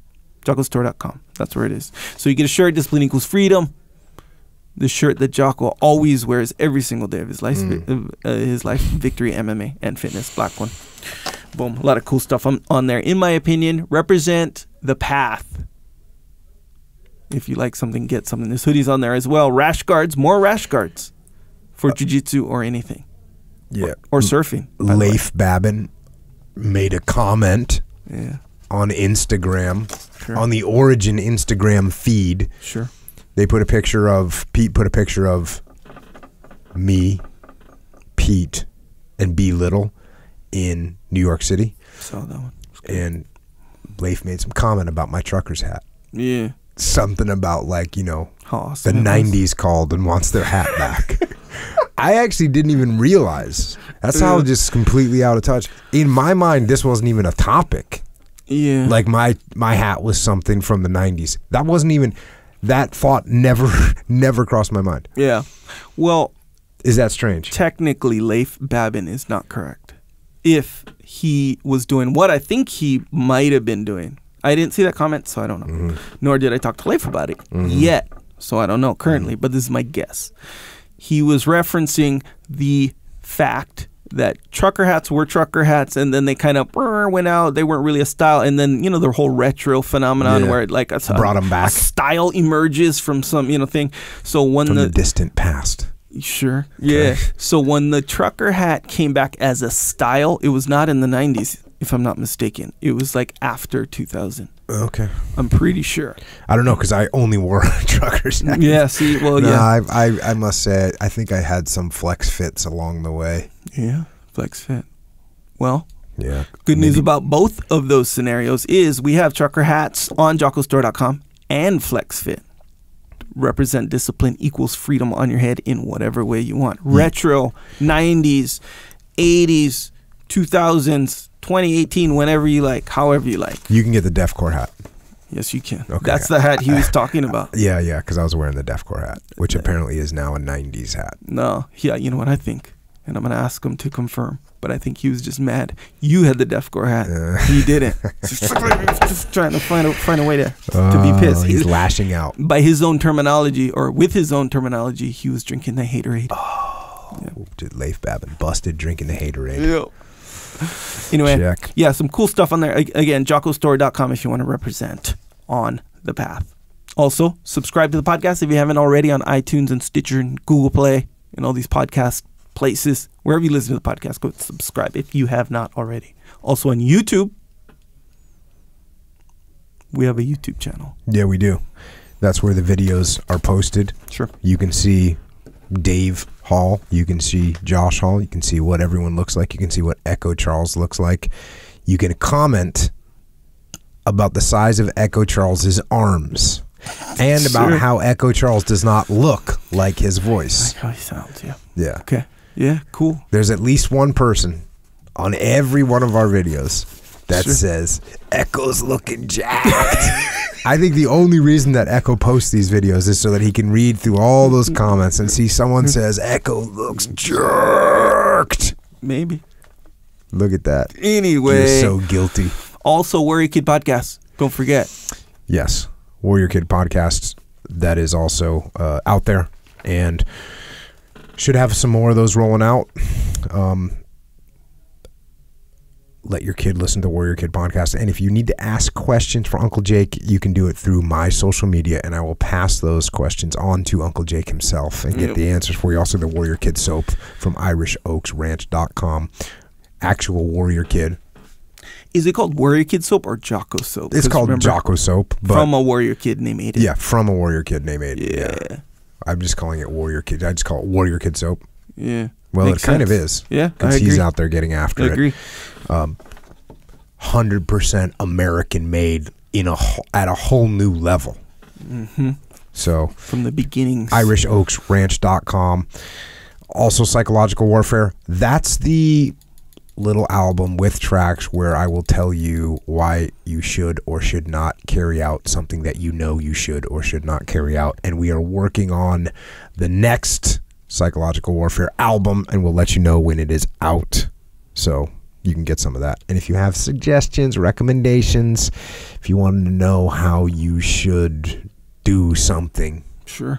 JockoStore.com. That's where it is. So you get a shirt, Discipline Equals Freedom. The shirt that Jocko always wears every single day of his life, Victory MMA and Fitness, black one. Boom. A lot of cool stuff on there. In my opinion, represent the path. If you like something, get something. There's hoodies on there as well. Rash guards, more rash guards for jiu-jitsu or anything.
Yeah.
Or surfing.
Leif Babin made a comment on Instagram, on the Origin Instagram feed.
Sure.
They put a picture of, Pete put a picture of me, Pete, and B Little in New York City.
Saw that one.
And Leif made some comment about my trucker's hat.
Yeah.
Something about, like, you know,
awesome
the 90s called and wants their hat back. I actually didn't even realize. That's how just completely out of touch. In my mind, this wasn't even a topic.
Yeah.
Like my hat was something from the 90s. That wasn't even, that thought never crossed my mind.
Yeah. Well,
is that strange?
Technically, Leif Babin is not correct. If he was doing what I think he might have been doing. I didn't see that comment, so I don't know. Nor did I talk to Leif about it yet, so I don't know currently, but this is my guess. He was referencing the fact that trucker hats were trucker hats, and then they kind of went out. They weren't really a style, and then, you know, the whole retro phenomenon where it, like
brought them back.
A style emerges from some, you know, thing. So when
from the distant past.
Sure. Yeah. So when the trucker hat came back as a style, it was not in the 90s, if I'm not mistaken. It was like after 2000.
Okay.
I'm pretty sure.
I don't know, because I only wore truckers hats.
Yeah, see, well,
no,
yeah.
I must say, I think I had some flex fits along the way.
Yeah, flex fit. Well,
yeah.
Good news about both of those scenarios is we have trucker hats on JockoStore.com and flex fit. Represent discipline equals freedom on your head in whatever way you want. Retro, 90s, 80s, 2000s, 2018, whenever you like, however you like.
You can get the Defcore hat.
Yes, you can.
Okay.
That's the hat he was talking about.
Yeah, because I was wearing the Defcore hat, which apparently is now a 90s hat.
No, yeah, you know what I think? And I'm going to ask him to confirm. But I think he was just mad. You had the Defcore hat. He didn't. Just trying to find a way to be pissed.
He's lashing out.
By his own terminology, or with his own terminology, he was drinking the haterade.
Oh, dude, Leif Babin busted drinking the haterade.
Yeah. Anyway, yeah, some cool stuff on there. Again, JockoStore.com if you want to represent on the path. Also, subscribe to the podcast if you haven't already on iTunes and Stitcher and Google Play and all these podcast places. Wherever you listen to the podcast, go subscribe if you have not already. Also on YouTube, we have a YouTube channel.
Yeah, we do. That's where the videos are posted.
Sure.
You can see Dave Hall. You can see Josh Hall. You can see what everyone looks like. You can see what Echo Charles looks like. You can comment about the size of Echo Charles's arms and about how Echo Charles does not look like his voice.
Like how he sounds, yeah.
Yeah.
Okay. Yeah, cool.
There's at least one person on every one of our videos that says, Echo's looking jacked. I think the only reason that Echo posts these videos is so that he can read through all those comments and see someone says, Echo looks jerked.
Maybe.
Look at that.
Anyway.
You're so guilty.
Also, Warrior Kid Podcast. Don't forget.
Yes. Warrior Kid Podcast. That is also out there. And should have some more of those rolling out. Let your kid listen to Warrior Kid Podcast. And if you need to ask questions for Uncle Jake, you can do it through my social media, and I will pass those questions on to Uncle Jake himself and get the answers for you. Also, the Warrior Kid soap from IrishOaksRanch.com. Actual Warrior Kid.
Is it called Warrior Kid soap or Jocko soap?
It's called Jocko soap. But
from a Warrior Kid named Aiden.
Yeah, from a Warrior Kid named Aiden.
Yeah.
I'm just calling it Warrior Kid. I just call it Warrior Kid soap.
Yeah.
Well,
Makes
it kind
sense.
of is.
Yeah,
because he's out there getting after it.
I agree.
100% American made at a whole new level. So
from the beginnings.
IrishOaksRanch.com. Also Psychological Warfare. That's the little album with tracks where I will tell you why you should or should not carry out something that you know you should or should not carry out. And we are working on the next Psychological Warfare album, and we'll let you know when it is out. So you can get some of that. And if you have suggestions, recommendations, if you want to know how you should do something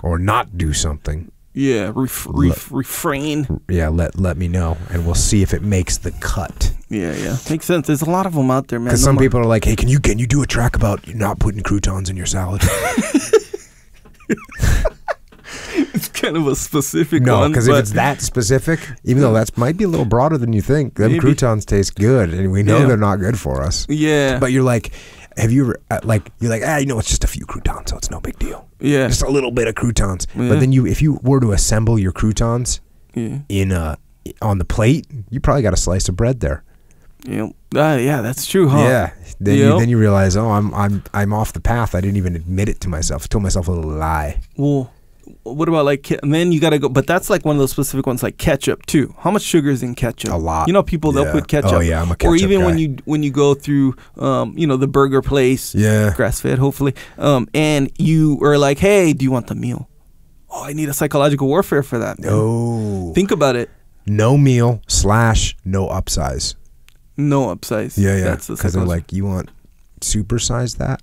or not do something,
refrain.
Yeah, let me know, and we'll see if it makes the cut.
Yeah, makes sense. There's a lot of them out there, man.
Because some people are like, "Hey, can you do a track about not putting croutons in your salad?"
It's kind of a specific one.
No, because if it's that specific, even though that might be a little broader than you think, them croutons taste good, and we know they're not good for us.
Yeah,
but you're like, have you ever it's just a few croutons, so it's no big deal.
Yeah,
just a little bit of croutons. But then if you were to assemble your croutons in on the plate, you probably got a slice of bread there.
Yeah, that's true, huh?
Yeah. Then you realize, oh, I'm off the path. I didn't even admit it to myself. I told myself a little lie.
Well, what about and then you got to go, but that's like one of those specific ones, like ketchup too. How much sugar is in ketchup?
A lot.
You know, people they'll put ketchup.
Oh yeah, I'm a ketchup
Or even
guy.
when you go through, the burger place, grass fed, hopefully, and you are like, hey, do you want the meal? Oh, I need a Psychological Warfare for that. Man.
No.
Think about it.
No meal / no upsize.
No upsize.
Yeah. Because they're like, you want supersize that?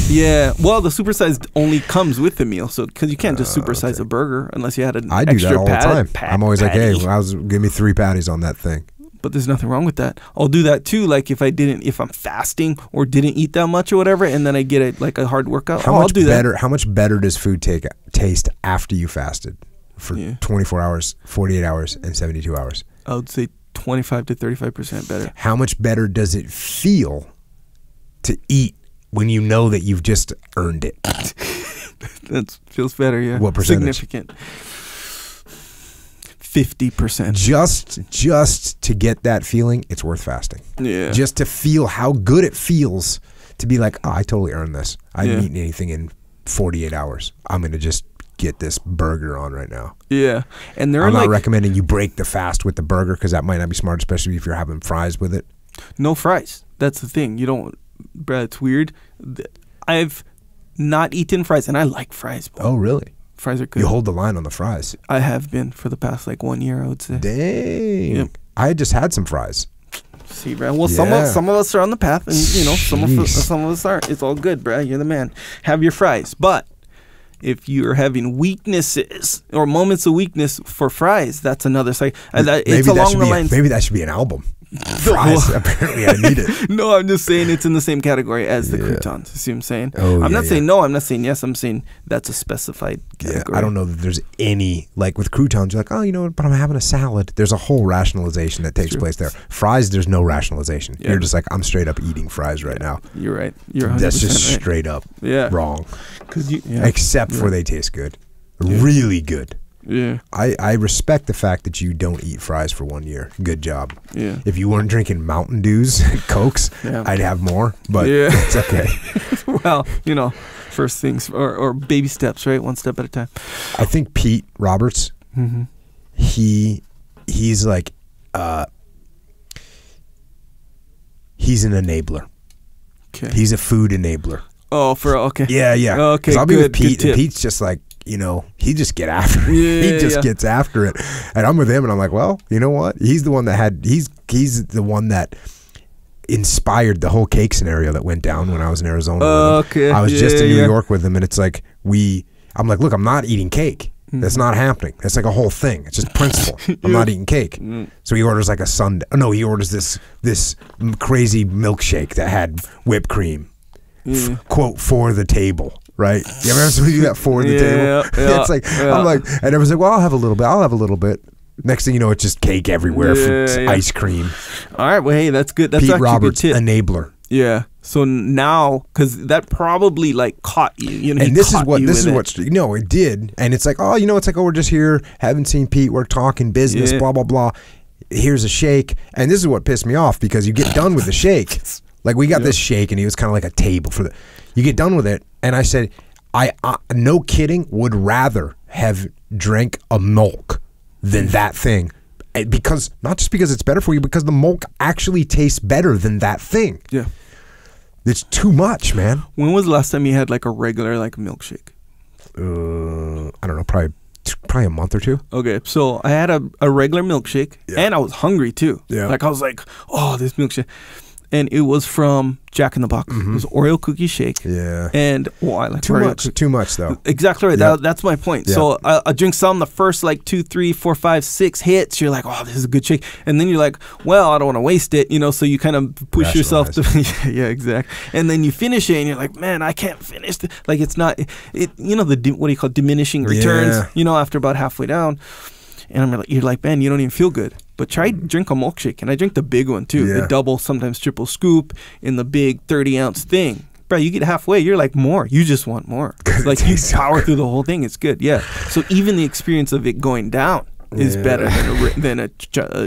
Yeah, well, the supersized only comes with the meal, so because you can't just supersize a burger unless you had an
I do
extra
that all the time. I'm always
patty.
like, hey, give me 3 patties on that thing.
But there's nothing wrong with that. I'll do that too. Like if I'm fasting or didn't eat that much or whatever, and then I get a hard workout. I'll do that.
How much better does food taste after you fasted for 24 hours, 48 hours, and 72 hours?
I would say 25 to 35% better.
How much better does it feel to eat when you know that you've just earned it?
That feels better, yeah.
What percentage?
Significant. 50%.
Just to get that feeling, it's worth fasting.
Yeah.
Just to feel how good it feels to be like, oh, I totally earned this. I didn't eat anything in 48 hours. I'm going to just get this burger on right now.
Yeah. And
I'm not recommending you break the fast with the burger because that might not be smart, especially if you're having fries with it.
No fries. That's the thing. You don't, Brad, it's weird. I've not eaten fries, and I like fries. Bro.
Oh, really?
Fries are good.
You hold the line on the fries.
I have been for the past 1 year, I would say.
Dang. Yep. I just had some fries.
See, Brad. Well, some of us are on the path, and some of us aren't. It's all good, Brad. You're the man. Have your fries, but if you're having weaknesses or moments of weakness for fries, that's another side. It's along the lines.
Maybe that should be an album. Fries. Apparently, I need it.
No, I'm just saying it's in the same category as the croutons. You see what I'm saying? I'm not saying no. I'm not saying yes. I'm saying that's a specified category.
Yeah, I don't know that there's any, like with croutons, you're like, oh, you know what, but I'm having a salad. There's a whole rationalization that takes place there. Fries, there's no rationalization. Yeah. You're just like, I'm straight up eating fries right now.
You're right. You're 100%
That's just
right.
straight up wrong. Except for they taste good. Really good.
Yeah.
I respect the fact that you don't eat fries for 1 year. Good job.
Yeah.
If you weren't drinking Mountain Dews, Cokes, I'd have more, but it's okay.
Well, first things or baby steps, right? One step at a time.
I think Pete Roberts, he's like, he's an enabler.
Okay.
He's a food enabler.
Oh, okay.
Yeah.
Okay,
I'll be with Pete, and Pete's just like, he just get after it. He just gets after it. And I'm with him, and I'm like, well, you know what? He's the one that he's the one that inspired the whole cake scenario that went down when I was in Arizona.
Okay.
I was just in New York with him, and it's like I'm like, look, I'm not eating cake. That's not happening. That's like a whole thing. It's just principle. I'm not eating cake. So he orders like a sundae. Oh, no, he orders this crazy milkshake that had whipped cream. Quote, for the table. Right? You ever have somebody do that for the table? It's like, I'm like, and everyone's like, well, I'll have a little bit. Next thing you know, it's just cake everywhere from ice cream.
All right, well, hey, that's good. That's
Pete
actually
Roberts,
a good tip.
enabler.
Yeah. So now, because that probably caught you.
And this is what it did. And it's like, oh, it's like, oh, we're just here, haven't seen Pete, we're talking business, blah, blah, blah. here's a shake. And this is what pissed me off, because you get done with the shake. Like, we got this shake, and he was kind of like a table for the. You get done with it, and I said, I no kidding, would rather have drank a milk than that thing. Because, not just because it's better for you, because the milk actually tastes better than that thing.
Yeah.
It's too much, man.
When was the last time you had like a regular like milkshake?
I don't know, probably a month or two.
Okay, so I had a regular milkshake, and I was hungry too.
Yeah.
Like, I was like, oh, this milkshake. And it was from Jack in the Box. It was Oreo cookie shake.
Yeah.
And, I like
too
Oreo
much. Too much, though.
Exactly right.
Yep.
That's my point.
Yep.
So I drink some, the first like 2, 3, 4, 5, 6 hits. You're like, oh, this is a good shake. And then you're like, well, I don't want to waste it, so you kind of push yourself to, yeah, exactly. And then you finish it and you're like, man, I can't finish it. Like, it's not, what do you call it, diminishing returns, after about halfway down. And you're like, man, you don't even feel good. But try drink a milkshake. And I drink the big one too. The double, sometimes triple scoop in the big 30-ounce thing. Bro, you get halfway, you're like, more. You just want more. Like, you power through the whole thing. It's good. Yeah. So even the experience of it going down is better than a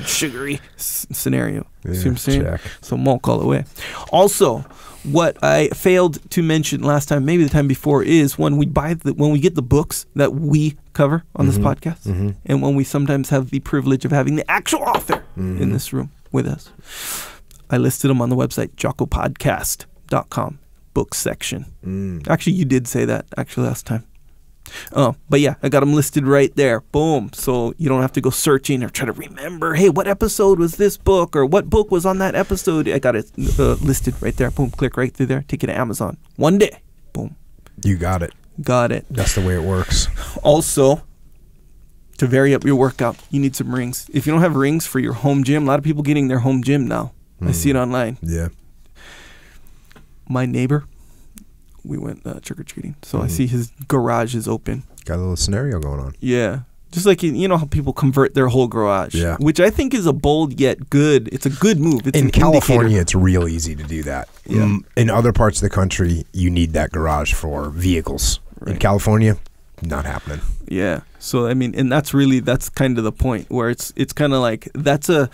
sugary scenario. See what I'm saying?
Check.
So milk all the way. Also, what I failed to mention last time, maybe the time before, is when we get the books that we cover on this podcast, and when we sometimes have the privilege of having the actual author in this room with us, I listed them on the website, jockopodcast.com, book section. Actually, you did say that last time. But yeah, I got them listed right there. Boom. So you don't have to go searching or try to remember, hey, what episode was this book, or what book was on that episode? I got it listed right there. Boom. Click right through there. Take it to Amazon. One day. Boom.
You got it.
Got it.
That's the way it works.
Also, to vary up your workout, you need some rings. If you don't have rings for your home gym, a lot of people getting their home gym now. I see it online.
Yeah.
My neighbor, we went trick-or-treating. So I see his garage is open.
Got a little scenario going on.
Yeah. Just like, how people convert their whole garage.
Yeah.
Which I think is a bold yet good. It's a good move. It's
in
an
California,
indicator.
it's real easy to do that.
Yeah.
In other parts of the country, you need that garage for vehicles.
Right.
In California, not happening.
Yeah. So, and that's kind of the point where it's kind of like, that's a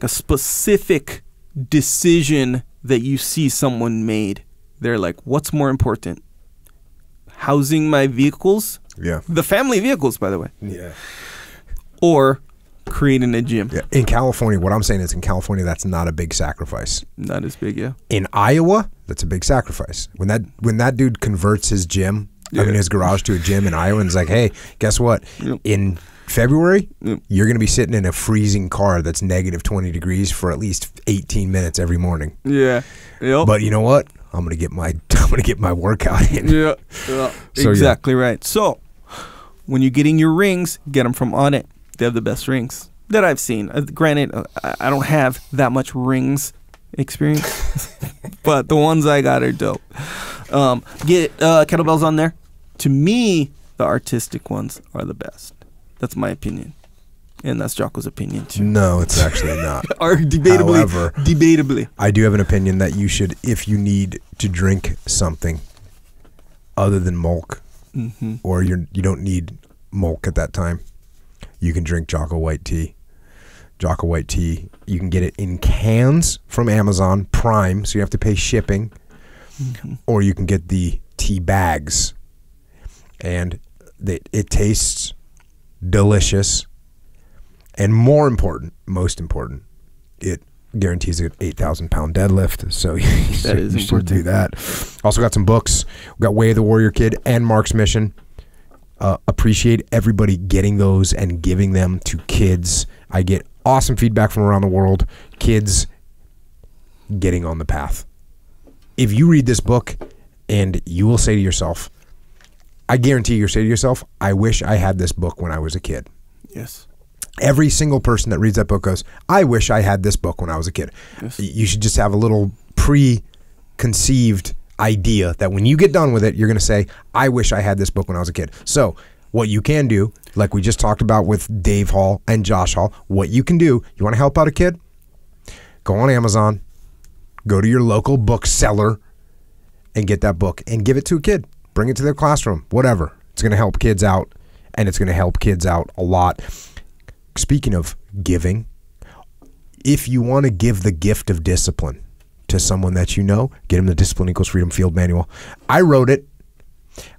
specific decision that you see someone made. They're like, what's more important? Housing my vehicles?
Yeah.
The family vehicles, by the way.
Yeah.
Or creating a gym.
Yeah. In California, what I'm saying is, in California, that's not a big sacrifice.
Not as big, yeah.
In Iowa, that's a big sacrifice. When that dude converts his gym, his garage to a gym in Iowa, and is like, hey, guess what?
Yep.
In February, you're going to be sitting in a freezing car that's negative 20 degrees for at least 18 minutes every morning.
Yeah. Yep.
But you know what? I'm gonna get my workout in.
Yeah.
So,
exactly right. So when you're getting your rings, get them from On It. They have the best rings that I've seen. Granted, I don't have that much rings experience, but the ones I got are dope. Get kettlebells on there. To me, the artistic ones are the best. That's my opinion. And that's Jocko's opinion too.
No, it's actually not.
Or debatably.
I do have an opinion that you should, if you need to drink something other than milk, or you don't need milk at that time, you can drink Jocko white tea. Jocko white tea, you can get it in cans from Amazon Prime, so you have to pay shipping, or you can get the tea bags, and it tastes delicious. And most important, it guarantees an 8,000-pound deadlift. So you should do that. Also got some books. We got Way of the Warrior Kid and Mark's Mission. Appreciate everybody getting those and giving them to kids. I get awesome feedback from around the world. Kids getting on the path. If you read this book, and you will say to yourself, I guarantee you'll say to yourself, I wish I had this book when I was a kid.
Yes.
Every single person that reads that book goes, I wish I had this book when I was a kid. Yes. You should just have a little preconceived idea that when you get done with it, you're going to say, I wish I had this book when I was a kid. So what you can do, like we just talked about with Dave Hall and Josh Hall, what you can do, you want to help out a kid? Go on Amazon, go to your local bookseller, and get that book and give it to a kid. Bring it to their classroom, whatever. It's going to help kids out, and it's going to help kids out a lot. speaking of giving, if you want to give the gift of discipline to someone that you know, get them the Discipline Equals Freedom Field Manual. I wrote it,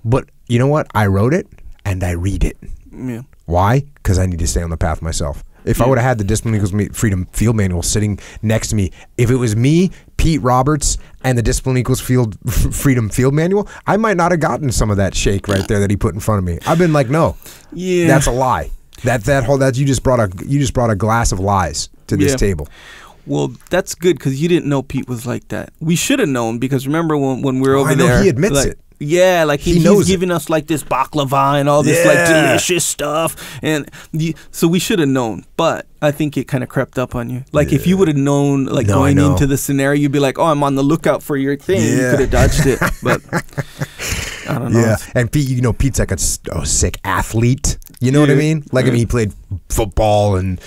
but you know what? I wrote it and I read it.
Yeah.
Why? Because I need to stay on the path myself. If I would have had the Discipline Equals Freedom Field Manual sitting next to me, if it was me, Pete Roberts, and the Discipline Equals Freedom Field Manual, I might not have gotten some of that shake right there that he put in front of me. I've been like, no, that's a lie. You just brought a glass of lies to this table.
Well, that's good because you didn't know Pete was like that. We should have known because remember when we were over there.
He admits it.
Yeah, like he's giving us like this baklava and all this like delicious stuff, and so we should have known. But I think it kind of crept up on you. Like if you would have known, like going into the scenario, you'd be like, "Oh, I'm on the lookout for your thing." Yeah. You could have dodged it, but I don't know.
Yeah, and Pete, Pete's like a sick athlete. You know what I mean? Like I mean, he played football and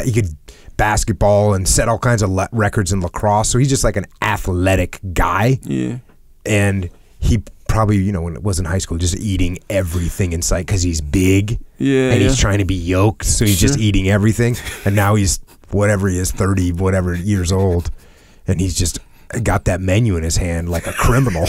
he could basketball and set all kinds of records in lacrosse. So he's just like an athletic guy. Yeah, and he probably, when it was in high school, just eating everything in sight because he's big. Yeah. And he's trying to be yoked, so he's just eating everything. And now he's, whatever he is, 30, whatever years old. And he's just got that menu in his hand like a criminal.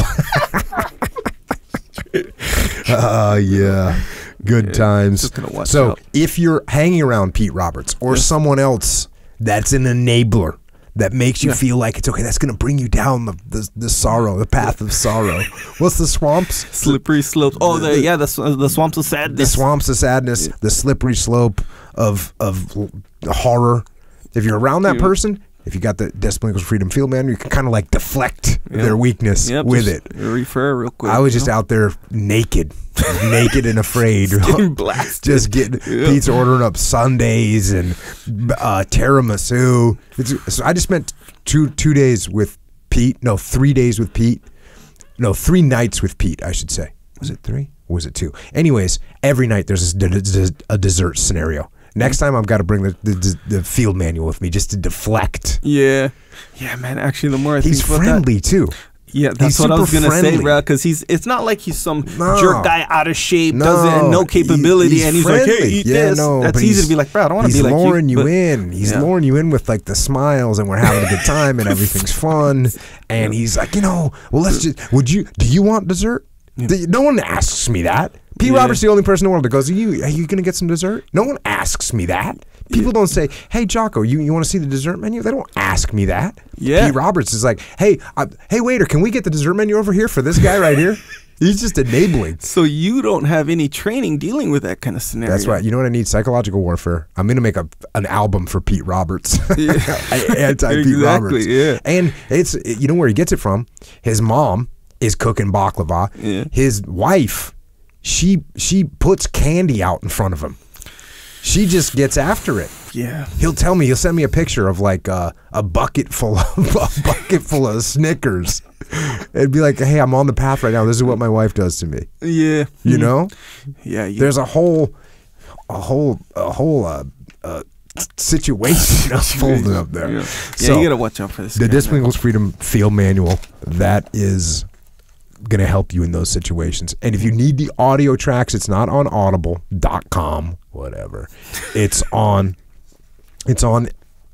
Yeah. Good times.
Just gonna watch
so
out.
If you're hanging around Pete Roberts or someone else that's an enabler, that makes you feel like it's okay, that's going to bring you down the sorrow, the path of sorrow. What's the swamps?
Slippery slopes. Oh, the swamps of sadness.
The swamps of sadness, the slippery slope of horror. If you're around that person, if you got the Discipline Equals Freedom Field Manual, you can kind of like deflect their weakness with it.
Refer real quick.
I was just out there naked and afraid.
Getting blasted.
Just getting, Pete's ordering up sundaes and tiramisu. So I just spent 2 days with Pete. No, 3 days with Pete. No, 3 nights with Pete, I should say. Was it 3? Or was it 2? Anyways, every night there's a dessert scenario. Next time I've got to bring the field manual with me just to deflect.
Yeah. Yeah, man. Actually, the more I think about that.
He's friendly, too.
Yeah, that's what I was gonna say, bro. Because it's not like he's some jerk guy out of shape, no capability, and he's
friendly.
Like, hey, eat this. That's easy to be like, bro. I don't want to be like you.
He's luring you in. He's luring you in with like the smiles, and we're having a good time, and everything's fun. And he's like, well, let's just. Do you want dessert? No one asks me that. Pete Roberts, the only person in the world that goes, are you going to get some dessert? No one asks me that. People don't say, hey, Jocko, you want to see the dessert menu? They don't ask me that. Yeah. Pete Roberts is like, hey, waiter, can we get the dessert menu over here for this guy right here? He's just enabling.
So you don't have any training dealing with that kind of scenario.
That's right. You know what I need? Psychological warfare. I'm going to make an album for Pete Roberts. Anti-Pete Roberts. Yeah. And it's, you know where he gets it from? His mom is cooking baklava. Yeah. His wife, she puts candy out in front of him. She just gets after it.
Yeah.
He'll send me a picture of like a bucket full of Snickers. It'd be like, hey, I'm on the path right now. This is what my wife does to me.
Yeah.
You know?
Yeah.
There's a whole situation unfolding up there.
Yeah.
So,
you gotta watch out for this.
The Discipline Equals Freedom Field Manual, that is going to help you in those situations. And if you need the audio tracks, it's not on audible.com, whatever. It's on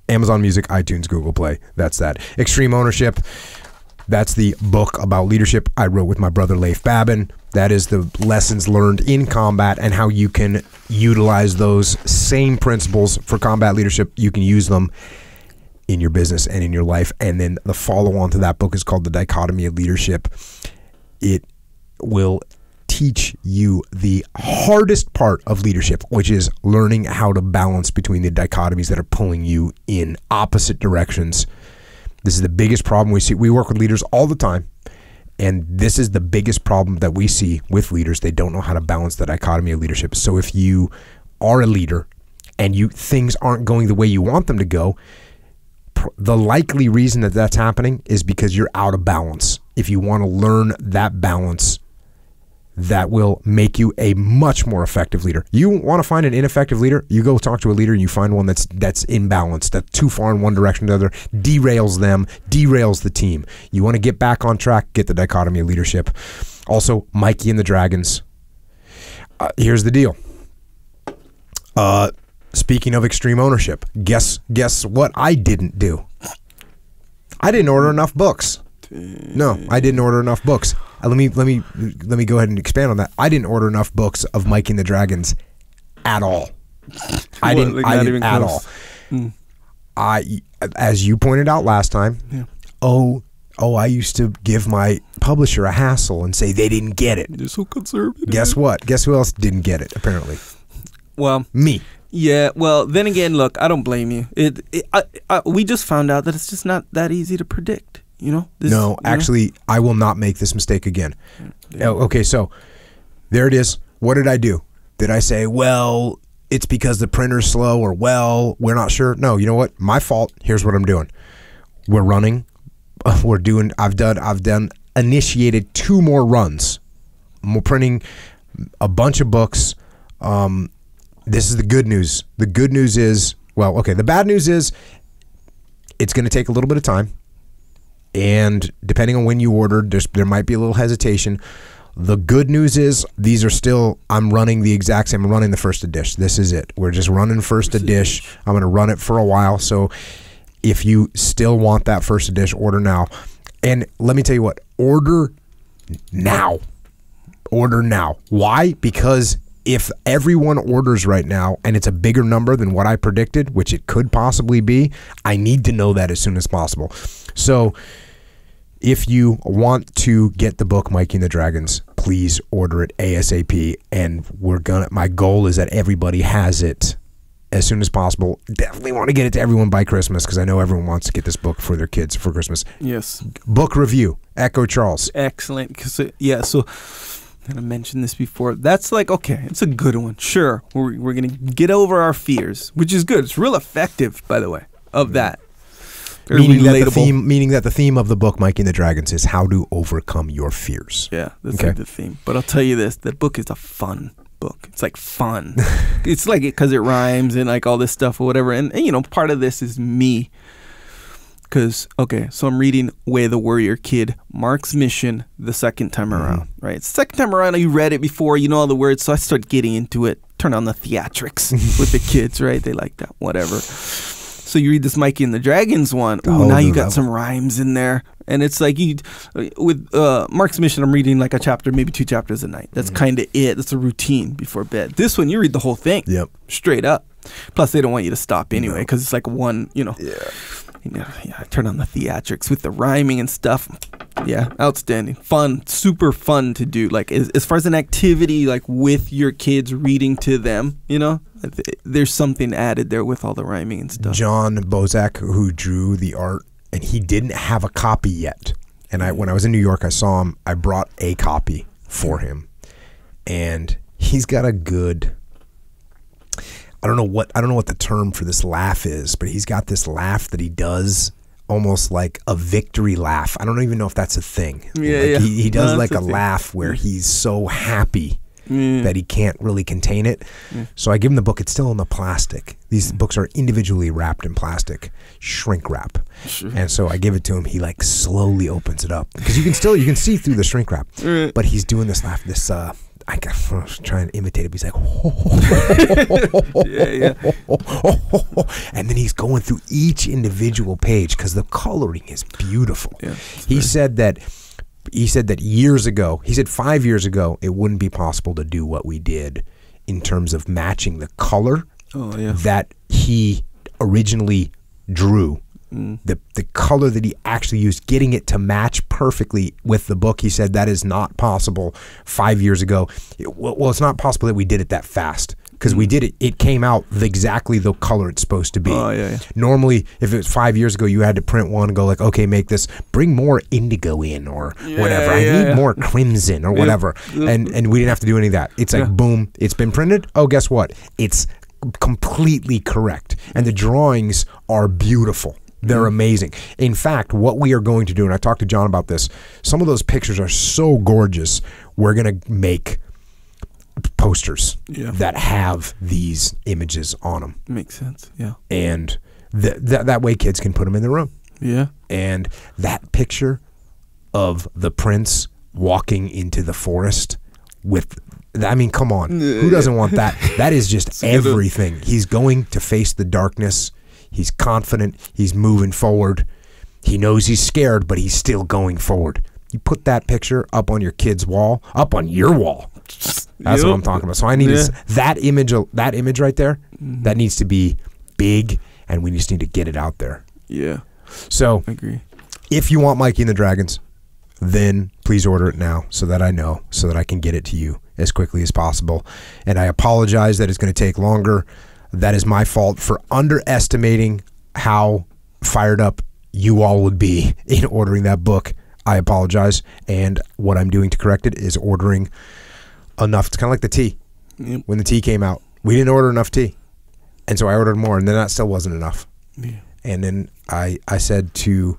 Amazon Music, iTunes, Google Play. That's that. Extreme Ownership, that's the book about leadership I wrote with my brother Leif Babin. That is the lessons learned in combat and how you can utilize those same principles for combat leadership. You can use them in your business and in your life. And then the follow-on to that book is called The Dichotomy of Leadership. It will teach you the hardest part of leadership, which is learning how to balance between the dichotomies that are pulling you in opposite directions. This is the biggest problem we see. We work with leaders all the time, and this is the biggest problem that we see with leaders. They don't know how to balance the dichotomy of leadership. So if you are a leader and things aren't going the way you want them to go, the likely reason that that's happening is because you're out of balance. If you want to learn that balance, that will make you a much more effective leader. You want to find an ineffective leader, you go talk to a leader and you find one that's imbalanced, that's too far in one direction to the other, derails them, derails the team. You want to get back on track, get the Dichotomy of Leadership. Also, Mikey and the Dragons. Here's the deal. speaking of extreme ownership, guess what I didn't do? I didn't order enough books. No, I didn't order enough books. Let me go ahead and expand on that. I didn't order enough books of Mike and the Dragons at all. I didn't at all. As you pointed out last time.
Yeah.
I used to give my publisher a hassle and say they didn't get it.
They're so conservative.
Guess what? Guess who else didn't get it? Apparently,
Well,
me.
yeah. Well, then again, look, I don't blame you. We just found out that it's just not that easy to predict. You know?
No, actually, I will not make this mistake again.
Yeah.
Okay, so there it is. What did I do? Did I say, well, it's because the printer's slow, or well, we're not sure? No, you know what? My fault. Here's what I'm doing. We're running. I've initiated 2 more runs. We're printing a bunch of books. This is the good news. The good news is, well, okay, the bad news is it's going to take a little bit of time. And depending on when you ordered, there might be a little hesitation. The good news is these are still, I'm running the exact same. I'm running the first edition. This is it. We're just running first edition. I'm going to run it for a while. So if you still want that first edition, order now. And let me tell you what, order now. Order now. Why? Because if everyone orders right now and it's a bigger number than what I predicted, which it could possibly be, I need to know that as soon as possible. So if you want to get the book Mikey and the Dragons, please order it ASAP. And my goal is that everybody has it as soon as possible. Definitely want to get it to everyone by Christmas, because I know everyone wants to get this book for their kids for Christmas.
Yes.
Book review, Echo Charles.
Excellent. So I'm gonna mention this before. That's like, okay, it's a good one. Sure, we're gonna get over our fears, which is good. It's real effective, by the way, of that.
Meaning that the theme of the book, Mikey and the Dragons, is how to overcome your fears.
Yeah, that's like the theme. But I'll tell you this: the book is a fun book. It's like fun. It's like because it rhymes and like all this stuff or whatever. And you know, part of this is me. Because, okay, so I'm reading Way the Warrior Kid, Mark's Mission, the second time around, right? It's the second time around, you read it before, you know all the words, so I start getting into it, turn on the theatrics with the kids, right? They like that, whatever. So you read this Mikey and the Dragons one. Ooh, now you got some rhymes in there. And it's like, with Mark's Mission, I'm reading like a chapter, maybe 2 chapters a night. That's kind of it. That's a routine before bed. This one, you read the whole thing. Yep. Straight up. Plus, they don't want you to stop anyway, because it's like one, you know. Yeah. I turn on the theatrics with the rhyming and stuff. Yeah, outstanding. Fun, super fun to do. Like, as far as an activity, like with your kids reading to them, you know, there's something added there with all the rhyming and stuff. John
Bozak, who drew the art, and he didn't have a copy yet. And when I was in New York, I saw him. I brought a copy for him. And he's got a good... I don't know what the term for this laugh is, but he's got this laugh that he does almost like a victory laugh. I don't even know if that's a thing.
Yeah,
He does like a laugh where he's so happy that he can't really contain it. So I give him the book. It's still in the plastic. These books are individually wrapped in plastic, shrink wrap. And so I give it to him. He like slowly opens it up, because you can see through the shrink wrap. But he's doing this laugh, I was trying to imitate it. He's like, and then he's going through each individual page because the coloring is beautiful. Yeah, he said that years ago, he said 5 years ago, it wouldn't be possible to do what we did in terms of matching the color that he originally drew. The color that he actually used, getting it to match perfectly with the book. He said that is not possible 5 years ago. Well, it's not possible that we did it that fast, because we did it. It came out exactly the color it's supposed to be. Normally, if it was 5 years ago, you had to print one and go like, okay, make this, bring more indigo in or whatever. I need more crimson or whatever. And we didn't have to do any of that. It's like, boom, it's been printed. Oh, guess what? It's completely correct. And the drawings are beautiful. They're amazing. In fact, what we are going to do, and I talked to John about this, some of those pictures are so gorgeous, we're going to make posters that have these images on them.
Makes sense, yeah.
And that way kids can put them in their room.
Yeah.
And that picture of the prince walking into the forest with I mean, come on. Who doesn't want that? That is just everything. He's going to face the darkness. He's confident. He's moving forward. He knows he's scared, but he's still going forward. You put that picture up on your kid's wall, up on your wall. That's what I'm talking about. So I need that image right there. That needs to be big, and we just need to get it out there.
Yeah.
So
I agree.
If you want Mikey and the Dragons, then please order it now so that I know, so that I can get it to you as quickly as possible. And I apologize that it's going to take longer. That is my fault for underestimating how fired up you all would be in ordering that book. I apologize. And what I'm doing to correct it is ordering enough. It's kind of like the tea.
Yep.
When the tea came out, we didn't order enough tea. And so I ordered more, and then that still wasn't enough.
Yeah.
And then I said to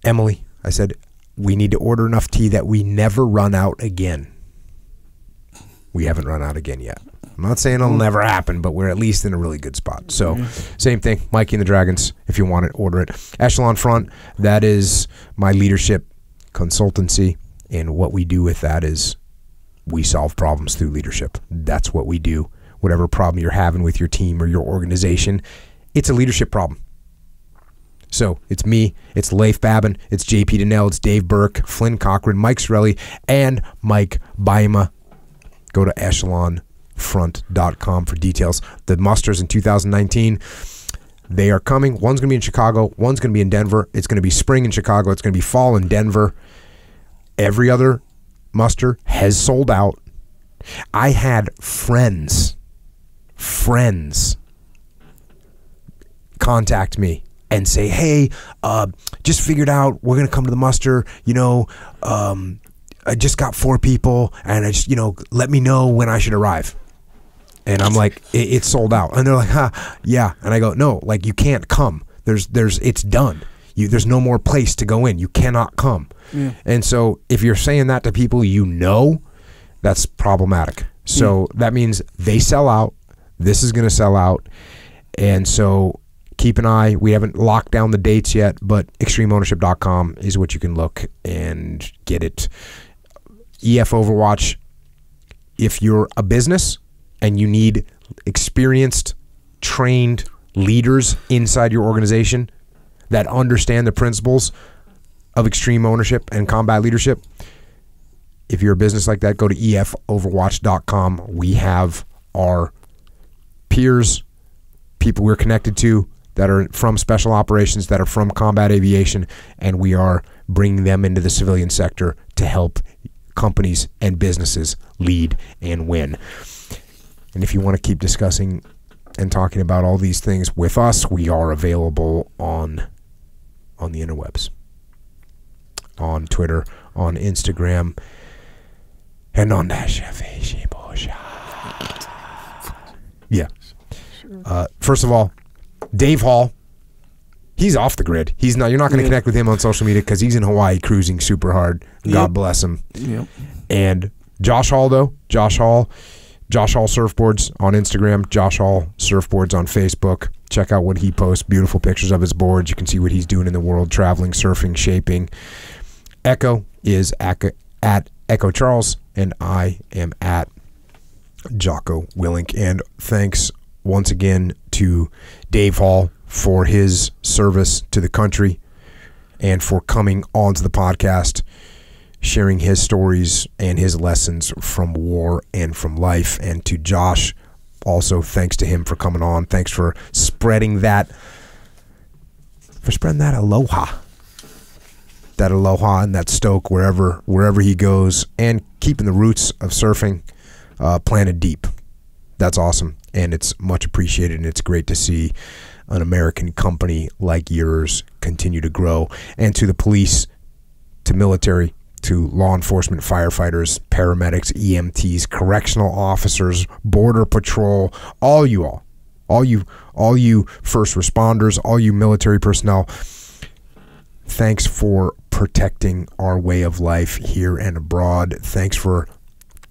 Emily, I said, we need to order enough tea that we never run out again. We haven't run out again yet. I'm not saying it'll never happen, but we're at least in a really good spot. So same thing, Mikey and the Dragons. If you want it, order it. Echelon Front, that is my leadership consultancy. And what we do with that is we solve problems through leadership. That's what we do. Whatever problem you're having with your team or your organization, it's a leadership problem. So it's me, it's Leif Babin, it's JP Donnell, it's Dave Burke, Flynn Cochran, Mike Sorelli, and Mike Baima. Go to echelonfront.com for details. The musters in 2019, they are coming. One's going to be in Chicago, one's going to be in Denver. It's going to be spring in Chicago, it's going to be fall in Denver. Every other muster has sold out. I had friends contact me and say, hey, just figured out we're going to come to the muster, I just got 4 people, and I just, let me know when I should arrive. And I'm like, it's sold out. And they're like, yeah. And I go, no, like, you can't come. It's done. There's no more place to go in. You cannot come. Yeah. And so if you're saying that to people, that's problematic. So that means they sell out. This is going to sell out. And so keep an eye. We haven't locked down the dates yet, but extremeownership.com is what you can look and get it. EF Overwatch, if you're a business and you need experienced, trained leaders inside your organization that understand the principles of extreme ownership and combat leadership, if you're a business like that, go to efoverwatch.com. We have our peers, people we're connected to that are from special operations, that are from combat aviation, and we are bringing them into the civilian sector to help companies and businesses lead and win. And if you want to keep discussing and talking about all these things with us, we are available on the interwebs, on Twitter, on Instagram, and on Dash. Yeah. First of all, Dave Hall, he's off the grid. You're not going to connect with him on social media because he's in Hawaii cruising super hard. God bless him. Yep. And Josh Hall, though, Josh Hall Surfboards on Instagram, Josh Hall Surfboards on Facebook. Check out what he posts, beautiful pictures of his boards. You can see what he's doing in the world, traveling, surfing, shaping. Echo is at Echo Charles, and I am at Jocko Willink. And thanks once again to Dave Hall for his service to the country and for coming onto the podcast, sharing his stories and his lessons from war and from life. And to Josh, also thanks to him for coming on. Thanks for spreading that aloha and that stoke wherever he goes, and keeping the roots of surfing planted deep. That's awesome, and it's much appreciated, and it's great to see an American company like yours continue to grow. And to the police, to military, to law enforcement, firefighters, paramedics, EMTs, correctional officers, border patrol, all you first responders, all you military personnel, thanks for protecting our way of life here and abroad. Thanks for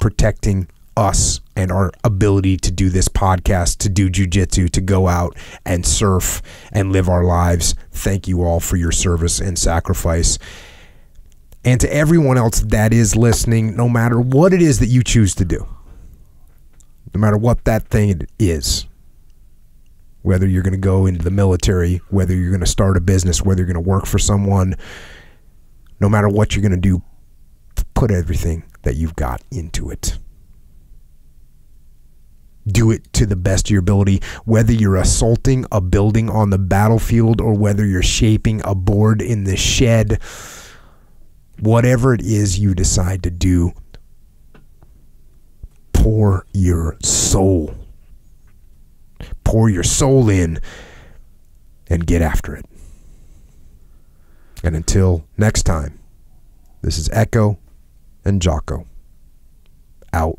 protecting us and our ability to do this podcast, to do jiu-jitsu, to go out and surf and live our lives. Thank you all for your service and sacrifice. And to everyone else that is listening, no matter what it is that you choose to do, no matter what that thing is. Whether you're going to go into the military, whether you're going to start a business, whether you're going to work for someone, no matter what you're going to do, put everything that you've got into it. Do it to the best of your ability, whether you're assaulting a building on the battlefield or whether you're shaping a board in the shed. Whatever it is you decide to do, pour your soul. Pour your soul in and get after it. And until next time, this is Echo and Jocko. Out.